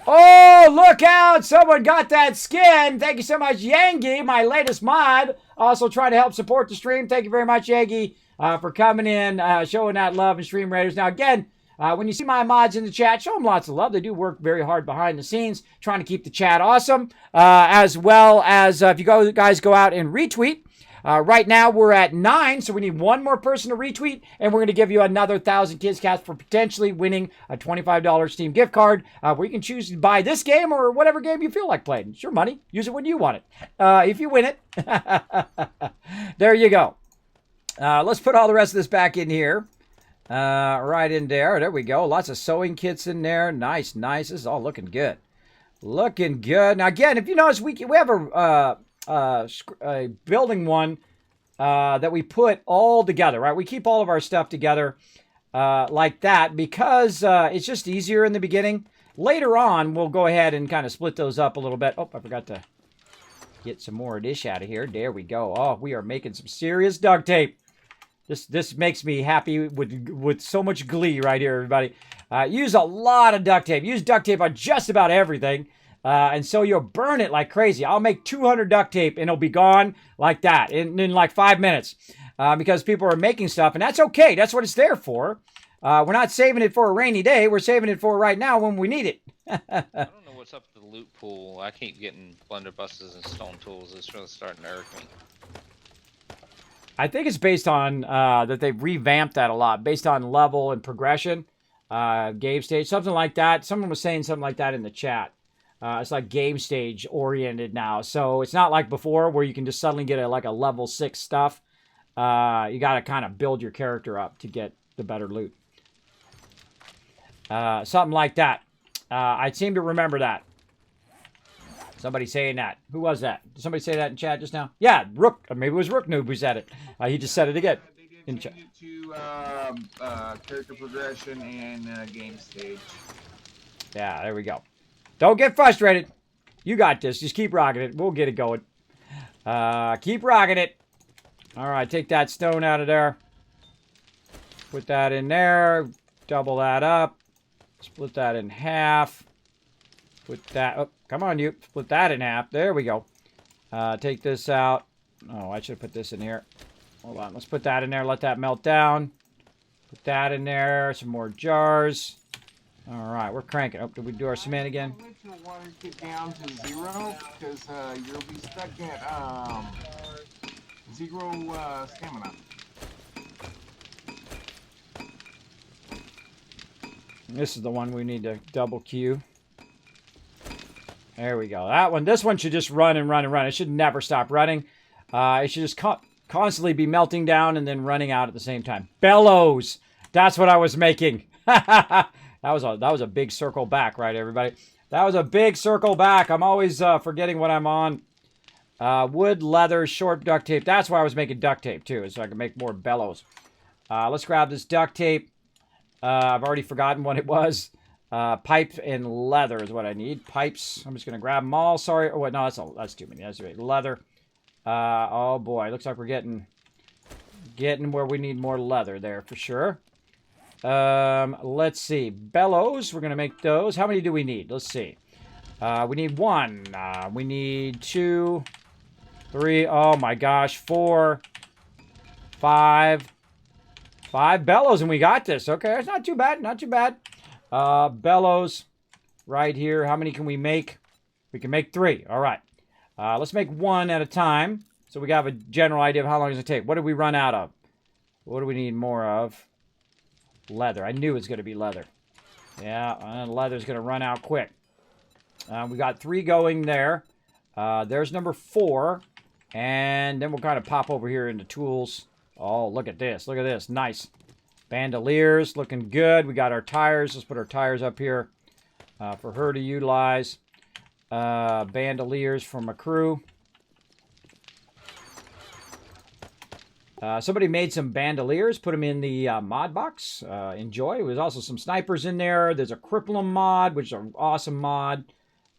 Oh, look out! Someone got that skin. Thank you so much, Yangi, my latest mod. Also trying to help support the stream. Thank you very much, Yangi, for coming in, showing that love and stream raiders. Now, again, when you see my mods in the chat, show them lots of love. They do work very hard behind the scenes, trying to keep the chat awesome, as well as if you guys go out and retweet. Right now, we're at 9, so we need one more person to retweet, and we're going to give you another 1,000 KizCats for potentially winning a $25 Steam gift card, where you can choose to buy this game or whatever game you feel like playing. It's your money. Use it when you want it. If you win it, there you go. Let's put all the rest of this back in here. Right in there. There we go. Lots of sewing kits in there. Nice, nice. This is all looking good. Looking good. Now, again, if you notice, we have a building one that we put all together, right? We keep all of our stuff together like that because it's just easier in the beginning. Later on, we'll go ahead and kind of split those up a little bit. Oh, I forgot to get some more dish out of here. There we go. Oh, we are making some serious duct tape. This makes me happy with so much glee right here, everybody. Use a lot of duct tape. Use duct tape on just about everything. And so you'll burn it like crazy. I'll make 200 duct tape and it'll be gone like that in like 5 minutes. Because people are making stuff, and that's okay. That's what it's there for. We're not saving it for a rainy day. We're saving it for right now when we need it. I don't know what's up with the loot pool. I keep getting blunderbusses and stone tools. It's really starting to irk me. I think it's based on that they've revamped that a lot, based on level and progression, game stage, something like that. Someone was saying something like that in the chat. It's like game stage oriented now, so it's not like before where you can just suddenly get a level 6 stuff. You got to kind of build your character up to get the better loot. Something like that. I seem to remember that. Somebody saying that. Who was that? Did somebody say that in chat just now? Yeah, Rook. Or maybe it was Rook Noob who said it. He just said it again. They did change it to character progression and game stage. Yeah, there we go. Don't get frustrated. You got this. Just keep rocking it. We'll get it going. Keep rocking it. All right, take that stone out of there. Put that in there. Double that up. Split that in half. Put that... Oh, come on, you. Split that in half. There we go. Take this out. Oh, I should have put this in here. Hold on. Let's put that in there. Let that melt down. Put that in there. Some more jars. All right, we're cranking. Oh, did we do our cement again? Let your water get down to 0 because you'll be stuck at 0 stamina. This is the one we need to double queue. There we go. That one. This one should just run and run and run. It should never stop running. It should just constantly be melting down and then running out at the same time. Bellows. That's what I was making. That was a big circle back, right, everybody? That was a big circle back. I'm always forgetting what I'm on. Wood, leather, short duct tape. That's why I was making duct tape, too, so I can make more bellows. Let's grab this duct tape. I've already forgotten what it was. Pipe and leather is what I need. Pipes. I'm just going to grab them all. Sorry. Oh, wait, no, that's too many. That's right. Leather. Oh, boy. Looks like we're getting where we need more leather there for sure. Let's see. Bellows. We're going to make those. How many do we need? Let's see. We need 1. We need 2, 3. Oh, my gosh. 4, 5. 5 bellows, and we got this. Okay, that's not too bad. Not too bad. Bellows right here. How many can we make? We can make 3. All right. Let's make one at a time so we have a general idea of how long it's going to take. What did we run out of? What do we need more of? Leather. I knew it was going to be leather. Yeah, and leather's going to run out quick. We got 3 going there. There's number 4. And then we'll kind of pop over here into tools. Oh, look at this. Look at this. Nice. Bandoliers, looking good. We got our tires. Let's put our tires up here for her to utilize. Bandoliers from a crew. Somebody made some bandoliers, put them in the mod box. Enjoy. There's also some snipers in there. There's a Crippler mod, which is an awesome mod.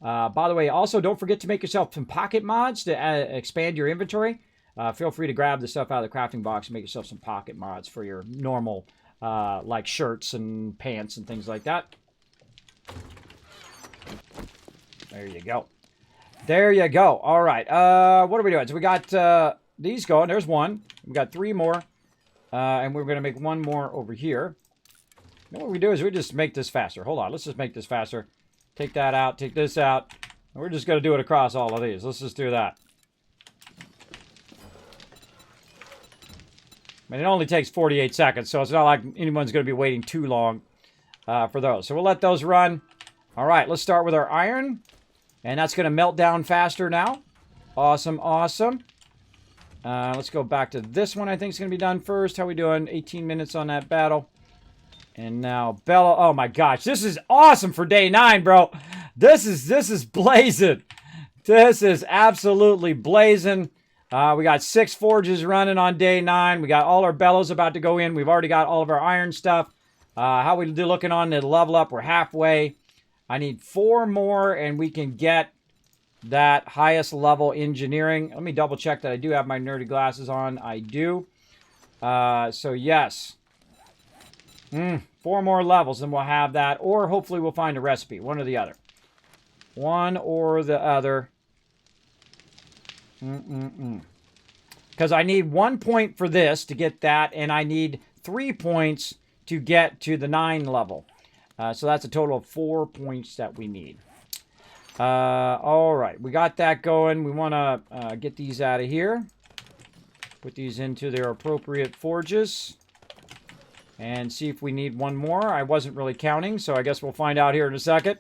By the way, also don't forget to make yourself some pocket mods to expand your inventory. Feel free to grab the stuff out of the crafting box and make yourself some pocket mods for your normal, like shirts and pants and things like that. There you go. There you go. All right. What are we doing? So we got these going. There's one. We got 3 more. And we're going to make one more over here. And what we do is we just make this faster. Hold on. Let's just make this faster. Take that out. Take this out. And we're just going to do it across all of these. Let's just do that. I mean, it only takes 48 seconds, so it's not like anyone's going to be waiting too long for those. So we'll let those run. All right, let's start with our iron. And that's going to melt down faster now. Awesome, awesome. Let's go back to this one. I think it's going to be done first. How we doing? 18 minutes on that battle. And now Bella. Oh my gosh, this is awesome for day 9, bro. This is blazing. This is absolutely blazing. We got 6 forges running on day 9. We got all our bellows about to go in. We've already got all of our iron stuff. How we do looking on the level up? We're halfway. I need 4 more and we can get that highest level engineering. Let me double check that I do have my nerdy glasses on. I do. So yes. 4 more levels and we'll have that. Or hopefully we'll find a recipe. One or the other. One or the other. Because I need 1 point for this to get that. And I need 3 points to get to the 9 level. So that's a total of 4 points that we need. All right, we got that going. We want to get these out of here. Put these into their appropriate forges. And see if we need one more. I wasn't really counting, so I guess we'll find out here in a second.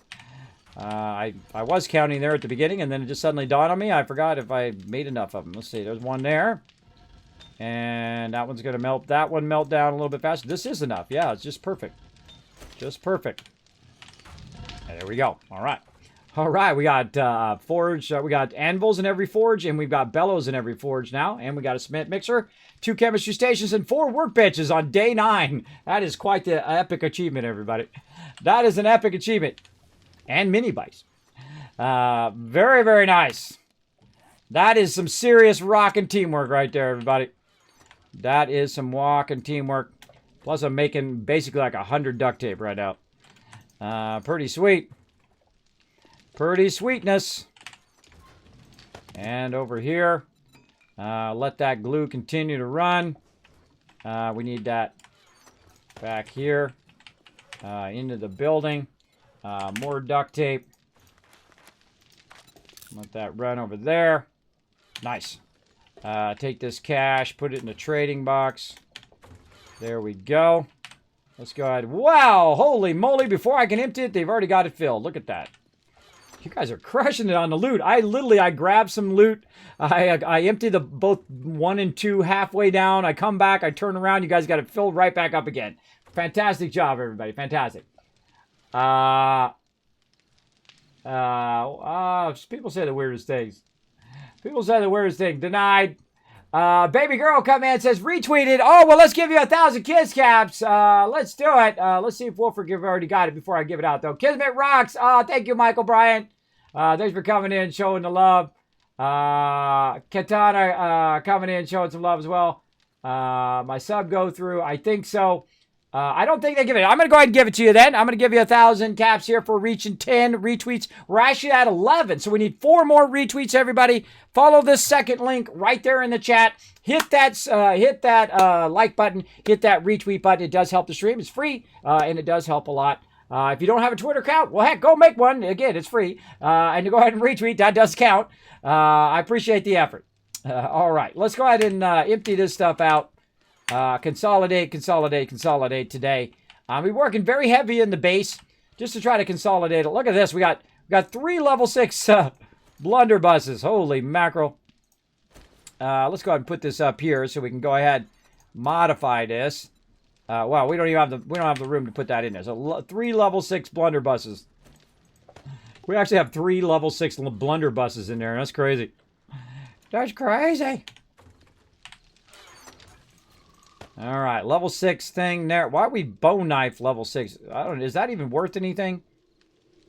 I was counting there at the beginning, and then it just suddenly dawned on me. I forgot if I made enough of them. Let's see, there's one there. And that one's going to melt. That one melt down a little bit faster. This is enough. Yeah, it's just perfect. Just perfect. And there we go. All right. All right, we got forge. We got anvils in every forge, and we've got bellows in every forge now. And we got a cement mixer, 2 chemistry stations, and 4 workbenches on day 9. That is quite the epic achievement, everybody. That is an epic achievement. And mini bikes. Very, very nice. That is some serious rockin' teamwork right there, everybody. That is some walking teamwork. Plus, I'm making basically like 100 duct tape right now. Pretty sweet. Pretty sweetness. And over here, let that glue continue to run. We need that back here into the building. More duct tape. Let that run over there. Nice. Take this cash, put it in the trading box. There we go. Let's go ahead. Wow! Holy moly, before I can empty it, they've already got it filled. Look at that. You guys are crushing it on the loot. I grabbed some loot. I emptied the both 1 and 2 halfway down. I come back, I turn around, you guys got it filled right back up again. Fantastic job, everybody. Fantastic. People say the weirdest things. People say the weirdest thing. Denied. Baby girl come in and says retweeted. Oh, well, let's give you 1,000 kiss caps. Let's do it. Let's see if Wolford already got it before I give it out, though. Kismet rocks. Thank you, Michael Bryant. Thanks for coming in, showing the love. Katana coming in, showing some love as well. My sub go through. I think so. I don't think they give it. I'm going to go ahead and give it to you then. I'm going to give you 1,000 caps here for reaching 10 retweets. We're actually at 11, so we need 4 more retweets, everybody. Follow this second link right there in the chat. Hit that like button. Hit that retweet button. It does help the stream. It's free, and it does help a lot. If you don't have a Twitter account, well, heck, go make one. Again, it's free. And to go ahead and retweet, that does count. I appreciate the effort. All right, let's go ahead and empty this stuff out. Consolidate today. We're working very heavy in the base just to try to consolidate it. Look at this. We got 3 level 6 blunderbusses. Holy mackerel. Let's go ahead and put this up here so we can go ahead modify this. Wow, we don't have the room to put that in there. So 3 level 6 blunderbusses. We actually have 3 level 6 blunderbusses in there. That's crazy. That's crazy. All right, level 6 thing there. Why we bone knife level 6? I don't. Is that even worth anything?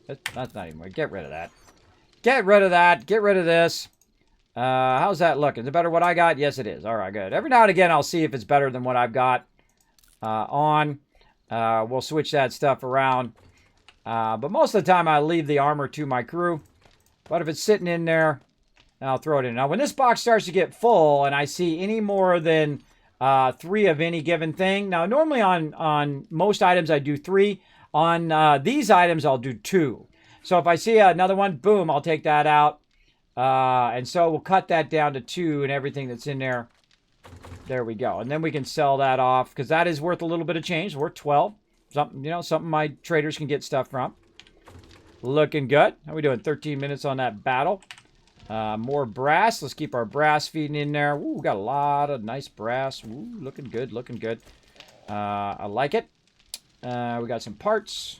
That's not even. Get rid of that. Get rid of that. Get rid of this. How's that looking? Is it better what I got? Yes, it is. All right, good. Every now and again, I'll see if it's better than what I've got on. We'll switch that stuff around. But most of the time, I leave the armor to my crew. But if it's sitting in there, I'll throw it in. Now, when this box starts to get full and I see any more than 3 of any given thing. Now, normally on most items, I do 3. On these items, I'll do 2. So if I see another one, boom, I'll take that out. And so we'll cut that down to 2 and everything that's in there. There we go. And then we can sell that off because that is worth a little bit of change. Worth 12. Something my traders can get stuff from. Looking good. How are we doing? 13 minutes on that battle. More brass. Let's keep our brass feeding in there. Ooh, got a lot of nice brass. Ooh, looking good, looking good. I like it. We got some parts.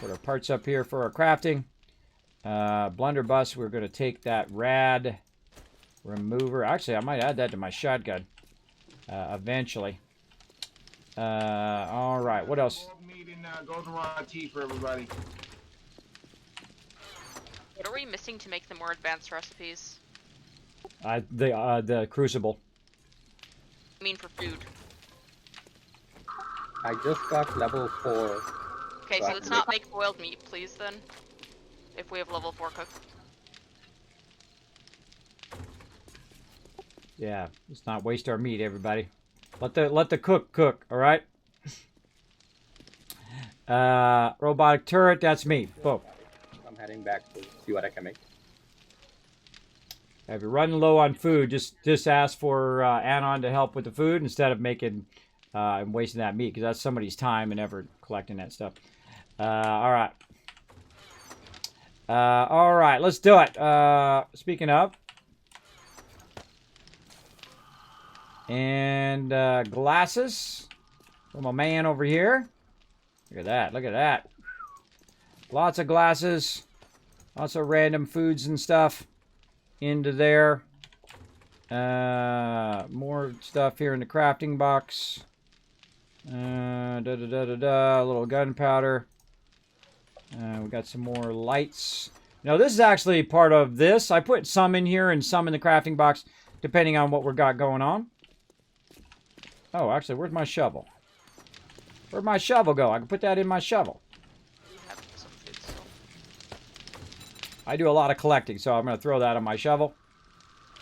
Put our parts up here for our crafting. Blunderbuss, we're going to take that rad remover. Actually, I might add that to my shotgun eventually. All right, what else? Meeting goldenrod tea for everybody. What are we missing to make the more advanced recipes? The crucible. I mean for food. I just got level 4. Okay, so let's not make boiled meat, please, then. If we have level 4 cook. Yeah, let's not waste our meat, everybody. Let the cook, all right? Robotic turret, that's me. Boom. I'm heading back to see what I can make. If you're running low on food, just ask for Anon to help with the food instead of making and wasting that meat, because that's somebody's time and effort collecting that stuff. All right. All right, let's do it. Speaking of. And glasses. For my man over here. Look at that. Look at that. Lots of glasses. Lots of random foods and stuff into there. More stuff here in the crafting box. A little gunpowder. We got some more lights. Now, this is actually part of this. I put some in here and some in the crafting box, depending on what we got going on. Oh, actually, where's my shovel? Where'd my shovel go? I can put that in my shovel. I do a lot of collecting, so I'm going to throw that on my shovel.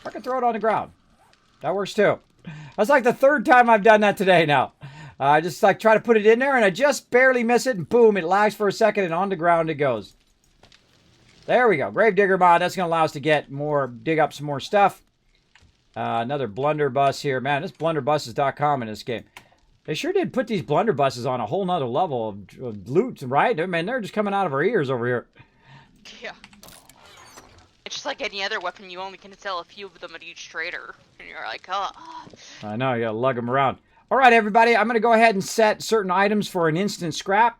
I can throw it on the ground. That works too. That's like the 3rd time I've done that today now. I just like try to put it in there and I just barely miss it and boom, it lags for a second and on the ground it goes. There we go. Gravedigger mod. That's going to allow us to get more, dig up some more stuff. Another blunderbuss here. Man, this blunderbusses.com in this game. They sure did put these blunderbusses on a whole nother level of loot, right? I mean, they're just coming out of our ears over here. Yeah. It's just like any other weapon, you only can sell a few of them at each trader. And you're like, oh. I know, you gotta lug them around. All right, everybody, I'm gonna go ahead and set certain items for an instant scrap.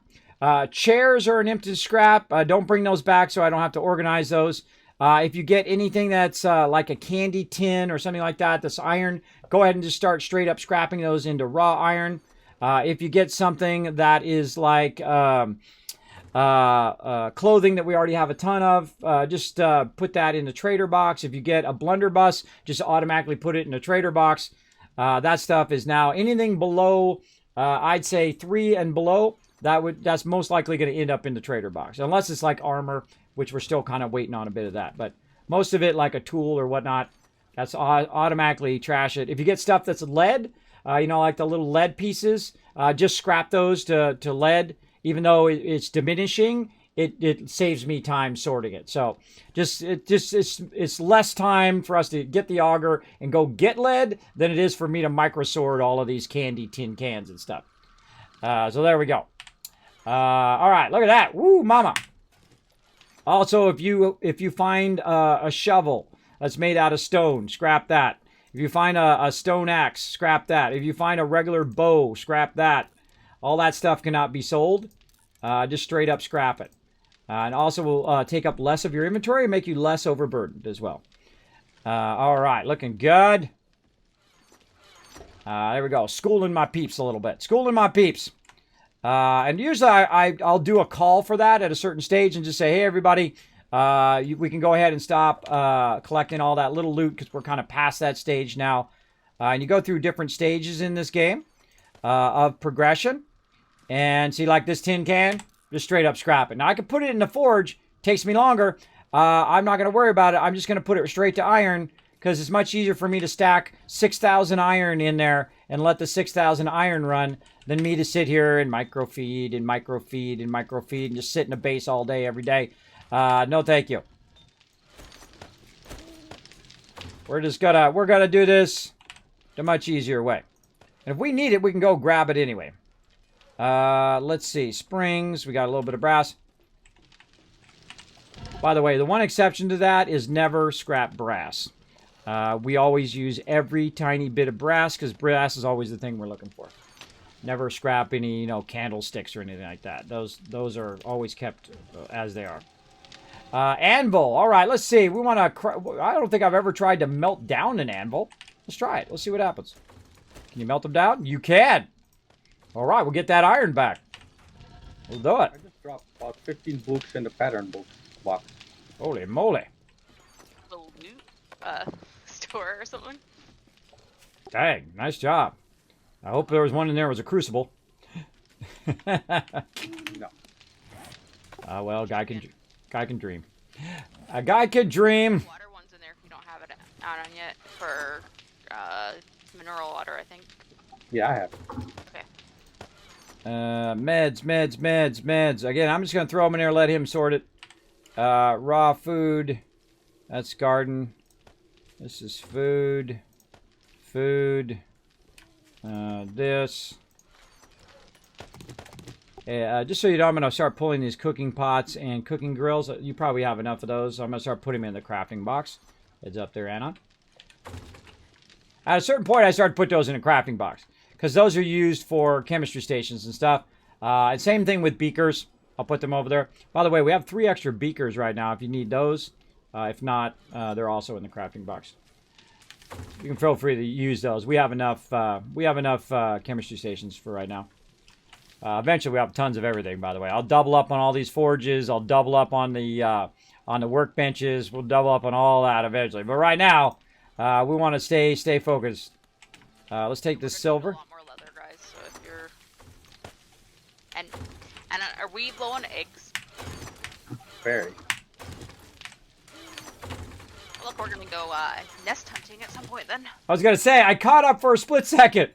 Chairs are an instant scrap. Don't bring those back so I don't have to organize those. If you get anything that's like a candy tin or something like that, that's iron, go ahead and just start straight up scrapping those into raw iron. If you get something that is like clothing that we already have a ton of, just put that in the trader box. If you get a blunderbuss, just automatically put it in a trader box. That stuff is now anything below, I'd say 3 and below. That's most likely going to end up in the trader box, unless it's like armor, which we're still kind of waiting on a bit of that. But most of it, like a tool or whatnot, that's automatically trash it. If you get stuff that's lead, you know, like the little lead pieces, just scrap those to lead. even though it's diminishing, it saves me time sorting it. So it's less time for us to get the auger and go get lead than it is for me to micro sort all of these candy tin cans and stuff. So there we go. All right, look at that. Woo, mama. Also, if you find a shovel that's made out of stone, scrap that. If you find a stone axe, scrap that. If you find a regular bow, scrap that. All that stuff cannot be sold. Just straight up scrap it. And also will take up less of your inventory and make you less overburdened as well. All right, looking good. There we go. Schooling my peeps a little bit. Schooling my peeps. And usually I'll do a call for that at a certain stage and just say, hey, everybody, we can go ahead and stop collecting all that little loot because we're kind of past that stage now. And you go through different stages in this game of progression. And see, like this tin can, just straight up scrap it. Now, I can put it in the forge. Takes me longer. I'm not going to worry about it. I'm just going to put it straight to iron because it's much easier for me to stack 6,000 iron in there and let the 6,000 iron run than me to sit here and microfeed and microfeed and microfeed and just sit in a base all day, every day. No, thank you. We're gonna do this the much easier way. And if we need it, we can go grab it anyway. Let's see. Springs. We got a little bit of brass. By the way, the one exception to that is never scrap brass. We always use every tiny bit of brass because brass is always the thing we're looking for. Never scrap any, candlesticks or anything like that. Those are always kept as they are. Anvil. All right, let's see. We want to... I don't think I've ever tried to melt down an anvil. Let's try it. Let's see what happens. Can you melt them down? You can. All right, we'll get that iron back. We'll do it. I just dropped about 15 books in the pattern book box. Holy moly. The loot store or something. Dang, nice job. I hope there was one in there was a crucible. No. Well, guy can dream. A guy can dream. Water one's in there if you don't have it out on yet for mineral water, I think. Yeah, I have. Okay. Meds. Again, I'm just going to throw them in there, let him sort it. Raw food. That's garden. This is food. Food. This. Just so you know, I'm going to start pulling these cooking pots and cooking grills. You probably have enough of those. So I'm going to start putting them in the crafting box. Heads up there, Anna. At a certain point, I started to put those in a crafting box. Because those are used for chemistry stations and stuff. And same thing with beakers. I'll put them over there. By the way, we have 3 extra beakers right now if you need those. If not, they're also in the crafting box. You can feel free to use those. We have enough chemistry stations for right now. Eventually, we have tons of everything, by the way. I'll double up on all these forges. I'll double up on the workbenches. We'll double up on all that eventually. But right now, we want to stay focused. Let's take this silver. A lot more leather, guys. So if you're and are we low on eggs? Very. Look, we're gonna go nest hunting at some point then. I was gonna say I caught up for a split second.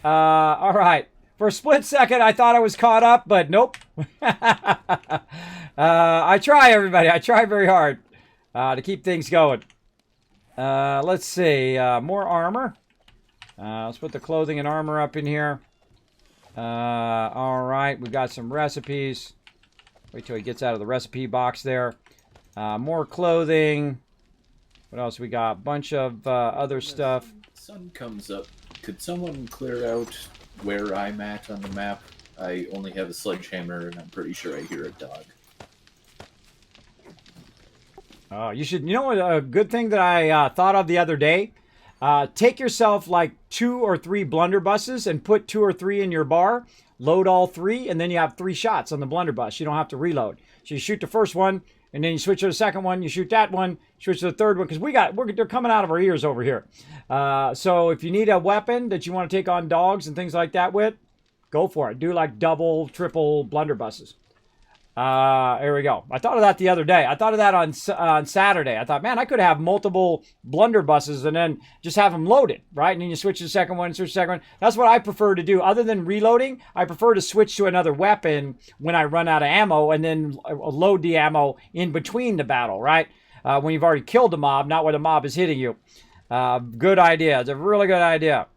All right. For a split second, I thought I was caught up, but nope. I try, everybody. I try very hard to keep things going. Let's see. More armor. Let's put the clothing and armor up in here. All right. We've got some recipes. Wait till he gets out of the recipe box there. More clothing. What else we got? Bunch of other stuff. Sun comes up. Could someone clear out where I'm at on the map? I only have a sledgehammer, and I'm pretty sure I hear a dog. You should. You know what? A good thing that I thought of the other day. Take yourself like 2 or 3 blunderbusses and put 2 or 3 in your bar. Load all 3, and then you have 3 shots on the blunderbuss. You don't have to reload. So you shoot the first one, and then you switch to the second one. You shoot that one. Switch to the third one because they're coming out of our ears over here. So if you need a weapon that you want to take on dogs and things like that with, go for it. Do like double, triple blunderbusses. Here we go. I thought of that the other day. I thought of that on Saturday. I thought, man, I could have multiple blunderbusses and then just have them loaded, right? And then you switch to the second one, switch to the second one. That's what I prefer to do. Other than reloading, I prefer to switch to another weapon when I run out of ammo and then load the ammo in between the battle, right? When you've already killed the mob, not when the mob is hitting you. Good idea. It's a really good idea.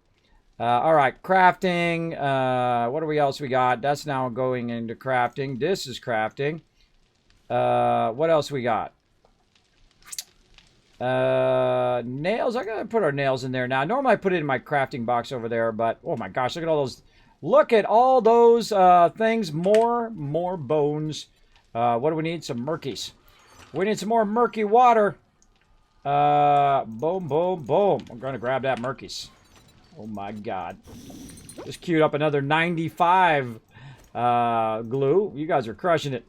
All right, crafting. What do we else we got? That's now going into crafting. This is crafting. What else we got? Nails. I gotta put our nails in there now. Normally I put it in my crafting box over there, but oh my gosh, look at all those. Look at all those things. More bones. What do we need? Some murkies. We need some more murky water. Boom, boom, boom. I'm gonna grab that murkies. Oh my god. Just queued up another 95 glue. You guys are crushing it.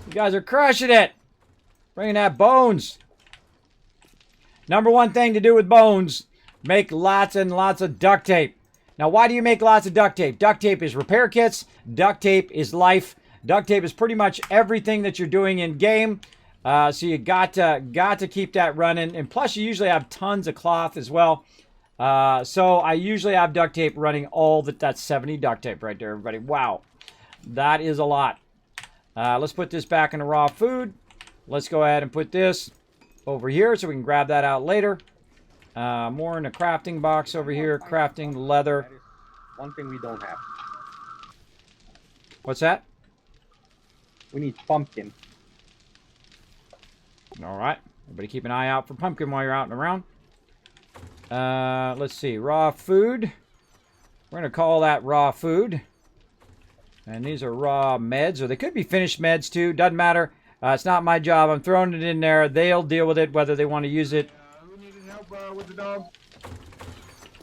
You guys are crushing it. Bringing that bones. Number one thing to do with bones, make lots and lots of duct tape. Now, why do you make lots of duct tape? Duct tape is repair kits. Duct tape is life. Duct tape is pretty much everything that you're doing in game. So you got to keep that running. And plus, you usually have tons of cloth as well. So I usually have duct tape running all that's 70 duct tape right there, everybody. Wow. That is a lot. Let's put this back in the raw food. Let's go ahead and put this over here so we can grab that out later. More in the crafting box over here. Crafting leather. That is one thing we don't have. What's that? We need pumpkin. All right. Everybody keep an eye out for pumpkin while you're out and around. Let's see. Raw food. We're going to call that raw food. And these are raw meds, or they could be finished meds too. Doesn't matter. It's not my job. I'm throwing it in there. They'll deal with it, whether they want to use it. Who needed help with the dog?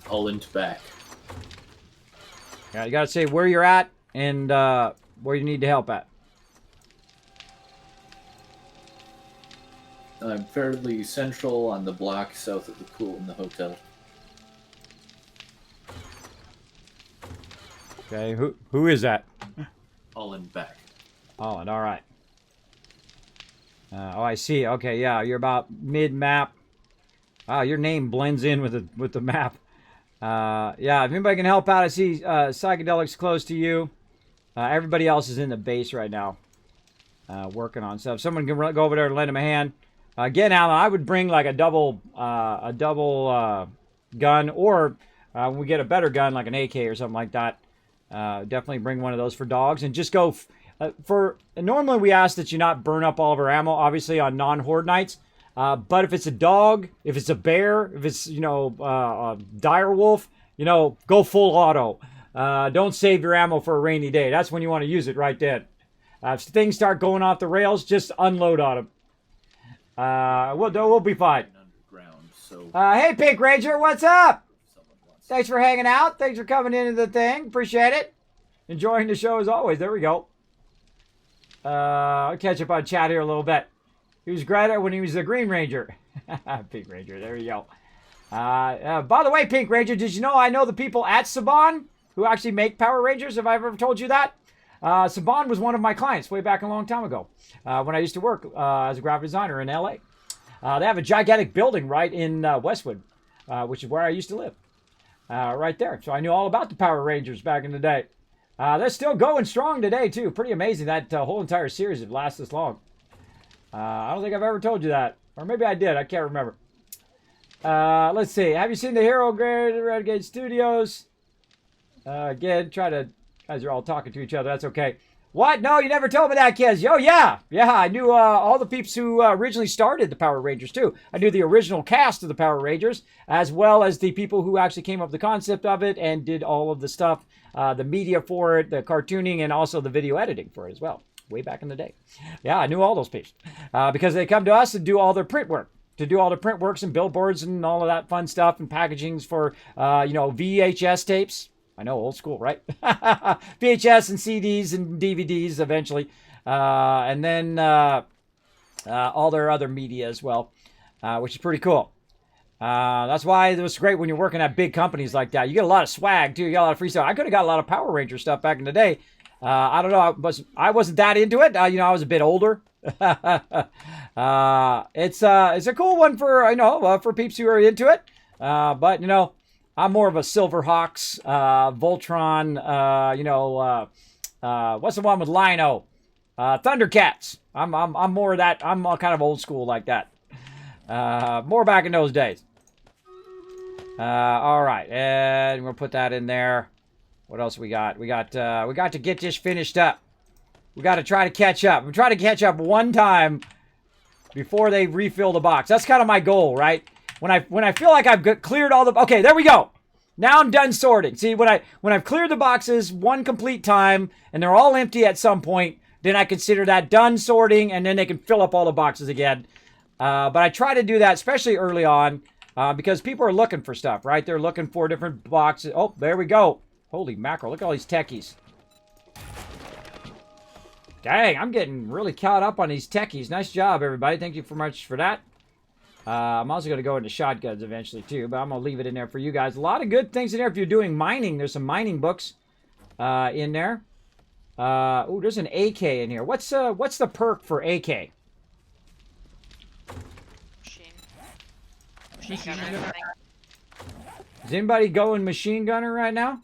Holland back. Yeah, you got to say where you're at and where you need to help at. I'm fairly central on the block south of the pool in the hotel. Okay, who is that? Holland back. Holland, all right. Oh, I see. Okay, yeah, you're about mid-map. Wow, your name blends in with the map. Yeah, if anybody can help out, I see Psychedelics close to you. Everybody else is in the base right now, working on stuff. Someone can go over there and lend him a hand. Again, Alan, I would bring like a double gun, or when we get a better gun like an AK or something like that. Definitely bring one of those for dogs, and just go normally we ask that you not burn up all of our ammo, obviously on non-horde nights. But if it's a dog, if it's a bear, if it's, a dire wolf, go full auto. Don't save your ammo for a rainy day. That's when you want to use it right then. If things start going off the rails, just unload on them. We'll be fine. Underground, so Hey, Pink Ranger, what's up? Thanks for hanging out. Thanks for coming into the thing. Appreciate it. Enjoying the show as always. There we go. I'll catch up on chat here a little bit. He was Greta when he was the Green Ranger. Pink Ranger, there you go. By the way, Pink Ranger, did you know I know the people at Saban who actually make Power Rangers? Have I ever told you that? Saban was one of my clients way back a long time ago when I used to work as a graphic designer in LA. They have a gigantic building right in Westwood, which is where I used to live. Right there. So I knew all about the Power Rangers back in the day. They're still going strong today, too. Pretty amazing that whole entire series has lasted this long. I don't think I've ever told you that. Or maybe I did. I can't remember. Let's see. Have you seen the Hero Grade Renegade Studios? Again, guys are all talking to each other. That's okay. What? No, you never told me that, kids. Oh, yeah. Yeah, I knew all the peeps who originally started the Power Rangers, too. I knew the original cast of the Power Rangers, as well as the people who actually came up with the concept of it and did all of the stuff, the media for it, the cartooning, and also the video editing for it as well, way back in the day. Yeah, I knew all those peeps because they come to us and do all their print work. To do all the print works and billboards and all of that fun stuff and packagings for, VHS tapes. I know, old school, right? VHS and CDs and DVDs eventually. And then all their other media as well, which is pretty cool. That's why it was great when you're working at big companies like that. You get a lot of swag, too. You got a lot of free stuff. I could have got a lot of Power Ranger stuff back in the day. I don't know. I wasn't that into it. You know, I was a bit older. It's a cool one for for peeps who are into it. But you know, I'm more of a Silverhawks, Voltron. What's the one with Lino? Thundercats. I'm more of that. I'm kind of old school like that. More back in those days. All right, and we'll put that in there. What else we got? We got to get this finished up. We got to try to catch up. I'm trying to catch up one time before they refill the box. That's kind of my goal, right? When I feel like I've cleared all the... Okay, there we go. Now I'm done sorting. See, when I've cleared the boxes one complete time and they're all empty at some point, then I consider that done sorting, and then they can fill up all the boxes again. But I try to do that, especially early on, because people are looking for stuff, right? They're looking for different boxes. Oh, there we go. Holy mackerel, look at all these techies. Dang, I'm getting really caught up on these techies. Nice job, everybody. Thank you so much for that. I'm also going to go into shotguns eventually, too, but I'm going to leave it in there for you guys. A lot of good things in there. If you're doing mining, there's some mining books in there. Oh, there's an AK in here. What's the perk for AK? Machine gunner, I think. Is anybody going machine gunner right now?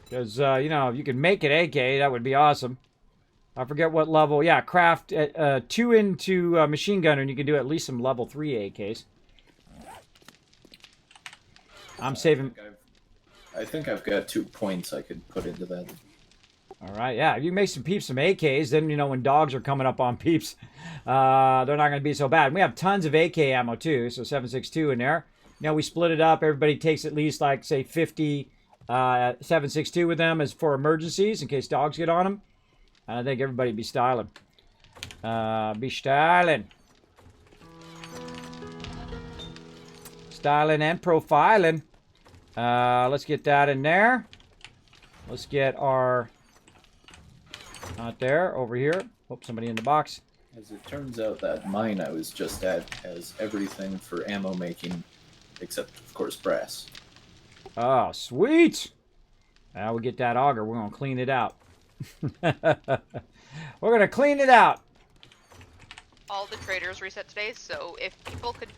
Because, you know, if you can make it AK, that would be awesome. I forget what level. Yeah, craft 2 into machine gunner, and you can do at least some level 3 AKs. I'm saving... I think I've got 2 points I could put into that. All right, yeah. If you make some peeps some AKs, then, you know, when dogs are coming up on peeps, they're not going to be so bad. And we have tons of AK ammo, too, so 7.62 in there. You know, we split it up. Everybody takes at least, like, say, 50 7.62 with them as for emergencies in case dogs get on them. And I think everybody be styling. Be styling. Styling and profiling. Let's get that in there. Let's get our... Not there. Over here. Oops, somebody in the box. As it turns out, that mine I was just at has everything for ammo making, except, of course, brass. Oh, sweet! Now we get that auger. We're going to clean it out. We're going to clean it out. All the traders reset today, so if people could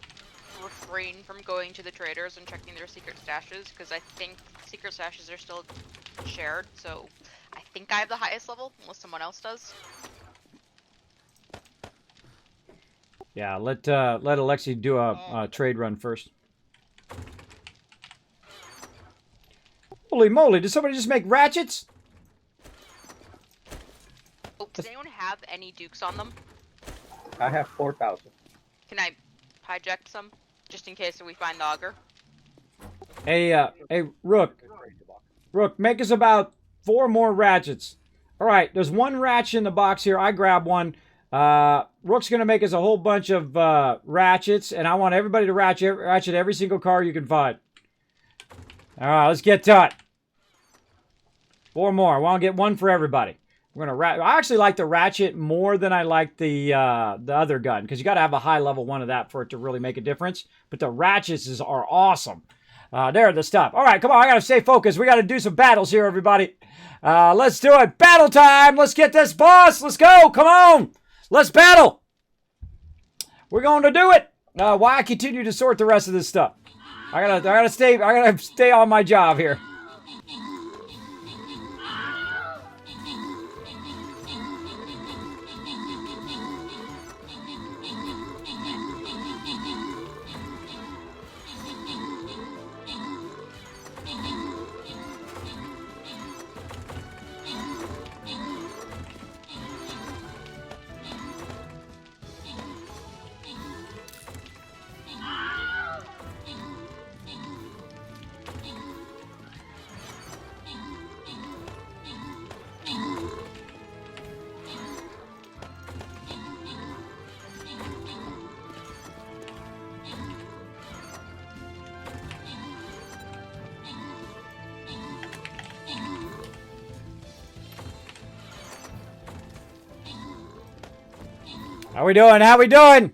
refrain from going to the traders and checking their secret stashes, because I think secret stashes are still shared, so I think I have the highest level, unless someone else does. Yeah, let Alexi do a trade run first. Holy moly, did somebody just make ratchets? Oh, does anyone have any dukes on them? I have 4,000. Can I hijack some? Just in case we find the auger? Hey, Rook. Rook, make us about 4 more ratchets. Alright, there's 1 ratchet in the box here. I grab one. Rook's going to make us a whole bunch of ratchets, and I want everybody to ratchet every single car you can find. Alright, let's get to it. 4 more. I want to get 1 for everybody. We're gonna I actually like the ratchet more than I like the other gun, because you got to have a high level one of that for it to really make a difference. But the ratchets are awesome. They're the stuff. All right, come on. I got to stay focused. We got to do some battles here, everybody. Let's do it. Battle time. Let's get this boss. Let's go. Come on. Let's battle. We're going to do it. Why I continue to sort the rest of this stuff? I gotta stay on my job here. How we doing? How we doing?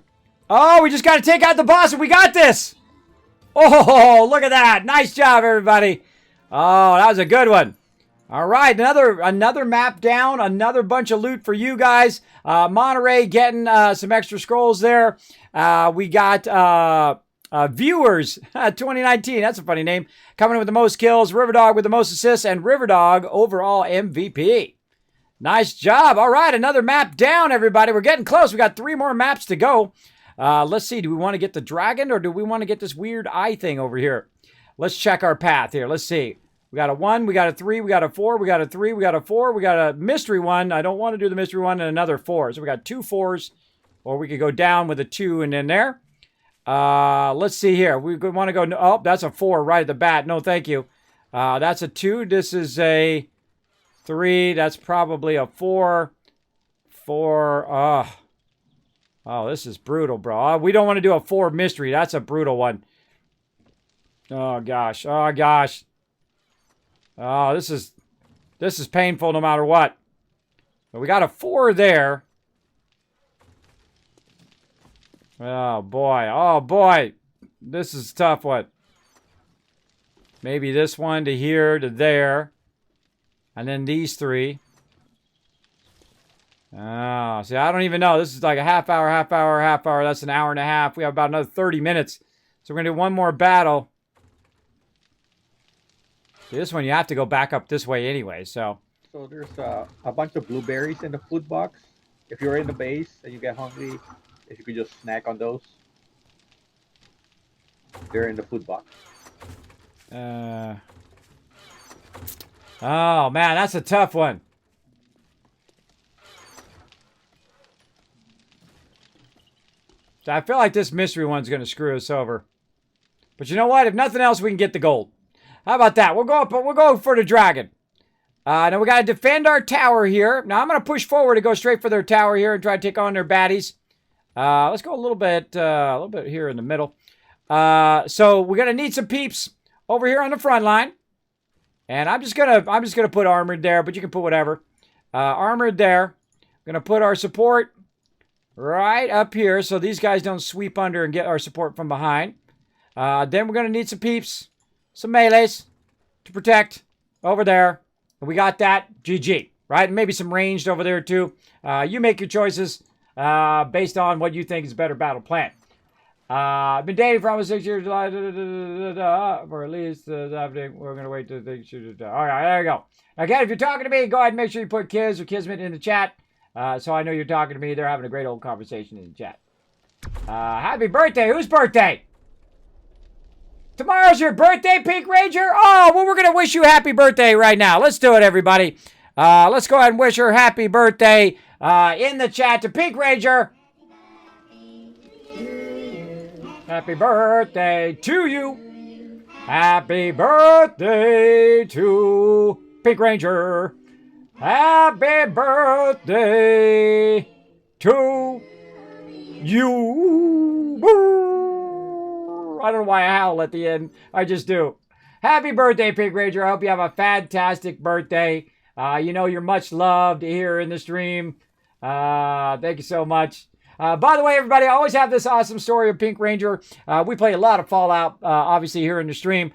Oh, we just got to take out the boss and we got this. Oh, look at that. Nice job, everybody. Oh, that was a good one. All right, another map down, another bunch of loot for you guys. Monterey getting some extra scrolls there. We got Viewers 2019, that's a funny name, coming in with the most kills, Riverdog with the most assists, and Riverdog overall MVP. Nice job. All right, another map down, everybody. We're getting close. We got 3 more maps to go. Let's see. Do we want to get the dragon or do we want to get this weird eye thing over here? Let's check our path here. Let's see. We got a 1, we got a 3, we got a 4, we got a 3, we got a 4, we got a mystery 1. I don't want to do the mystery 1 and another 4. So we got 2 4s, or we could go down with a 2 and in there. Let's see here. We want to go. Oh, that's a 4 right at the bat. No, thank you. That's a 2. This is a 3. That's probably a 4. 4. Oh, this is brutal, bro. We don't want to do a 4 mystery. That's a brutal one. Oh gosh. Oh gosh. Oh, this is painful no matter what. But we got a 4 there. Oh boy. Oh boy. This is a tough one. Maybe this one to here to there. And then these 3. Oh, see, I don't even know. This is like a half hour. That's an hour and a half. We have about another 30 minutes. So we're going to do one more battle. See, this one you have to go back up this way anyway, so. So there's a bunch of blueberries in the food box. If you're in the base and you get hungry, if you could just snack on those. They're in the food box. Oh, man, that's a tough one. So I feel like this mystery one's going to screw us over. But you know what? If nothing else, we can get the gold. How about that? We'll go for the dragon. Now we got to defend our tower here. Now I'm going to push forward to go straight for their tower here and try to take on their baddies. Let's go a little bit here in the middle. So we're going to need some peeps over here on the front line. And I'm just gonna put armored there, but you can put whatever. Armored there. Going to put our support right up here so these guys don't sweep under and get our support from behind. Then we're going to need some peeps. Some melees to protect over there. And we got that. GG. Right? And maybe some ranged over there too. You make your choices based on what you think is a better battle plan. I've been dating for almost 6 years. For at least we're going to wait till things shoot. All right, there you go. Again, if you're talking to me, go ahead and make sure you put Kiz or Kismet in the chat. So I know you're talking to me. They're having a great old conversation in the chat. Happy birthday. Whose birthday? Tomorrow's your birthday, Pink Ranger? Oh, well, we're going to wish you happy birthday right now. Let's do it, everybody. Let's go ahead and wish her happy birthday in the chat to Pink Ranger. Happy birthday to you. Happy birthday to Pink Ranger. Happy birthday to you. I don't know why I howl at the end. I just do. Happy birthday, Pink Ranger. I hope you have a fantastic birthday. You know you're much loved here in the stream. Thank you so much. By the way, everybody, I always have this awesome story of Pink Ranger. We play a lot of Fallout, obviously, here in the stream.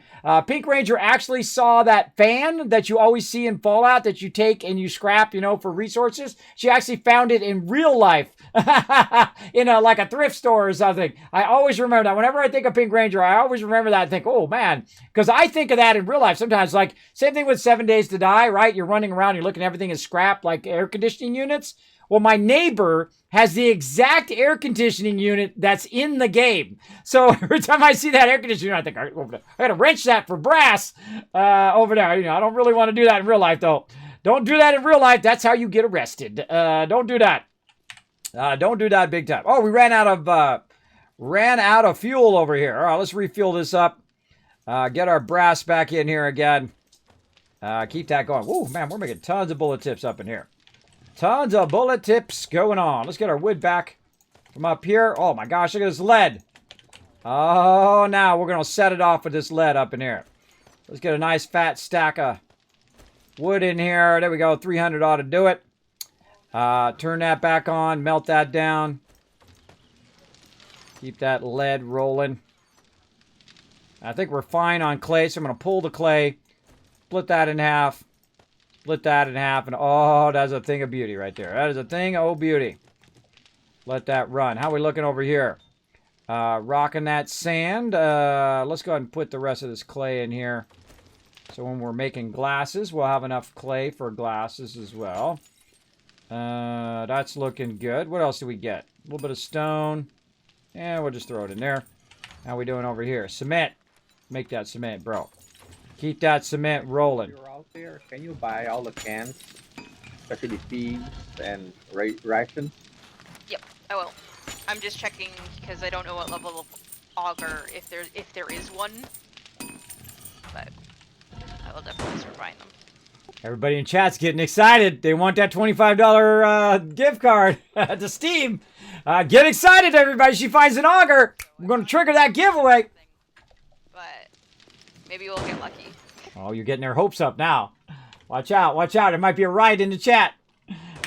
Pink Ranger actually saw that fan that you always see in Fallout that you take and you scrap, for resources. She actually found it in real life, in like a thrift store or something. I always remember that. Whenever I think of Pink Ranger, I always remember that and think, oh, man. Because I think of that in real life sometimes. Like, same thing with 7 Days to Die, right? You're running around, you're looking at everything as scrap, like air conditioning units. Well, my neighbor has the exact air conditioning unit that's in the game. So every time I see that air conditioning unit, I think, I got to wrench that for brass over there. I don't really want to do that in real life, though. Don't do that in real life. That's how you get arrested. Don't do that. Don't do that big time. Oh, we ran out of fuel over here. All right, let's refuel this up. Get our brass back in here again. Keep that going. Whoa, man, we're making tons of bullet tips up in here. Tons of bullet tips going on. Let's get our wood back from up here. Oh my gosh, look at this lead. Oh, now we're going to set it off with this lead up in here. Let's get a nice fat stack of wood in here. There we go. 300 ought to do it. Turn that back on. Melt that down. Keep that lead rolling. I think we're fine on clay, so I'm going to pull the clay. split that in half. Split that in half, and oh, that's a thing of beauty right there. That is a thing of beauty. Let that run. How are we looking over here? Rocking that sand. Let's go ahead and put the rest of this clay in here. So when we're making glasses, we'll have enough clay for glasses as well. That's looking good. What else do we get? A little bit of stone. Yeah, we'll just throw it in there. How are we doing over here? Cement. Make that cement, bro. Keep that cement rolling. If you're out there, can you buy all the cans, especially feeds and rations? Yep, I will. I'm just checking because I don't know what level of auger if there is one. But I will definitely start buying them. Everybody in chat's getting excited. They want that $25 gift card to Steam. Get excited, everybody. She finds an auger. I'm going to trigger that giveaway. But maybe we'll get lucky. Oh, you're getting their hopes up now. Watch out, watch out. There might be a riot in the chat.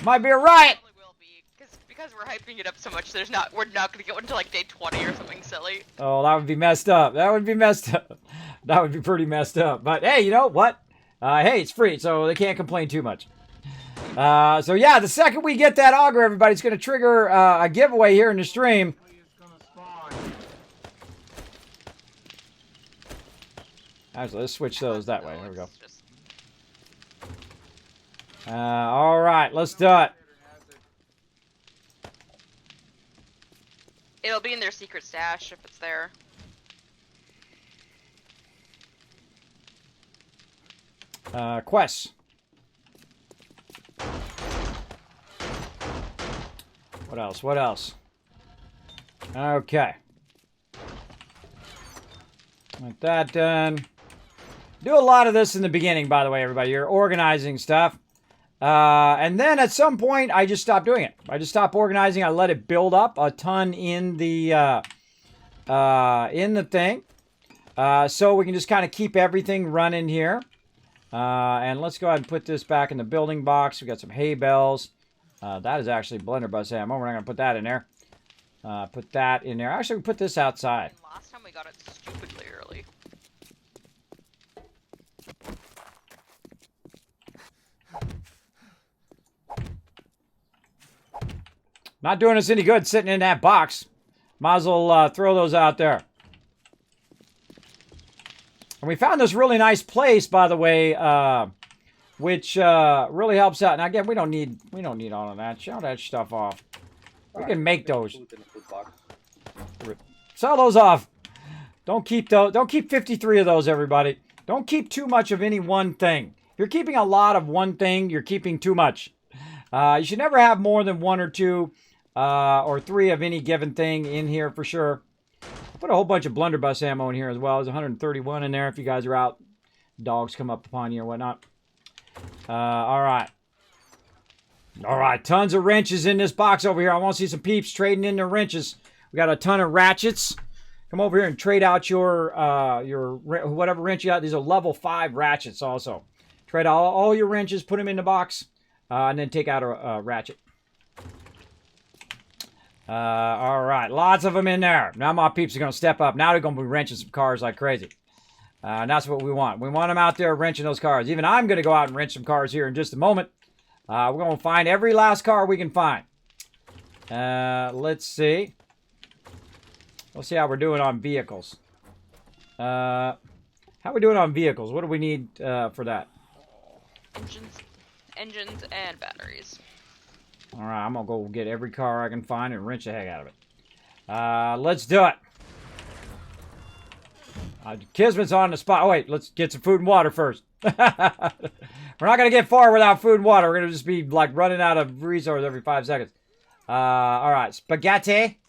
Might be a riot. Probably will be because we're hyping it up so much. We're not going to get one until like day 20 or something silly. Oh, that would be messed up. That would be messed up. That would be pretty messed up. But hey, you know what? Hey, it's free, so they can't complain too much. So yeah, the second we get that auger, everybody, it's going to trigger a giveaway here in the stream. Actually, let's switch those that way. There we go. All right, let's do it. It'll be in their secret stash if it's there. Quests. What else? What else? Okay. Like that done. Do a lot of this in the beginning, by the way, everybody. You're organizing stuff. And then at some point, I just stopped doing it. I just stopped organizing. I let it build up a ton in the thing. So we can just kind of keep everything running here. And let's go ahead and put this back in the building box. We got some hay bales. That is actually blunderbuss ammo. We're not going to put that in there. Put that in there. Actually, we put this outside. Last time we got it stupidly early. Not doing us any good sitting in that box. Might as well throw those out there. And we found this really nice place, by the way, which really helps out. Now again, we don't need all of that. Show that stuff off. We can make those. Sell those off. Don't keep those. Don't keep 53 of those, everybody. Don't keep too much of any one thing. If you're keeping a lot of one thing, you're keeping too much. You should never have more than 1 or 2 or 3 of any given thing in here for sure. Put a whole bunch of blunderbuss ammo in here as well. There's 131 in there if you guys are out. Dogs come up upon you or whatnot. All right. All right, tons of wrenches in this box over here. I want to see some peeps trading in their wrenches. We got a ton of ratchets. Come over here and trade out your whatever wrench you got. These are level 5 ratchets also. Trade all your wrenches, put them in the box, and then take out a ratchet. All right, lots of them in there. Now my peeps are going to step up. Now they're going to be wrenching some cars like crazy. And that's what we want. We want them out there wrenching those cars. Even I'm going to go out and wrench some cars here in just a moment. We're going to find every last car we can find. Let's see. We'll see how we're doing on vehicles. How are we doing on vehicles? What do we need for that? Engines and batteries. All right, I'm going to go get every car I can find and wrench the heck out of it. Let's do it. Kismet's on the spot. Oh, wait, let's get some food and water first. We're not going to get far without food and water. We're going to just be like running out of resources every 5 seconds. All right, spaghetti.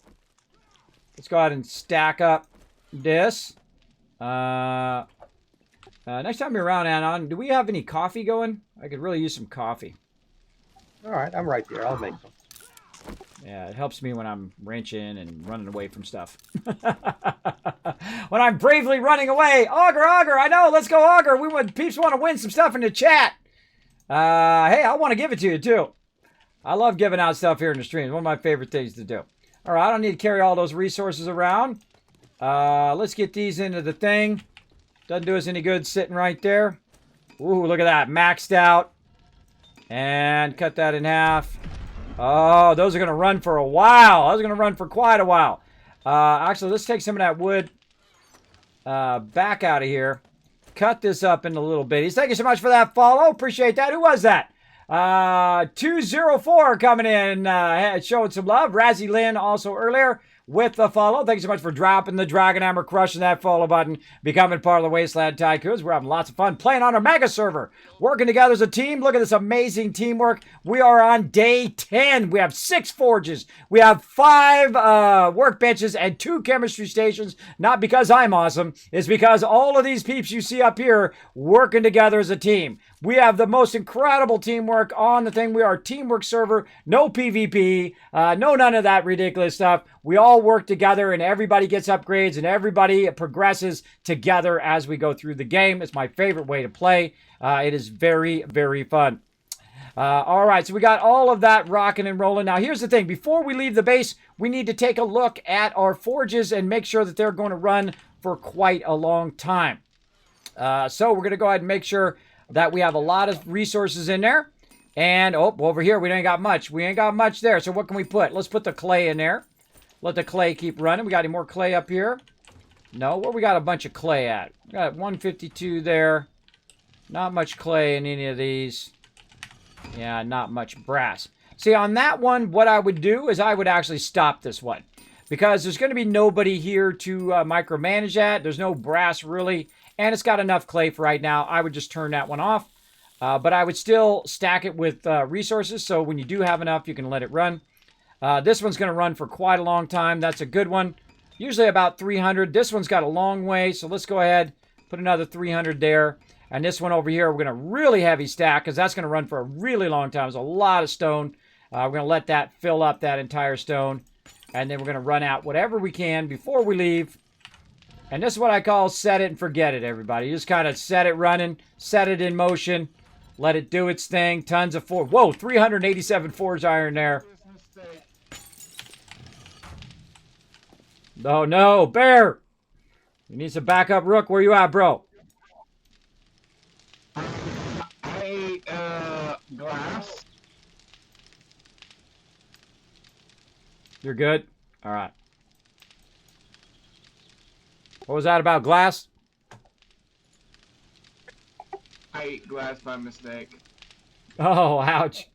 Let's go ahead and stack up this. Next time you're around, Anon, do we have any coffee going? I could really use some coffee. All right, I'm right there. I'll make some. Yeah, it helps me when I'm wrenching and running away from stuff. When I'm bravely running away. Auger, Auger, I know, let's go Auger. Peeps want to win some stuff in the chat. Hey, I want to give it to you too. I love giving out stuff here in the stream. It's one of my favorite things to do. All right, I don't need to carry all those resources around. Let's get these into the thing. Doesn't do us any good sitting right there. Ooh, look at that. Maxed out. And cut that in half. Oh, those are going to run for a while. Those are going to run for quite a while. Actually, let's take some of that wood back out of here. Cut this up into little bitties. Thank you so much for that follow. Appreciate that. Who was that? 204 coming in, showing some love. Razzie Lynn also earlier with the follow. Thank you so much for dropping the Dragon Hammer, crushing that follow button, becoming part of the Wasteland Tycoons. We're having lots of fun playing on our mega server, working together as a team. Look at this amazing teamwork. We are on day 10. We have 6 forges. We have 5 workbenches and 2 chemistry stations. Not because I'm awesome. It's because all of these peeps you see up here working together as a team. We have the most incredible teamwork on the thing. We are a teamwork server. No PvP. No none of that ridiculous stuff. We all work together and everybody gets upgrades and everybody progresses together as we go through the game. It's my favorite way to play. It is very, very fun. All right, so we got all of that rocking and rolling. Now, here's the thing. Before we leave the base, we need to take a look at our forges and make sure that they're going to run for quite a long time. So we're going to go ahead and make sure that we have a lot of resources in there. And, oh, over here, we ain't got much. We ain't got much there. So what can we put? Let's put the clay in there. Let the clay keep running. We got any more clay up here? No, where we got a bunch of clay at? We got 152 there. Not much clay in any of these. Yeah, not much brass. See, on that one, what I would do is I would actually stop this one. Because there's going to be nobody here to micromanage that. There's no brass, really. And it's got enough clay for right now. I would just turn that one off. But I would still stack it with resources. So when you do have enough, you can let it run. This one's going to run for quite a long time. That's a good one. Usually about 300. This one's got a long way. So let's go ahead. Put another 300 there. And this one over here, we're going to really heavy stack. Because that's going to run for a really long time. There's a lot of stone. We're going to let that fill up that entire stone. And then we're going to run out whatever we can before we leave. And this is what I call set it and forget it, everybody. You just kind of set it running, set it in motion, let it do its thing. Tons of forge. Whoa, 387 forged iron there. Oh, no, Bear. You need some backup, Rook. Where you at, bro? Glass. You're good? All right. What was that about glass? I ate glass by mistake. Oh, ouch.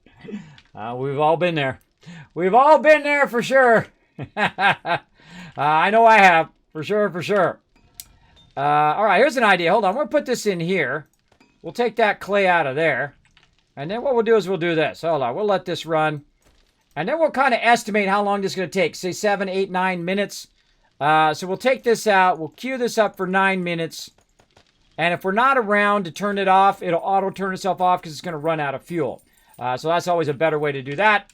We've all been there. We've all been there for sure. I know I have. For sure, for sure. All right, here's an idea. Hold on. We'll put this in here. We'll take that clay out of there. And then what we'll do is we'll do this. Hold on. We'll let this run. And then we'll kind of estimate how long this is going to take. Say 7, 8, 9 minutes. So we'll take this out. We'll queue this up for 9 minutes. And if we're not around to turn it off, it'll auto turn itself off because it's going to run out of fuel. So that's always a better way to do that.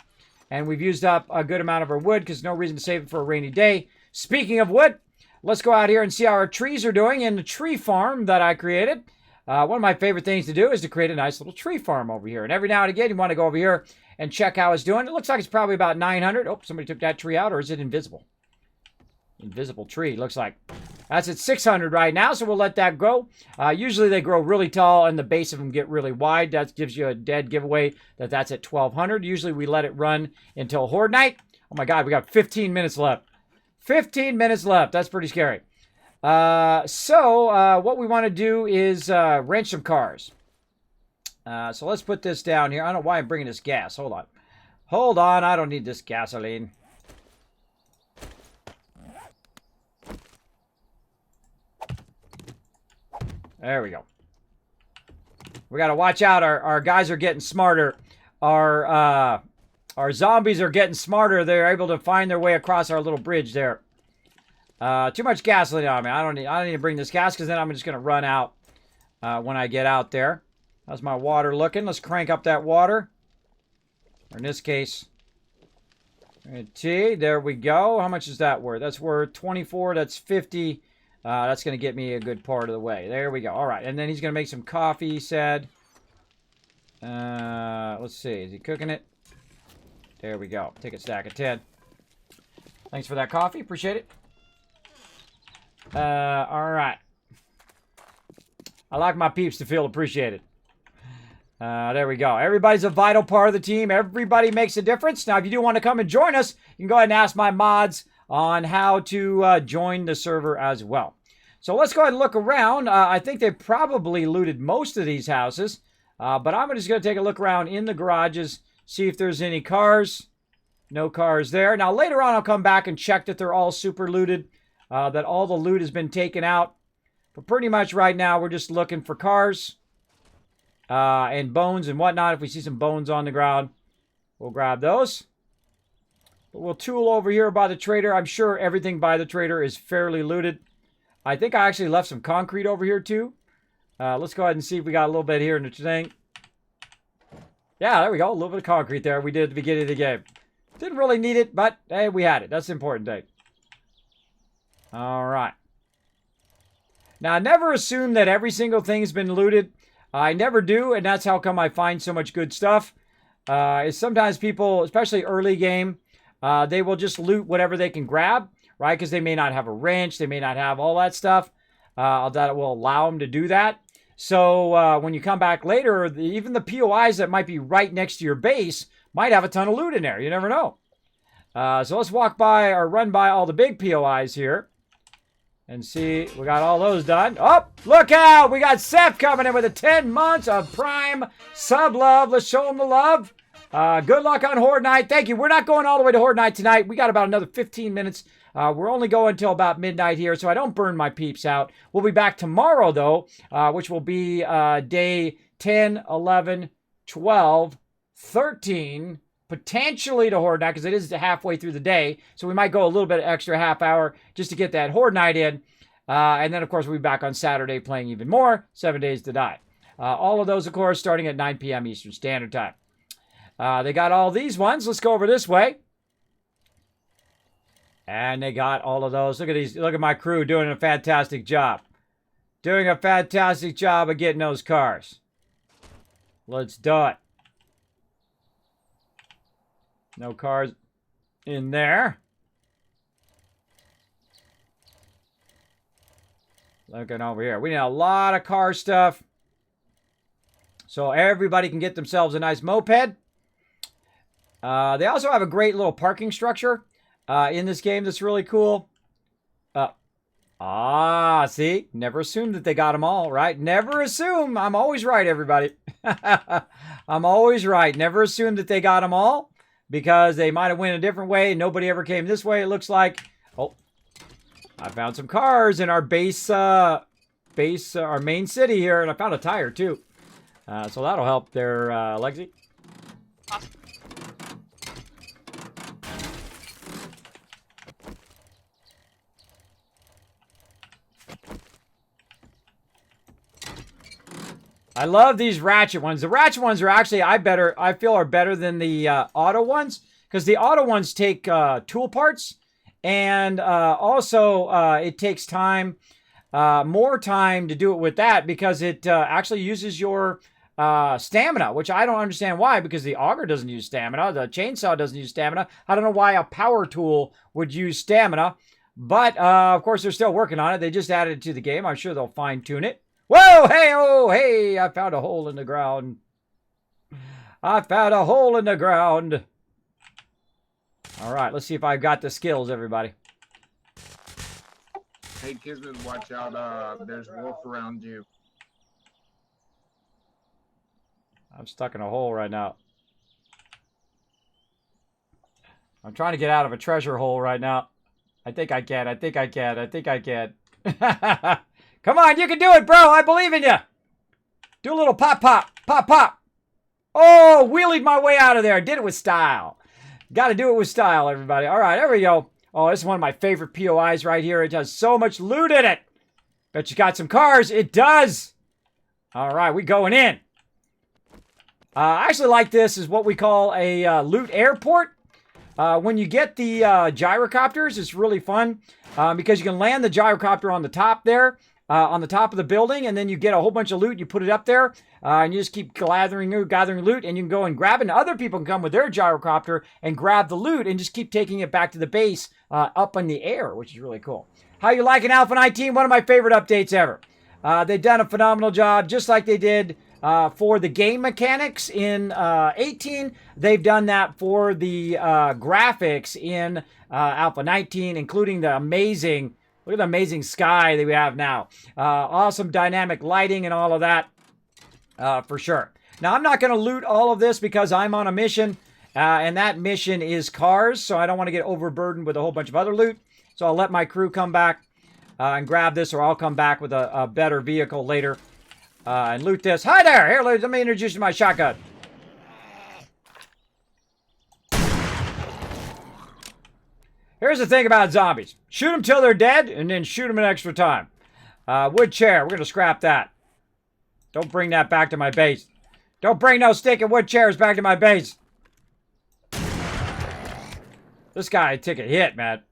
And we've used up a good amount of our wood because no reason to save it for a rainy day. Speaking of wood, let's go out here and see how our trees are doing in the tree farm that I created. One of my favorite things to do is to create a nice little tree farm over here. And every now and again, you want to go over here and check how it's doing. It looks like it's probably about 900. Oh, somebody took that tree out, or is it invisible? Invisible tree, looks like. That's at 600 right now, so we'll let that grow. Usually they grow really tall and the base of them get really wide. That gives you a dead giveaway that that's at 1200. Usually we let it run until Horde Night. Oh my God, we got 15 minutes left. 15 minutes left. That's pretty scary. So what we want to do is wrench some cars. So let's put this down here. I don't know why I'm bringing this gas. Hold on. Hold on. I don't need this gasoline. There we go. We got to watch out. Our guys are getting smarter. Our zombies are getting smarter. They're able to find their way across our little bridge there. Too much gasoline on me. I don't need to bring this gas because then I'm just going to run out when I get out there. How's my water looking? Let's crank up that water. Or in this case, T. There we go. How much is that worth? That's worth 24. That's 50. That's going to get me a good part of the way. There we go. All right. And then he's going to make some coffee, he said. Let's see. Is he cooking it? There we go. Take a stack of 10. Thanks for that coffee. Appreciate it. All right. I like my peeps to feel appreciated. There we go. Everybody's a vital part of the team. Everybody makes a difference. Now, if you do want to come and join us, you can go ahead and ask my mods on how to join the server as well. So let's go ahead and look around. I think they probably looted most of these houses. But I'm just going to take a look around in the garages, see if there's any cars. No cars there. Now, later on, I'll come back and check that they're all super looted, that all the loot has been taken out. But pretty much right now, we're just looking for cars. And bones and whatnot. If we see some bones on the ground, we'll grab those. But we'll tool over here by the trader. I'm sure everything by the trader is fairly looted. I think I actually left some concrete over here too. Let's go ahead and see if we got a little bit here in the thing. Yeah, there we go. A little bit of concrete there we did at the beginning of the game. Didn't really need it, but hey, we had it. That's the important thing. All right. Now, never assume that every single thing has been looted. I never do, and that's how come I find so much good stuff. Is sometimes people, especially early game, they will just loot whatever they can grab, right? Because they may not have a wrench, they may not have all that stuff that will allow them to do that. So when you come back later, even the POIs that might be right next to your base might have a ton of loot in there. You never know. So let's walk by or run by all the big POIs here. And see, we got all those done. Oh, look out! We got Seth coming in with a 10 months of Prime sub love. Let's show him the love. Good luck on Horde Night. Thank you. We're not going all the way to Horde Night tonight. We got about another 15 minutes. We're only going until about midnight here, so I don't burn my peeps out. We'll be back tomorrow, though, which will be day 10, 11, 12, 13, potentially to Horde Night, because it is halfway through the day. So we might go a little bit extra half hour just to get that Horde Night in. And then, of course, we'll be back on Saturday playing even more, 7 Days to Die. All of those, of course, starting at 9 p.m. Eastern Standard Time. They got all these ones. Let's go over this way. And they got all of those. Look at these. Look at my crew doing a fantastic job. Doing a fantastic job of getting those cars. Let's do it. No cars in there. Looking over here. We need a lot of car stuff. So everybody can get themselves a nice moped. They also have a great little parking structure in this game that's really cool. See? Never assume that they got them all, right? Never assume. I'm always right, everybody. I'm always right. Never assume that they got them all. Because they might have went a different way and nobody ever came this way, it looks like. Oh, I found some cars in our our main city here. And I found a tire, too. So that'll help there, Lexi. Awesome. I love these ratchet ones. The ratchet ones are actually, I feel are better than the auto ones. Because the auto ones take tool parts. And also, it takes time, more time to do it with that. Because it actually uses your stamina. Which I don't understand why. Because the auger doesn't use stamina. The chainsaw doesn't use stamina. I don't know why a power tool would use stamina. But, of course, they're still working on it. They just added it to the game. I'm sure they'll fine-tune it. Whoa, hey, oh, hey, I found a hole in the ground. I found a hole in the ground. All right, let's see if I've got the skills, everybody. Hey, Kismet, watch out. There's wolf around you. I'm stuck in a hole right now. I'm trying to get out of a treasure hole right now. I think I can. I think I can. I think I can. Come on, you can do it, bro. I believe in you. Do a little pop, pop, pop, pop. Oh, wheelied my way out of there. Did it with style. Got to do it with style, everybody. All right, there we go. Oh, this is one of my favorite POIs right here. It has so much loot in it. Bet you got some cars. It does. All right, we going in. I actually like this is what we call a loot airport. When you get the gyrocopters, it's really fun because you can land the gyrocopter on the top there. On the top of the building, and then you get a whole bunch of loot. You put it up there, and you just keep gathering loot, and you can go and grab it. And other people can come with their gyrocopter and grab the loot and just keep taking it back to the base up in the air, which is really cool. How you liking Alpha 19? One of my favorite updates ever. They've done a phenomenal job, just like they did for the game mechanics in 18. They've done that for the graphics in Alpha 19, including the amazing, look at the amazing sky that we have now. Awesome dynamic lighting and all of that, for sure. Now, I'm not going to loot all of this because I'm on a mission, and that mission is cars, so I don't want to get overburdened with a whole bunch of other loot. So I'll let my crew come back and grab this, or I'll come back with a better vehicle later and loot this. Hi there! Here, let me introduce you to my shotgun. Here's the thing about zombies. Shoot them till they're dead, and then shoot them an extra time. Wood chair. We're going to scrap that. Don't bring that back to my base. Don't bring no stinking wood chairs back to my base. This guy took a hit, man.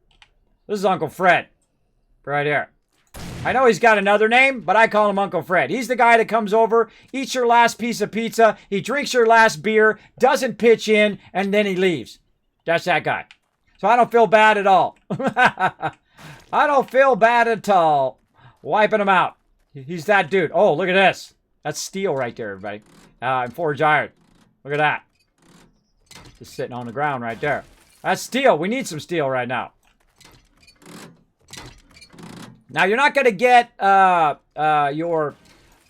This is Uncle Fred. Right here. I know he's got another name, but I call him Uncle Fred. He's the guy that comes over, eats your last piece of pizza, he drinks your last beer, doesn't pitch in, and then he leaves. That's that guy. So I don't feel bad at all. I don't feel bad at all. Wiping him out. He's that dude. Oh, look at this. That's steel right there, everybody. And forged iron. Look at that. Just sitting on the ground right there. That's steel. We need some steel right now. Now, you're not going to get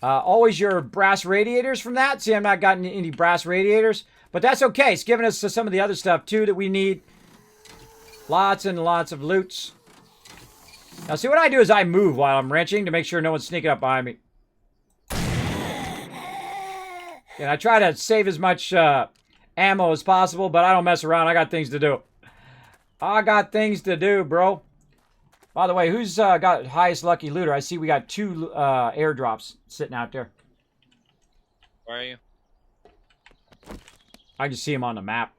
always your brass radiators from that. See, I'm not gotten any brass radiators. But that's okay. It's giving us some of the other stuff, too, that we need. Lots and lots of loots. Now, see, what I do is I move while I'm wrenching to make sure no one's sneaking up behind me. And I try to save as much ammo as possible, but I don't mess around. I got things to do. I got things to do, bro. By the way, who's got highest lucky looter? I see we got 2 airdrops sitting out there. Where are you? I can see them on the map.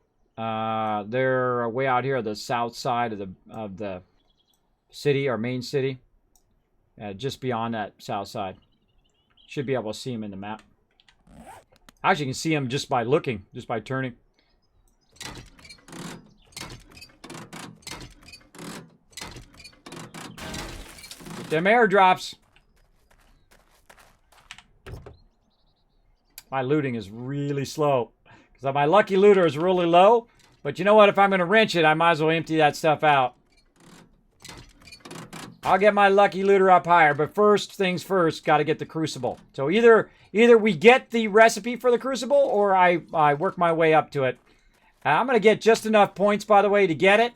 They're way out here, the south side of the city, our main city. Just beyond that south side. Should be able to see them in the map. Actually, you can see them just by looking, just by turning. Get them airdrops. My looting is really slow. Because my lucky looter is really low. But you know what? If I'm going to wrench it, I might as well empty that stuff out. I'll get my lucky looter up higher. But first things first, got to get the crucible. So either we get the recipe for the crucible, or I work my way up to it. I'm going to get just enough points, by the way, to get it.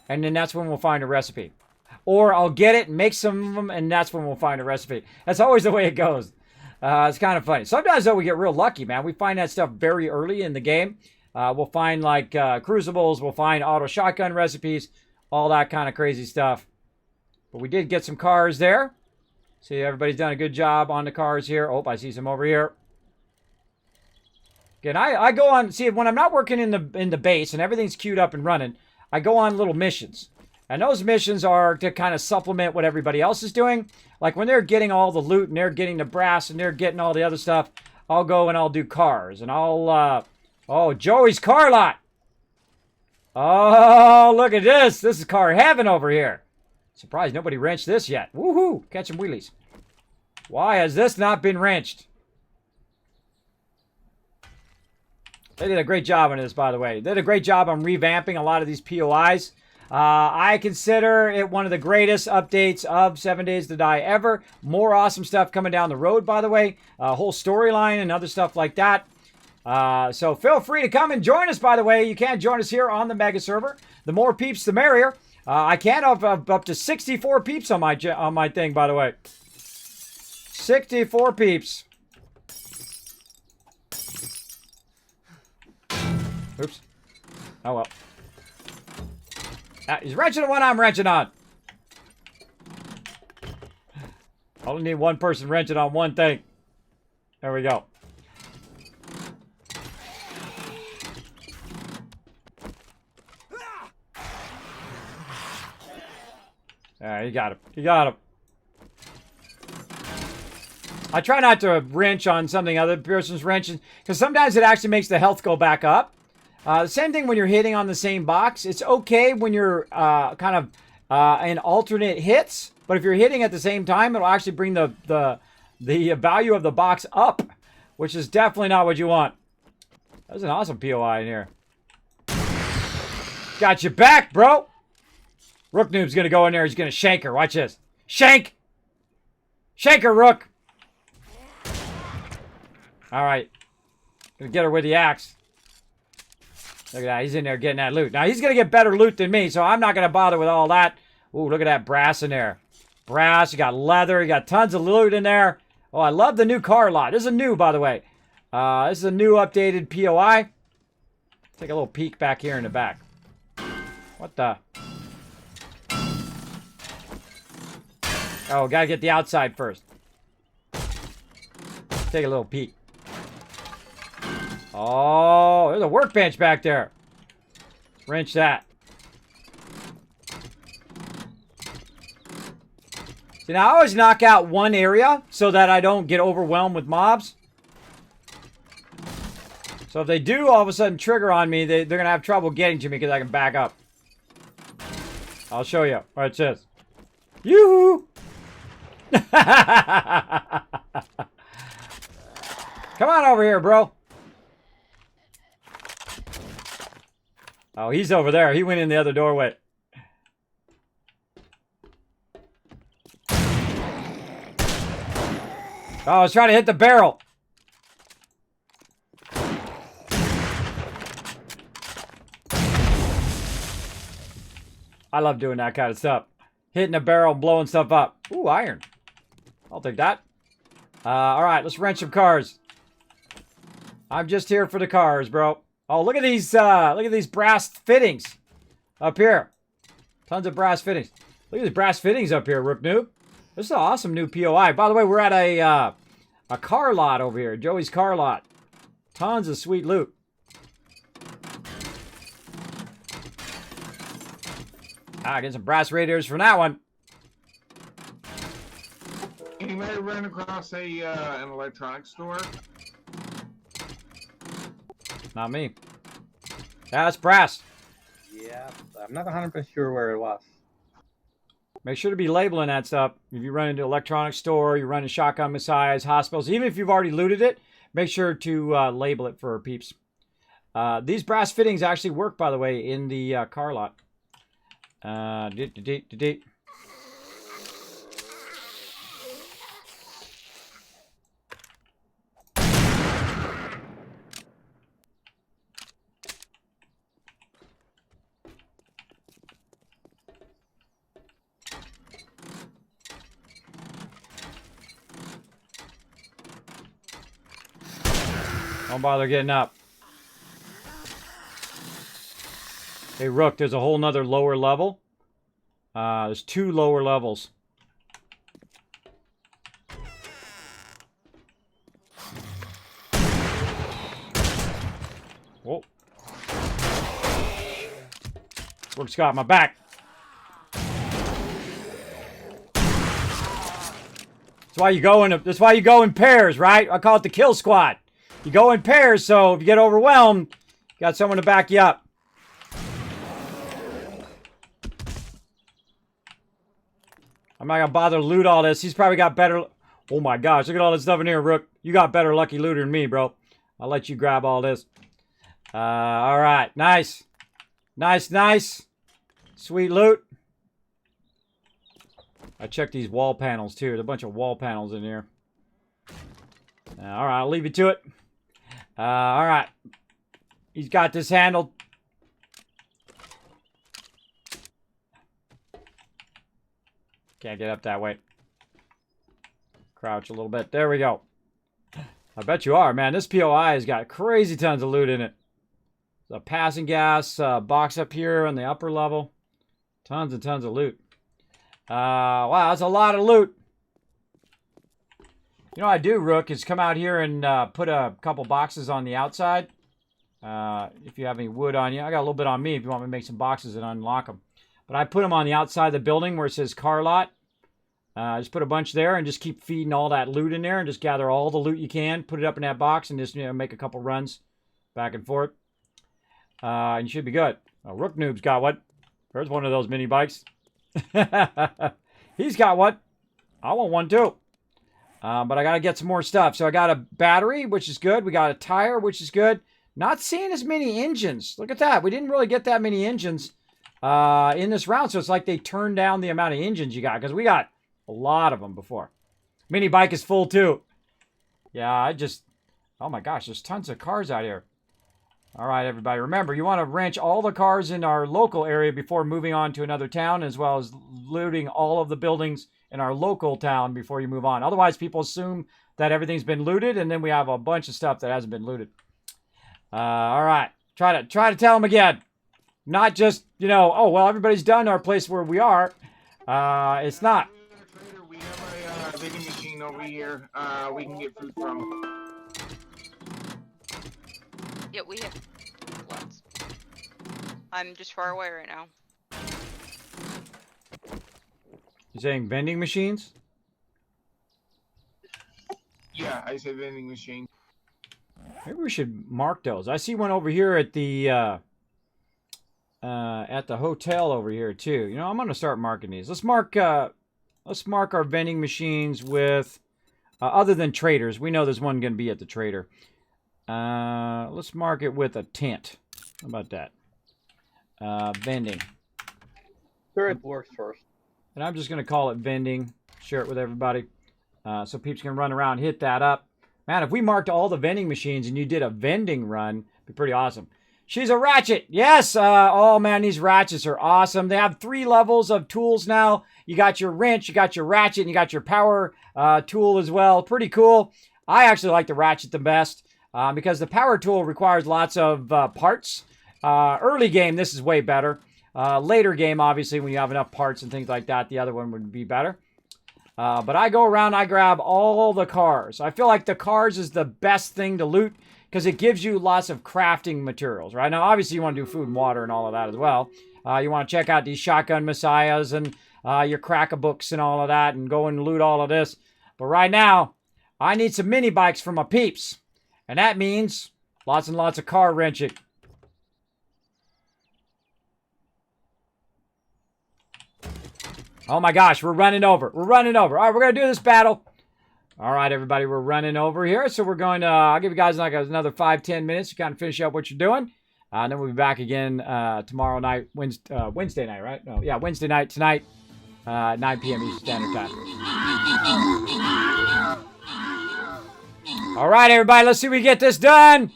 And then that's when we'll find a recipe. Or I'll get it, make some of them, and that's when we'll find a recipe. That's always the way it goes. It's kind of funny. Sometimes, though, we get real lucky, man. We find that stuff very early in the game. We'll find, like, crucibles. We'll find auto shotgun recipes. All that kind of crazy stuff. But we did get some cars there. See, everybody's done a good job on the cars here. Oh, I see some over here. Again, I go on... See, when I'm not working in the base and everything's queued up and running, I go on little missions. And those missions are to kind of supplement what everybody else is doing. Like when they're getting all the loot and they're getting the brass and they're getting all the other stuff, I'll go and I'll do cars. And I'll... Oh, Joey's car lot! Oh, look at this! This is car heaven over here. Surprised nobody wrenched this yet. Woohoo! Catching wheelies. Why has this not been wrenched? They did a great job on this, by the way. They did a great job on revamping a lot of these POIs. I consider it one of the greatest updates of 7 Days to Die ever. More awesome stuff coming down the road, by the way. A whole storyline and other stuff like that. So feel free to come and join us, by the way. You can join us here on the Mega Server. The more peeps, the merrier. I can have up to 64 peeps on my thing, by the way. 64 peeps. Oops. Oh, well. He's wrenching on what I'm wrenching on. I only need one person wrenching on one thing. There we go. Alright, you got him. You got him. I try not to wrench on something other person's wrenching, because sometimes it actually makes the health go back up. The same thing when you're hitting on the same box. It's okay when you're kind of in alternate hits, but if you're hitting at the same time, it'll actually bring the value of the box up, which is definitely not what you want. There's an awesome POI in here. Got your back, bro. Rook Noob's gonna go in there. He's gonna shank her. Watch this. Shank! Shank her, Rook! Alright. Gonna get her with the axe. Look at that. He's in there getting that loot. Now, he's gonna get better loot than me, so I'm not gonna bother with all that. Ooh, look at that brass in there. Brass. You got leather. You got tons of loot in there. Oh, I love the new car lot. This is a new, by the way. This is a new updated POI. Take a little peek back here in the back. What the? Oh, gotta get the outside first. Take a little peek. Oh, there's a workbench back there. Let's wrench that. See, now I always knock out one area so that I don't get overwhelmed with mobs. So if they do all of a sudden trigger on me, they're going to have trouble getting to me because I can back up. I'll show you. All right, it says. Yoo-hoo! Come on over here, bro. Oh, he's over there. He went in the other doorway. Oh, I was trying to hit the barrel. I love doing that kind of stuff. Hitting a barrel and blowing stuff up. Ooh, iron. I'll take that. All right, let's wrench some cars. I'm just here for the cars, bro. Oh, look at these brass fittings up here. Tons of brass fittings. Look at these brass fittings up here, Rook Noob. This is an awesome new POI. By the way, we're at a car lot over here. Joey's car lot. Tons of sweet loot. Get some brass radiators from that one. Anybody run across an electronics store? Not me. Yeah, it's brass. Yeah, I'm not 100% sure where it was. Make sure to be labeling that stuff. If you run into an electronics store, you run into shotgun messiahs, hospitals, even if you've already looted it, make sure to label it for peeps. These brass fittings actually work, by the way, in the car lot. Don't bother getting up. Hey, Rook, there's a whole nother lower level. There's 2 lower levels. Whoa. Rook's got my back. That's why you go in pairs, right? I call it the kill squad. You go in pairs, so if you get overwhelmed, you got someone to back you up. I'm not gonna bother to loot all this. He's probably got better... Oh my gosh, look at all this stuff in here, Rook. You got better lucky looter than me, bro. I'll let you grab all this. Alright, nice. Nice. Sweet loot. I checked these wall panels, too. There's a bunch of wall panels in here. Alright, I'll leave you to it. Alright. He's got this handled. Can't get up that way. Crouch a little bit. There we go. I bet you are, man. This POI has got crazy tons of loot in it. The passing gas box up here on the upper level. Tons and tons of loot. Wow, that's a lot of loot. You know what I do, Rook, is come out here and put a couple boxes on the outside. If you have any wood on you. I got a little bit on me if you want me to make some boxes and unlock them. But I put them on the outside of the building where it says car lot. Just put a bunch there and just keep feeding all that loot in there and just gather all the loot you can. Put it up in that box and just make a couple runs back and forth. And you should be good. Oh, Rook Noob's got one. There's one of those mini bikes. He's got one. I want one too. But I got to get some more stuff. So I got a battery, which is good. We got a tire, which is good. Not seeing as many engines. Look at that. We didn't really get that many engines in this round. So it's like they turned down the amount of engines you got. Because we got a lot of them before. Mini bike is full too. Yeah, oh my gosh, there's tons of cars out here. All right, everybody. Remember, you want to wrench all the cars in our local area before moving on to another town, as well as looting all of the buildings in our local town before you move on. Otherwise, people assume that everything's been looted, and then we have a bunch of stuff that hasn't been looted. All right. Try to tell them again. Not just, oh, well, everybody's done our place where we are. It's not. We have a vending machine over here. We can get food from. Yeah, we have lots. I'm just far away right now. You saying vending machines? Yeah, I said vending machine. Maybe we should mark those. I see one over here at the hotel over here too. I'm gonna start marking these. Let's mark our vending machines with other than traders. We know there's one gonna be at the trader. Let's mark it with a tent. How about that? Vending. Sure, it works first. And I'm just going to call it vending. Share it with everybody. So peeps can run around, hit that up. Man, if we marked all the vending machines and you did a vending run, it'd be pretty awesome. She's a ratchet. Yes. Oh, man, these ratchets are awesome. They have 3 levels of tools now. You got your wrench, you got your ratchet, and you got your power tool as well. Pretty cool. I actually like the ratchet the best because the power tool requires lots of parts. Early game, this is way better. Later game, obviously, when you have enough parts and things like that, the other one would be better. But I go around, I grab all the cars. I feel like the cars is the best thing to loot because it gives you lots of crafting materials, right? Now, obviously, you want to do food and water and all of that as well. You want to check out these shotgun messiahs and your crack-a-books and all of that and go and loot all of this. But right now, I need some mini bikes for my peeps. And that means lots and lots of car wrenching. Oh my gosh, we're running over. We're running over. All right, we're going to do this battle. All right, everybody, we're running over here. So we're going to, I'll give you guys like another 5-10 minutes to kind of finish up what you're doing. And then we'll be back again tomorrow night, Wednesday night, right? No, yeah, Wednesday night tonight, 9 p.m. Eastern Standard Time. All right, everybody, let's see if we get this done.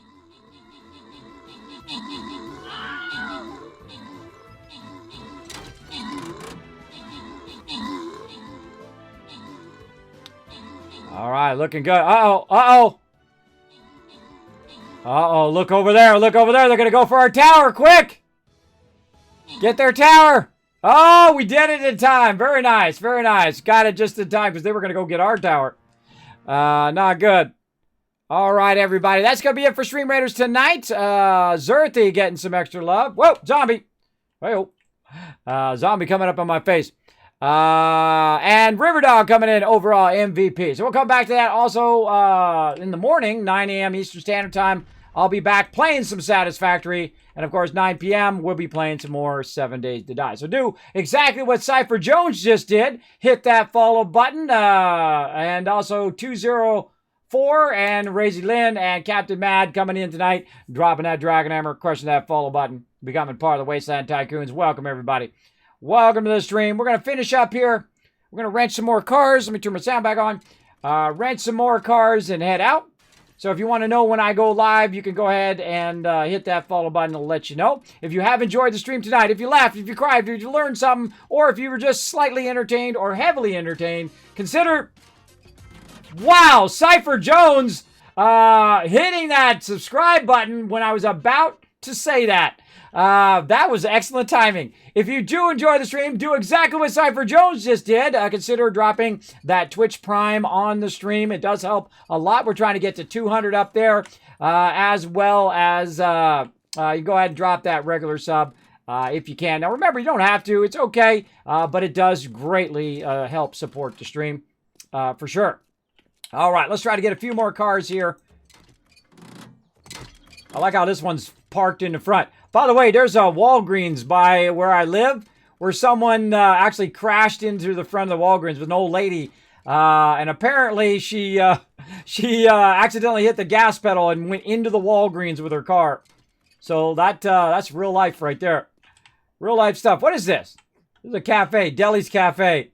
All right, looking good. Uh-oh, uh-oh. Uh-oh, look over there, look over there. They're going to go for our tower, quick. Get their tower. Oh, we did it in time. Very nice, very nice. Got it just in time because they were going to go get our tower. Not good. All right, everybody. That's going to be it for Stream Raiders tonight. Zerthy getting some extra love. Whoa, zombie. Whoa. Zombie coming up on my face. And Riverdog coming in overall MVP. So we'll come back to that also in the morning, 9 a.m. Eastern Standard Time. I'll be back playing some Satisfactory. And of course, 9 p.m. we'll be playing some more 7 Days to Die. So do exactly what Cypher Jones just did. Hit that follow button. And also 204 and Razy Lynn and Captain Mad coming in tonight. Dropping that Dragon Hammer, crushing that follow button. Becoming part of the Wasteland Tycoons. Welcome, everybody. Welcome to the stream. We're going to finish up here. We're going to wrench some more cars. Let me turn my sound back on. Wrench some more cars and head out. So if you want to know when I go live, you can go ahead and hit that follow button. It'll let you know. If you have enjoyed the stream tonight, if you laughed, if you cried, if you learned something, or if you were just slightly entertained or heavily entertained, consider, wow, Cypher Jones hitting that subscribe button when I was about to say that. That was excellent timing. If you do enjoy the stream, do exactly what Cypher Jones just did. Consider dropping that Twitch Prime on the stream. It does help a lot. We're trying to get to 200 up there, as well as you go ahead and drop that regular sub if you can. Now, remember, you don't have to. It's okay, but it does greatly help support the stream for sure. All right, let's try to get a few more cars here. I like how this one's parked in the front. By the way, there's a Walgreens by where I live where someone actually crashed into the front of the Walgreens with an old lady And apparently she accidentally hit the gas pedal and went into the Walgreens with her car. So that's real life right there. Real life stuff. What is this? This is a cafe, Deli's Cafe.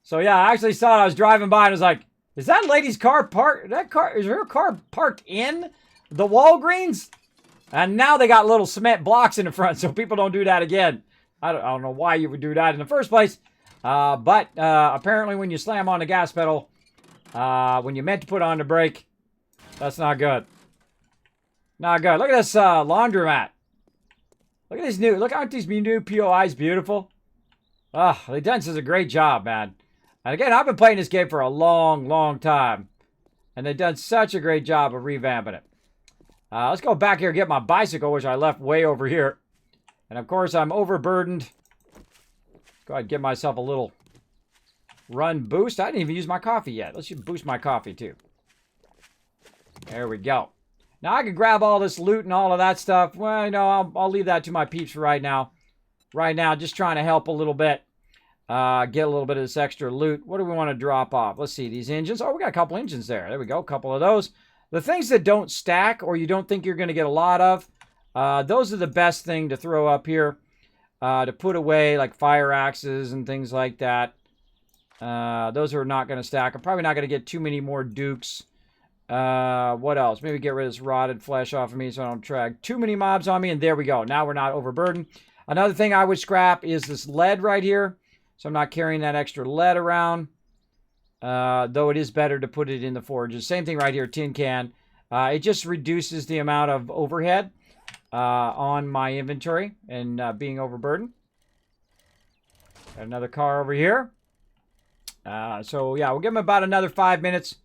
So yeah, I actually saw it. I was driving by and was like, is that lady's car parked? Is her car parked in the Walgreens? And now they got little cement blocks in the front, so people don't do that again. I don't know why you would do that in the first place. But apparently when you slam on the gas pedal, when you meant to put on the brake, that's not good. Not good. Look at this laundromat. Look at these aren't these new POIs beautiful? Oh, they've done such a great job, man. And again, I've been playing this game for a long, long time. And they've done such a great job of revamping it. Let's go back here and get my bicycle, which I left way over here. And of course, I'm overburdened. Go ahead and give myself a little run boost. I didn't even use my coffee yet. Let's just boost my coffee, too. There we go. Now, I can grab all this loot and all of that stuff. Well, you know, I'll leave that to my peeps for right now. Right now, just trying to help a little bit. Get a little bit of this extra loot. What do we want to drop off? Let's see, these engines. Oh, we got a couple engines there. There we go, a couple of those. The things that don't stack or you don't think you're going to get a lot of, those are the best thing to throw up here. To put away, like fire axes and things like that. Those are not going to stack. I'm probably not going to get too many more dukes. What else? Maybe get rid of this rotted flesh off of me so I don't drag too many mobs on me. And there we go. Now we're not overburdened. Another thing I would scrap is this lead right here. So I'm not carrying that extra lead around. Though it is better to put it in the forges. Same thing right here, tin can. It just reduces the amount of overhead on my inventory and being overburdened. Got another car over here. So yeah, we'll give them about another 5 minutes.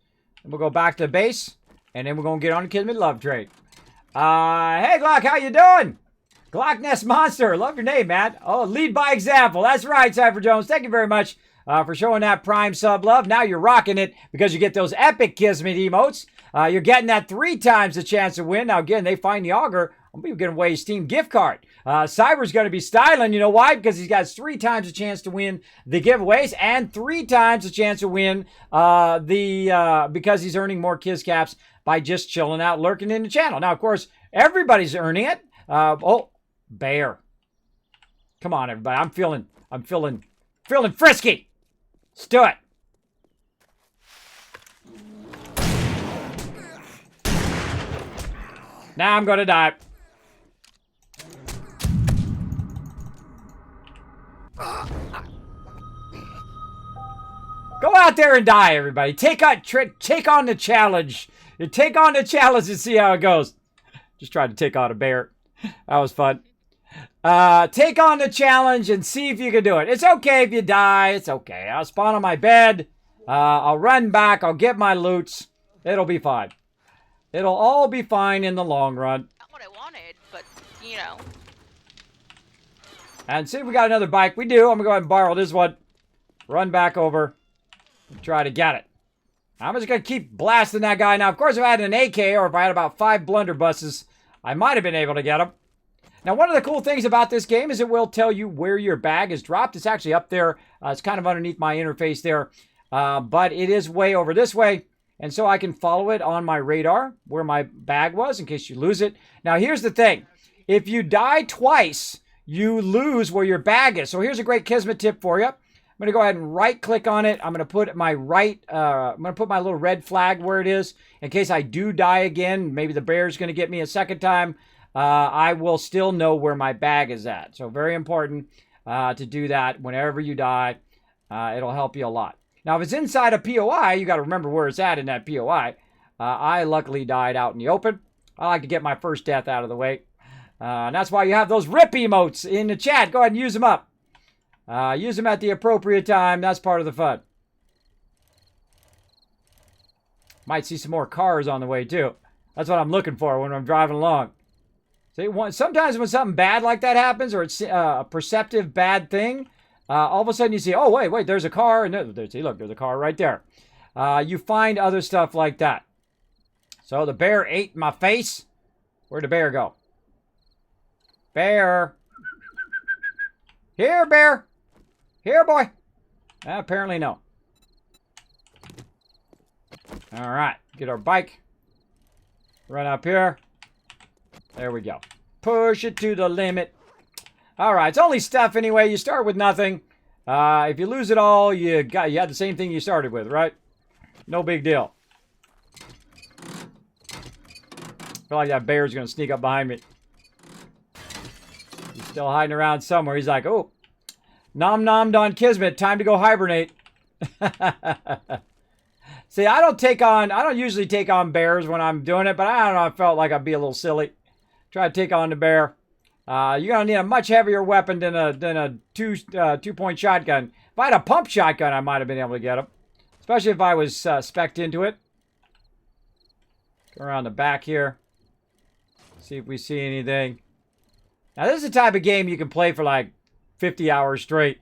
And we'll go back to the base. And then we're going to get on the Kismet Love Trade. Hey Glock, how you doing? Glock Nest Monster, love your name, man. Oh, lead by example. That's right, Cypher Jones. Thank you very much. For showing that Prime sub love. Now you're rocking it because you get those epic Kismet emotes. You're getting that 3 times the chance to win. Now, again, they find the auger. I'm going to give away his Steam gift card. Cyber's going to be styling. You know why? Because he's got 3 times the chance to win the giveaways and 3 times the chance to win because he's earning more Kiss Caps by just chilling out, lurking in the channel. Now, of course, everybody's earning it. Oh, bear. Come on, everybody. I'm feeling frisky. Let's do it. Now I'm going to die. Go out there and die, everybody. Take on the challenge. You take on the challenge and see how it goes. Just tried to take on a bear. That was fun. Take on the challenge and see if you can do it. It's okay if you die. It's okay. I'll spawn on my bed. I'll run back. I'll get my loots. It'll be fine. It'll all be fine in the long run. Not what I wanted, but, you know. And see if we got another bike. We do. I'm going to go ahead and borrow this one. Run back over. And try to get it. I'm just going to keep blasting that guy. Now, of course, if I had an AK or if I had about 5 blunderbusses, I might have been able to get him. Now, one of the cool things about this game is it will tell you where your bag is dropped. It's actually up there. It's kind of underneath my interface there. But it is way over this way. And so I can follow it on my radar where my bag was in case you lose it. Now, here's the thing. If you die twice, you lose where your bag is. So here's a great Kismet tip for you. I'm going to go ahead and right-click on it. I'm going to put my I'm going to put my little red flag where it is in case I do die again. Maybe the bear's going to get me a second time. I will still know where my bag is at. So very important to do that whenever you die. It'll help you a lot. Now, if it's inside a POI, you got to remember where it's at in that POI. I luckily died out in the open. I like to get my first death out of the way. And that's why you have those RIP emotes in the chat. Go ahead and use them up. Use them at the appropriate time. That's part of the fun. Might see some more cars on the way, too. That's what I'm looking for when I'm driving along. See, sometimes when something bad like that happens, or it's a perceptive bad thing, all of a sudden you see, oh, wait, there's a car. And see, look, there's a car right there. You find other stuff like that. So the bear ate my face. Where'd the bear go? Bear. Here, bear. Here, boy. Apparently no. All right, get our bike. Run up here. There we go. Push it to the limit. All right, it's only stuff anyway. You start with nothing. If you lose it all, you had the same thing you started with, right? No big deal. I feel like that bear's gonna sneak up behind me. He's still hiding around somewhere. He's like, oh, nom-nommed on Kismet. Time to go hibernate. See, I don't usually take on bears when I'm doing it, but I don't know, I felt like I'd be a little silly. Try to take on the bear. You're gonna need a much heavier weapon than a two-point shotgun. If I had a pump shotgun, I might have been able to get him. Especially if I was spec'd into it. Go around the back here. See if we see anything. Now, this is the type of game you can play for like 50 hours straight.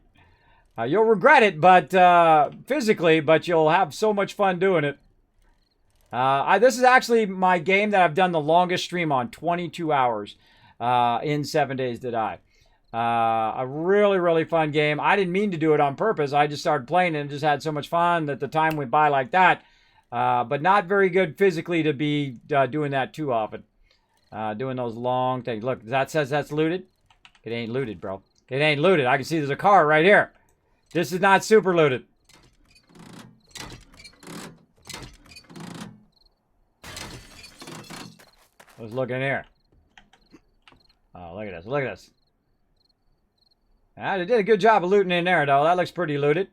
You'll regret it, but physically, but you'll have so much fun doing it. This is actually my game that I've done the longest stream on, 22 hours in 7 Days to Die. A really, really fun game. I didn't mean to do it on purpose. I just started playing it and just had so much fun that the time went by like that. But not very good physically to be doing that too often. Doing those long things. Look, that says that's looted. It ain't looted, bro. It ain't looted. I can see there's a car right here. This is not super looted. Let's look in here. Oh, look at this. Look at this. They did a good job of looting in there, though. That looks pretty looted.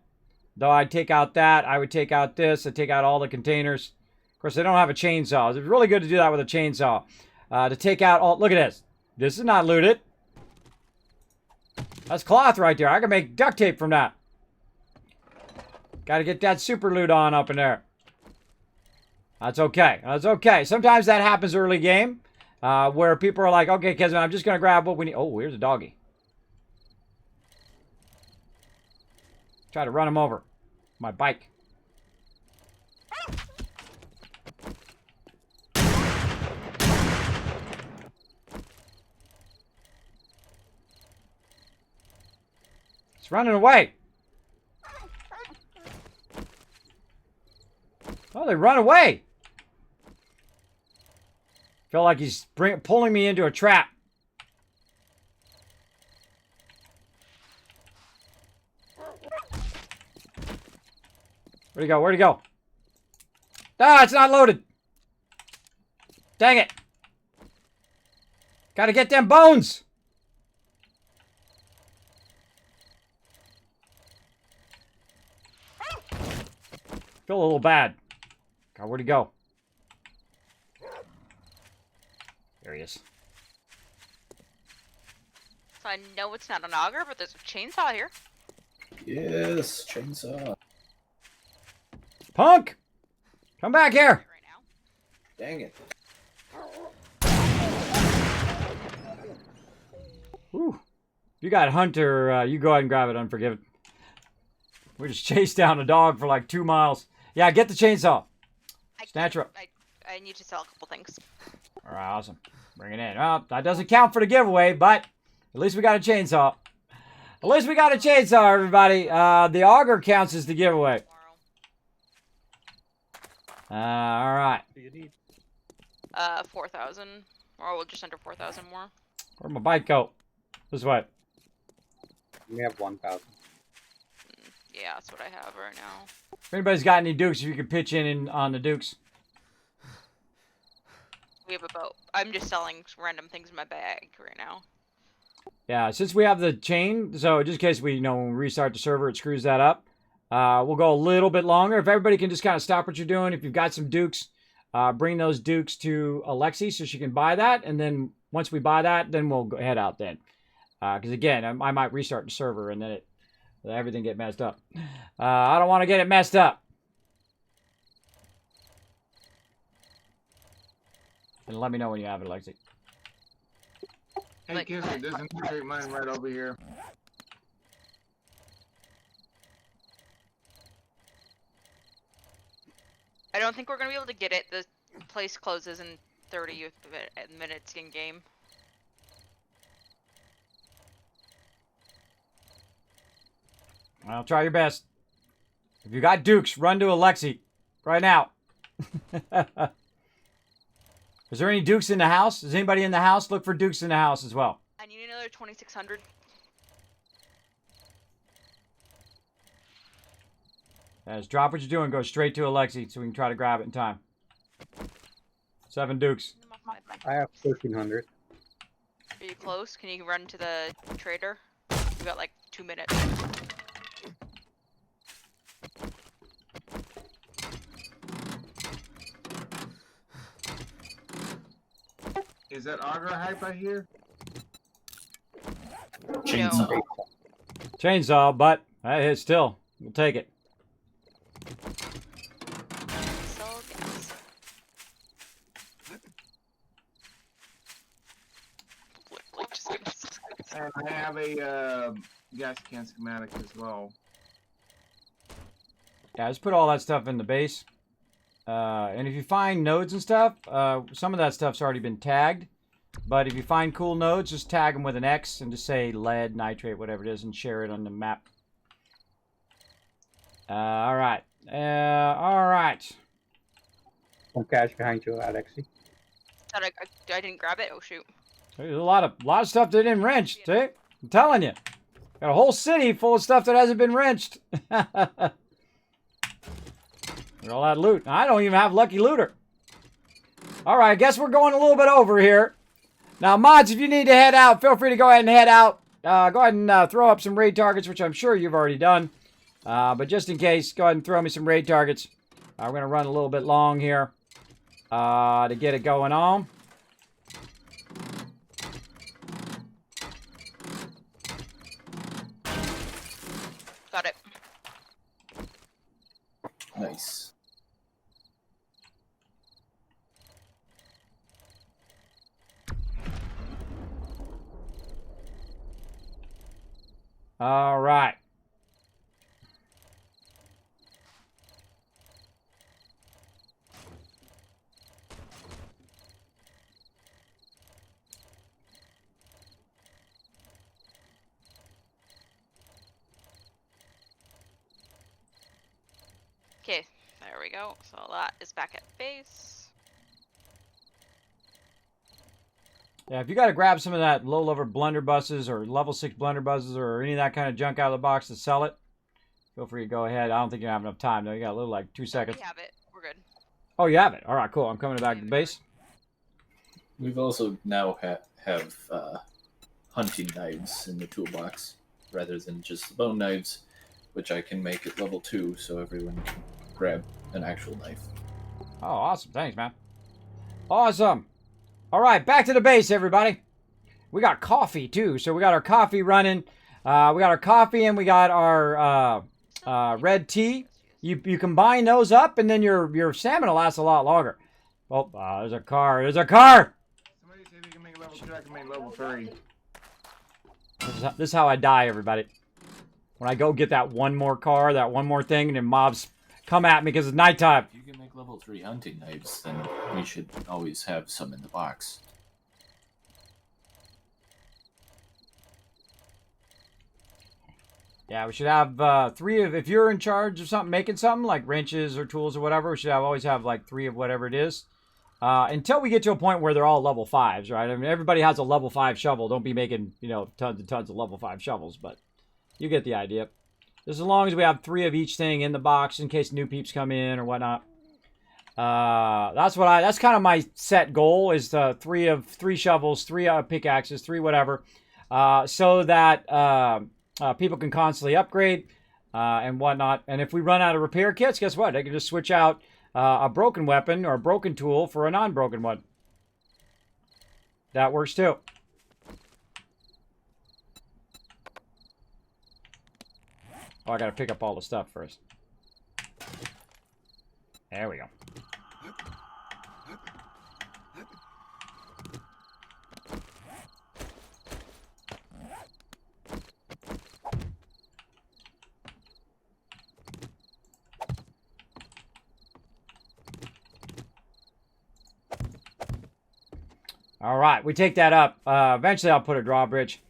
Though I'd take out that. I would take out this. I'd take out all the containers. Of course, they don't have a chainsaw. It's really good to do that with a chainsaw. To take out all... Look at this. This is not looted. That's cloth right there. I can make duct tape from that. Got to get that super loot on up in there. That's okay. That's okay. Sometimes that happens early game. Where people are like, okay, Kismet, I'm just going to grab what we need. Oh, here's a doggy. Try to run him over. My bike. It's running away. Oh, they run away. Feel like he's pulling me into a trap. Where'd he go? Where'd he go? Ah, it's not loaded. Dang it. Gotta get them bones. Feel a little bad. God, where'd he go? There he is. So I know it's not an auger, but there's a chainsaw here. Yes, chainsaw. Punk! Come back here! Right now. Dang it. Whew. You got Hunter, you go ahead and grab it, Unforgiven. We just chased down a dog for like 2 miles. Yeah, get the chainsaw. Snatch her up. I need to sell a couple things. All right, awesome. Bring it in. Well, that doesn't count for the giveaway, but at least we got a chainsaw. At least we got a chainsaw, everybody. The auger counts as the giveaway. All right. What do you need? 4,000. Or just under 4,000 more. Where'd my bike go? This way. We have 1,000. Yeah, that's what I have right now. If anybody's got any dukes, if you could pitch in on the dukes. We have about... I'm just selling random things in my bag right now. Yeah, since we have the chain, so just in case we, when we restart the server, it screws that up. We'll go a little bit longer. If everybody can just kind of stop what you're doing, if you've got some dukes, bring those dukes to Alexi so she can buy that. And then once we buy that, then we'll head out then. Because again, I might restart the server and then everything get messed up. I don't want to get it messed up. And let me know when you have it, Alexi. Hey, Kismet, there's an infiltrate mine right over here. I don't think we're going to be able to get it. The place closes in 30 minutes in game. Well, try your best. If you got dukes, run to Alexi right now. Is there any Dukes in the house? Is anybody in the house? Look for Dukes in the house as well. I need another 2600. Just drop what you're doing. Go straight to Alexi so we can try to grab it in time. 7 Dukes. I have 1,300. Are you close? Can you run to the trader? We got like 2 minutes. Is that auger hype I hear? Chainsaw. No. Chainsaw, but it's still. We'll take it. Sell gas. Literally just gonna And I have a gas can schematic as well. Yeah, just put all that stuff in the base. And if you find nodes and stuff, some of that stuff's already been tagged. But if you find cool nodes, just tag them with an X and just say lead, nitrate, whatever it is, and share it on the map. All right. All right. Some cash behind you, Alexi. Thought I didn't grab it. Oh shoot. There's a lot of stuff that didn't wrench. See? I'm telling you. Got a whole city full of stuff that hasn't been wrenched. Look at all that loot. I don't even have Lucky Looter. All right, I guess we're going a little bit over here. Now, mods, if you need to head out, feel free to go ahead and head out. Go ahead and throw up some raid targets, which I'm sure you've already done. But just in case, go ahead and throw me some raid targets. We're going to run a little bit long here to get it going on. Got it. Nice. All right. Okay, there we go. So that is back at base. Yeah, if you got to grab some of that low-level blunderbusses or level 6 blunderbusses or any of that kind of junk out of the box to sell it, feel free to go ahead. I don't think you have enough time, though. You got a little, like, 2 seconds. We have it. We're good. Oh, you have it. All right, cool. I'm coming back to the base. We've also now have hunting knives in the toolbox rather than just the bone knives, which I can make at level 2 so everyone can grab an actual knife. Oh, awesome. Thanks, man. Awesome. All right, back to the base, everybody. We got coffee, too. So we got our coffee running. We got our coffee and we got our red tea. You combine those up, and then your stamina lasts a lot longer. Oh, there's a car. There's a car! Somebody said they can make level 2, I can make level 3. This is how I die, everybody. When I go get that one more car, that one more thing, and then mobs come at me because it's nighttime. If you can make level 3 hunting knives, then we should always have some in the box. Yeah, we should have 3 of, if you're in charge of something, making something, like wrenches or tools or whatever, we should always have like 3 of whatever it is. Until we get to a point where they're all level 5s, right? I mean, everybody has a level 5 shovel. Don't be making, tons and tons of level 5 shovels, but you get the idea. Just as long as we have 3 of each thing in the box in case new peeps come in or whatnot. That's kind of my set goal is 3 shovels, 3 pickaxes, 3 whatever, so that people can constantly upgrade and whatnot. And if we run out of repair kits, guess what? They can just switch out a broken weapon or a broken tool for a non-broken one. That works too. Oh, I gotta pick up all the stuff first. There we go. All right, we take that up. Eventually, I'll put a drawbridge.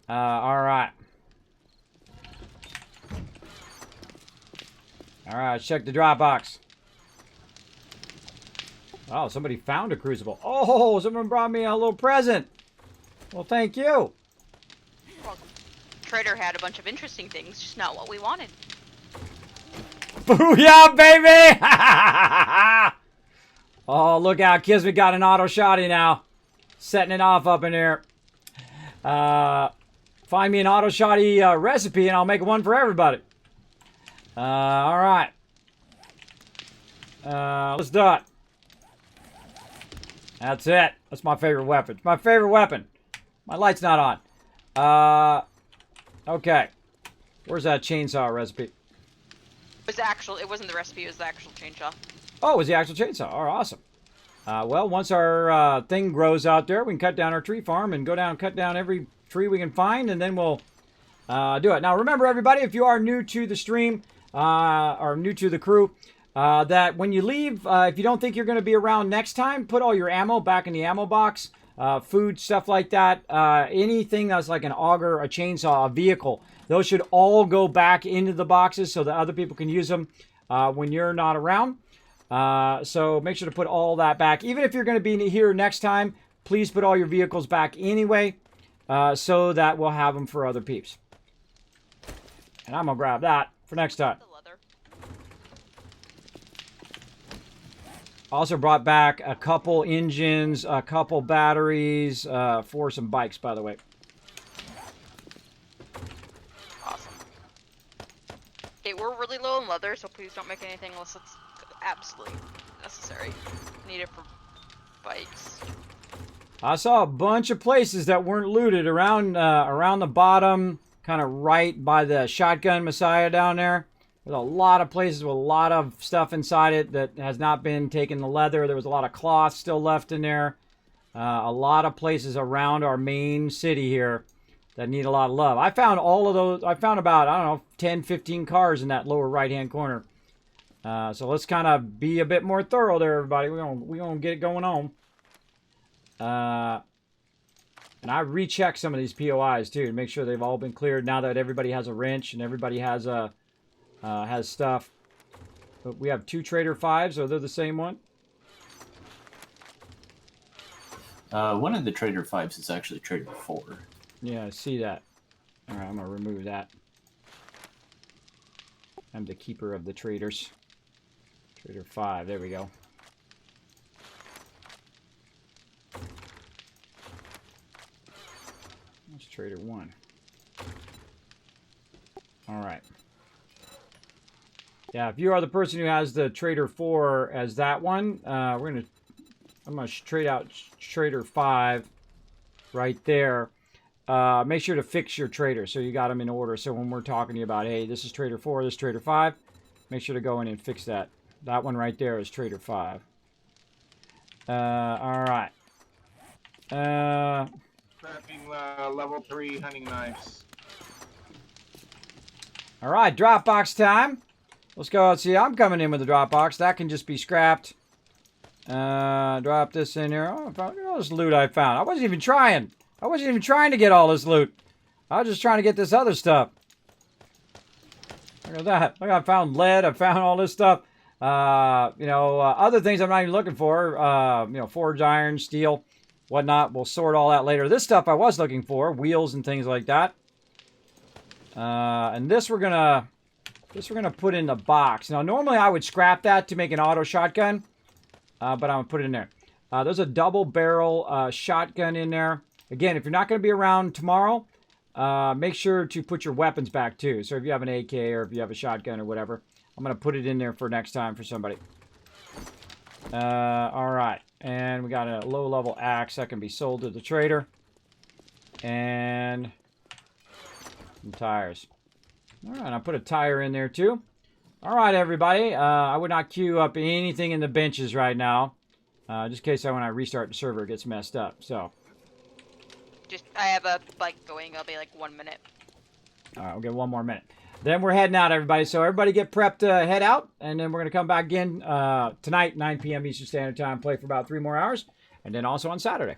All right. All right, let's check the drop box. Oh, somebody found a crucible. Oh, someone brought me a little present. Well, thank you. Welcome. Trader had a bunch of interesting things, just not what we wanted. Booyah, baby! Oh, look out. Kismet got an auto shotty now. Setting it off up in here. Find me an auto shotty recipe and I'll make one for everybody. All right. Let's do it. That's it. That's my favorite weapon. It's my favorite weapon. My light's not on. Okay. Where's that chainsaw recipe? It wasn't the recipe, it was the actual chainsaw. Oh, it was the actual chainsaw. Oh, awesome. Well, once our thing grows out there, we can cut down our tree farm and go down and cut down every tree we can find, and then we'll do it. Now, remember, everybody, if you are new to the stream or new to the crew, that when you leave, if you don't think you're going to be around next time, put all your ammo back in the ammo box, food, stuff like that. Anything that's like an auger, a chainsaw, a vehicle, those should all go back into the boxes so that other people can use them when you're not around. So make sure to put all that back. Even if you're going to be here next time, please put all your vehicles back anyway, so that we'll have them for other peeps. And I'm going to grab that for next time. Also brought back a couple engines, a couple batteries for some bikes, by the way. Awesome. Okay, we're really low on leather, so please don't make anything unless it's absolutely necessary. Need it for bikes. I saw a bunch of places that weren't looted around the bottom, kind of right by the shotgun Messiah down there. There's a lot of places with a lot of stuff inside it that has not been taken. The leather, there was a lot of cloth still left in there. A lot of places around our main city here that need a lot of love. I found all of those. I found about, I don't know, 10, 15 cars in that lower right-hand corner. So let's kind of be a bit more thorough there, everybody. We're gonna get it going on. And I rechecked some of these POIs too to make sure they've all been cleared now that everybody has a wrench and everybody has stuff. But we have 2 Trader 5s. Are they the same one? One of the Trader 5s is actually Trader 4. Yeah, I see that. All right, I'm gonna remove that. I'm the keeper of the traders. Trader 5. There we go. That's Trader 1. All right. Yeah, if you are the person who has the Trader 4 as that one, I'm gonna trade out Trader 5 right there. Make sure to fix your trader so you got them in order. So when we're talking to you about, hey, this is Trader 4, this is Trader 5, make sure to go in and fix that. That one right there is Trader 5. All right. Prepping level 3 hunting knives. All right, Dropbox time. Let's go. See, I'm coming in with the Dropbox. That can just be scrapped. Drop this in here. Oh, look at all this loot I found. I wasn't even trying. I wasn't even trying to get all this loot. I was just trying to get this other stuff. Look at that. Look, I found lead. I found all this stuff. Other things I'm not even looking for. Forged iron, steel, whatnot. We'll sort all that later. This stuff I was looking for. Wheels and things like that. And this we're gonna put in the box. Now, normally I would scrap that to make an auto shotgun. But I'm going to put it in there. There's a double barrel shotgun in there. Again, if you're not going to be around tomorrow, make sure to put your weapons back too. So if you have an AK or if you have a shotgun or whatever, I'm going to put it in there for next time for somebody. All right. And we got a low-level axe that can be sold to the trader. And some tires. All right, I'll put a tire in there too. All right, everybody. I would not queue up anything in the benches right now, just in case when I restart the server it gets messed up. So, I have a bike going. I'll be like 1 minute. All right, we'll get 1 more minute. Then we're heading out, everybody. So everybody get prepped to head out, and then we're gonna come back again tonight, 9 p.m. Eastern Standard Time. Play for about 3 more hours, and then also on Saturday.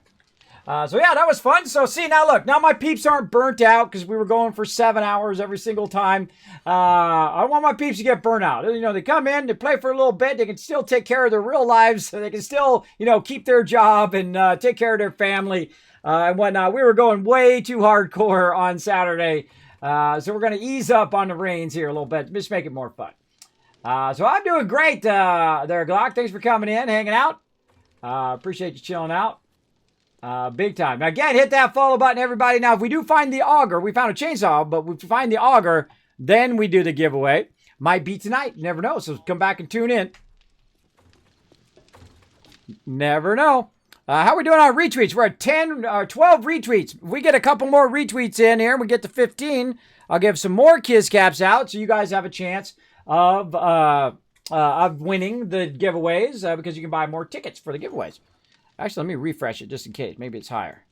So yeah, that was fun. So see, now look, now my peeps aren't burnt out because we were going for 7 hours every single time. I don't want my peeps to get burnt out. You know, they come in, they play for a little bit, they can still take care of their real lives. They can still, you know, keep their job and take care of their family and whatnot. We were going way too hardcore on Saturday. So we're going to ease up on the reins here a little bit, just make it more fun. So I'm doing great there, Glock. Thanks for coming in, hanging out. Appreciate you chilling out. Big time. Now, again, hit that follow button, everybody. Now, if we do find the auger, we found a chainsaw, but if we find the auger, then we do the giveaway. Might be tonight. Never know. So come back and tune in. Never know. How are we doing on retweets? We're at 10 or 12 retweets. If we get a couple more retweets in here, we get to 15. I'll give some more Kiz Caps out so you guys have a chance of winning the giveaways because you can buy more tickets for the giveaways. Actually, let me refresh it just in case. Maybe it's higher.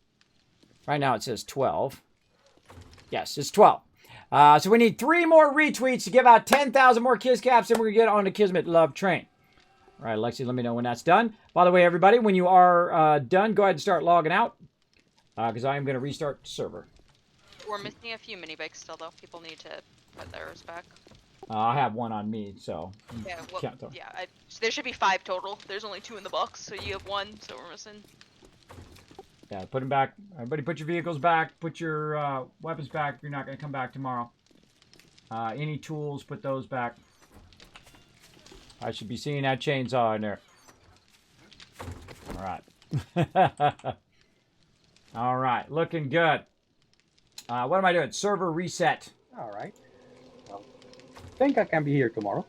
Right now it says 12. Yes, it's 12. So we need 3 more retweets to give out 10,000 more Kiz Caps, and we're going to get on the Kismet Love Train. All right, Lexi, let me know when that's done. By the way, everybody, when you are done, go ahead and start logging out because I am going to restart the server. We're missing a few mini bikes still, though. People need to put theirs back. I have one on me, so Yeah, well, count them. yeah. There should be 5 total. There's only 2 in the box, so you have 1, so we're missing. Yeah, put them back. Everybody put your vehicles back. Put your weapons back if you're not going to come back tomorrow. Any tools, put those back. I should be seeing that chainsaw in there. All right. All right, looking good. What am I doing? Server reset. All right. Well, I think I can be here tomorrow.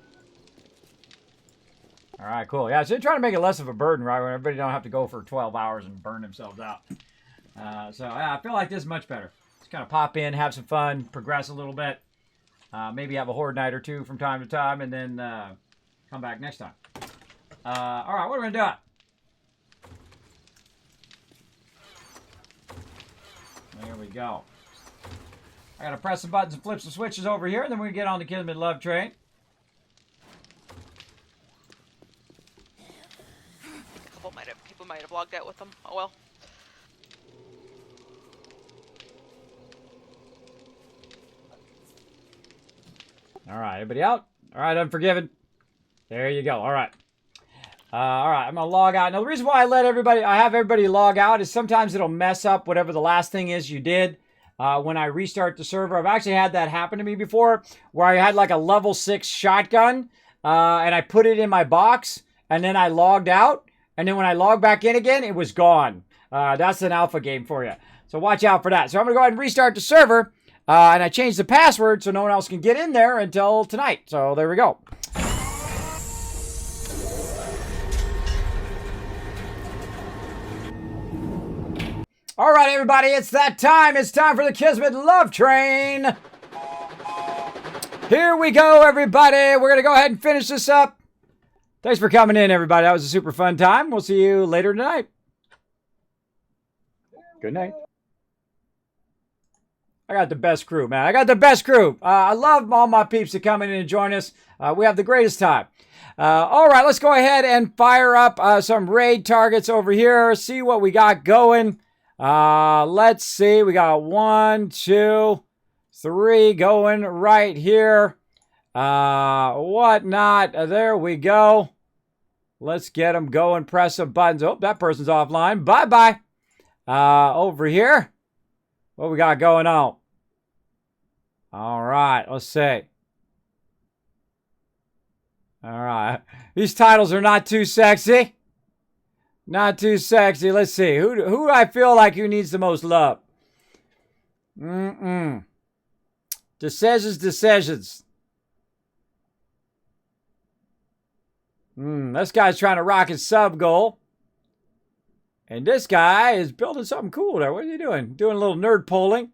All right, cool. Yeah, so they're trying to make it less of a burden, right? When everybody don't have to go for 12 hours and burn themselves out. So yeah, I feel like this is much better. Just kind of pop in, have some fun, progress a little bit. Maybe have a horde night or 2 from time to time, and then come back next time. All right, what are we going to do? There we go. I got to press some buttons and flip some switches over here, and then we can get on the Kismet Love Train. People might have logged out with them. Oh well. All right, everybody out? All right, Unforgiven. There you go. All right. All right, I'm going to log out. Now, the reason why I have everybody log out is sometimes it'll mess up whatever the last thing is you did when I restart the server. I've actually had that happen to me before where I had like a level 6 shotgun and I put it in my box and then I logged out. And then when I log back in again, it was gone. That's an alpha game for you. So watch out for that. So I'm going to go ahead and restart the server. And I changed the password so no one else can get in there until tonight. So there we go. All right, everybody, it's that time. It's time for the Kismet Love Train. Here we go, everybody. We're going to go ahead and finish this up. Thanks for coming in, everybody. That was a super fun time. We'll see you later tonight. Good night. I got the best crew, man. I got the best crew. I love all my peeps to come in and join us. We have the greatest time. All right, let's go ahead and fire up some raid targets over here. See what we got going. Let's see. We got 1, 2, 3 going right here. Whatnot. There we go. Let's get them going. Press some buttons. Oh, that person's offline. Bye-bye. Over here. What we got going on? All right. Let's see. All right. These titles are not too sexy. Not too sexy. Let's see. Who do I feel like who needs the most love? Decisions. This guy's trying to rock his sub goal. And this guy is building something cool there. What are you doing? Doing a little nerd polling.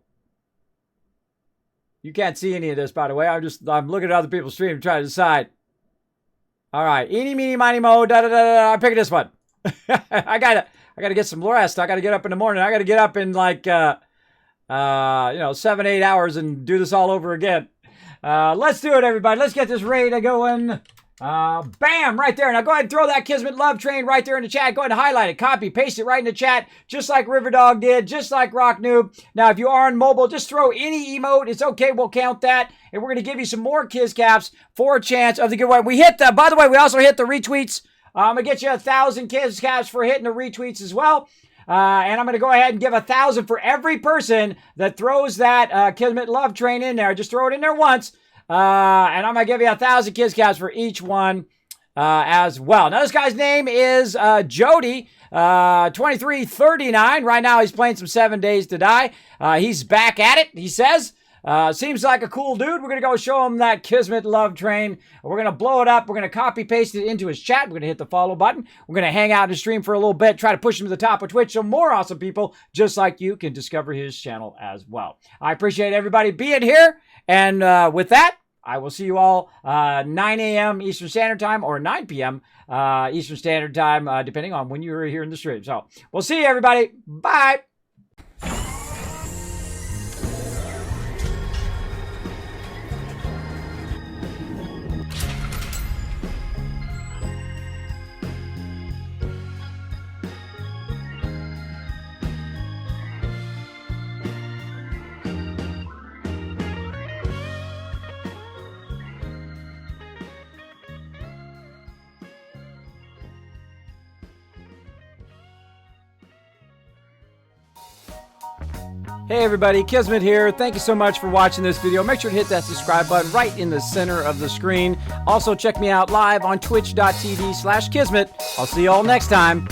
You can't see any of this, by the way. I'm looking at other people's stream trying to decide. All right. Eeny, meeny, miny, mo, I'm picking this one. I gotta get some rest. I gotta get up in the morning. I gotta get up in like 7, 8 hours and do this all over again. Let's do it, everybody. Let's get this raid going. Bam, right there. Now go ahead and throw that Kismet love train right there in the chat. Go ahead and highlight it, copy, paste it right in the chat, just like Riverdog did, just like Rock Noob. Now, if you are on mobile, just throw any emote. It's okay. We'll count that. And we're going to give you some more Kiz Caps for a chance of the giveaway. We hit the, by the way, we also hit the retweets. I'm going to get you 1,000 Kiz Caps for hitting the retweets as well. And I'm going to go ahead and give 1,000 for every person that throws that Kismet love train in there. Just throw it in there once. And I'm going to give you 1,000 Kiz Caps for each one as well. Now, this guy's name is Jody, 2339. Right now, he's playing some 7 Days to Die. He's back at it, he says. Seems like a cool dude. We're going to go show him that Kismet love train. We're going to blow it up. We're going to copy paste it into his chat. We're going to hit the follow button. We're going to hang out in the stream for a little bit, try to push him to the top of Twitch so more awesome people just like you can discover his channel as well. I appreciate everybody being here. And with that, I will see you all 9 a.m. Eastern Standard Time or 9 p.m. Eastern Standard Time, depending on when you're here in the stream. So we'll see you, everybody. Bye. Hey everybody, Kismet here. Thank you so much for watching this video. Make sure to hit that subscribe button right in the center of the screen. Also check me out live on twitch.tv/Kismet. I'll see you all next time.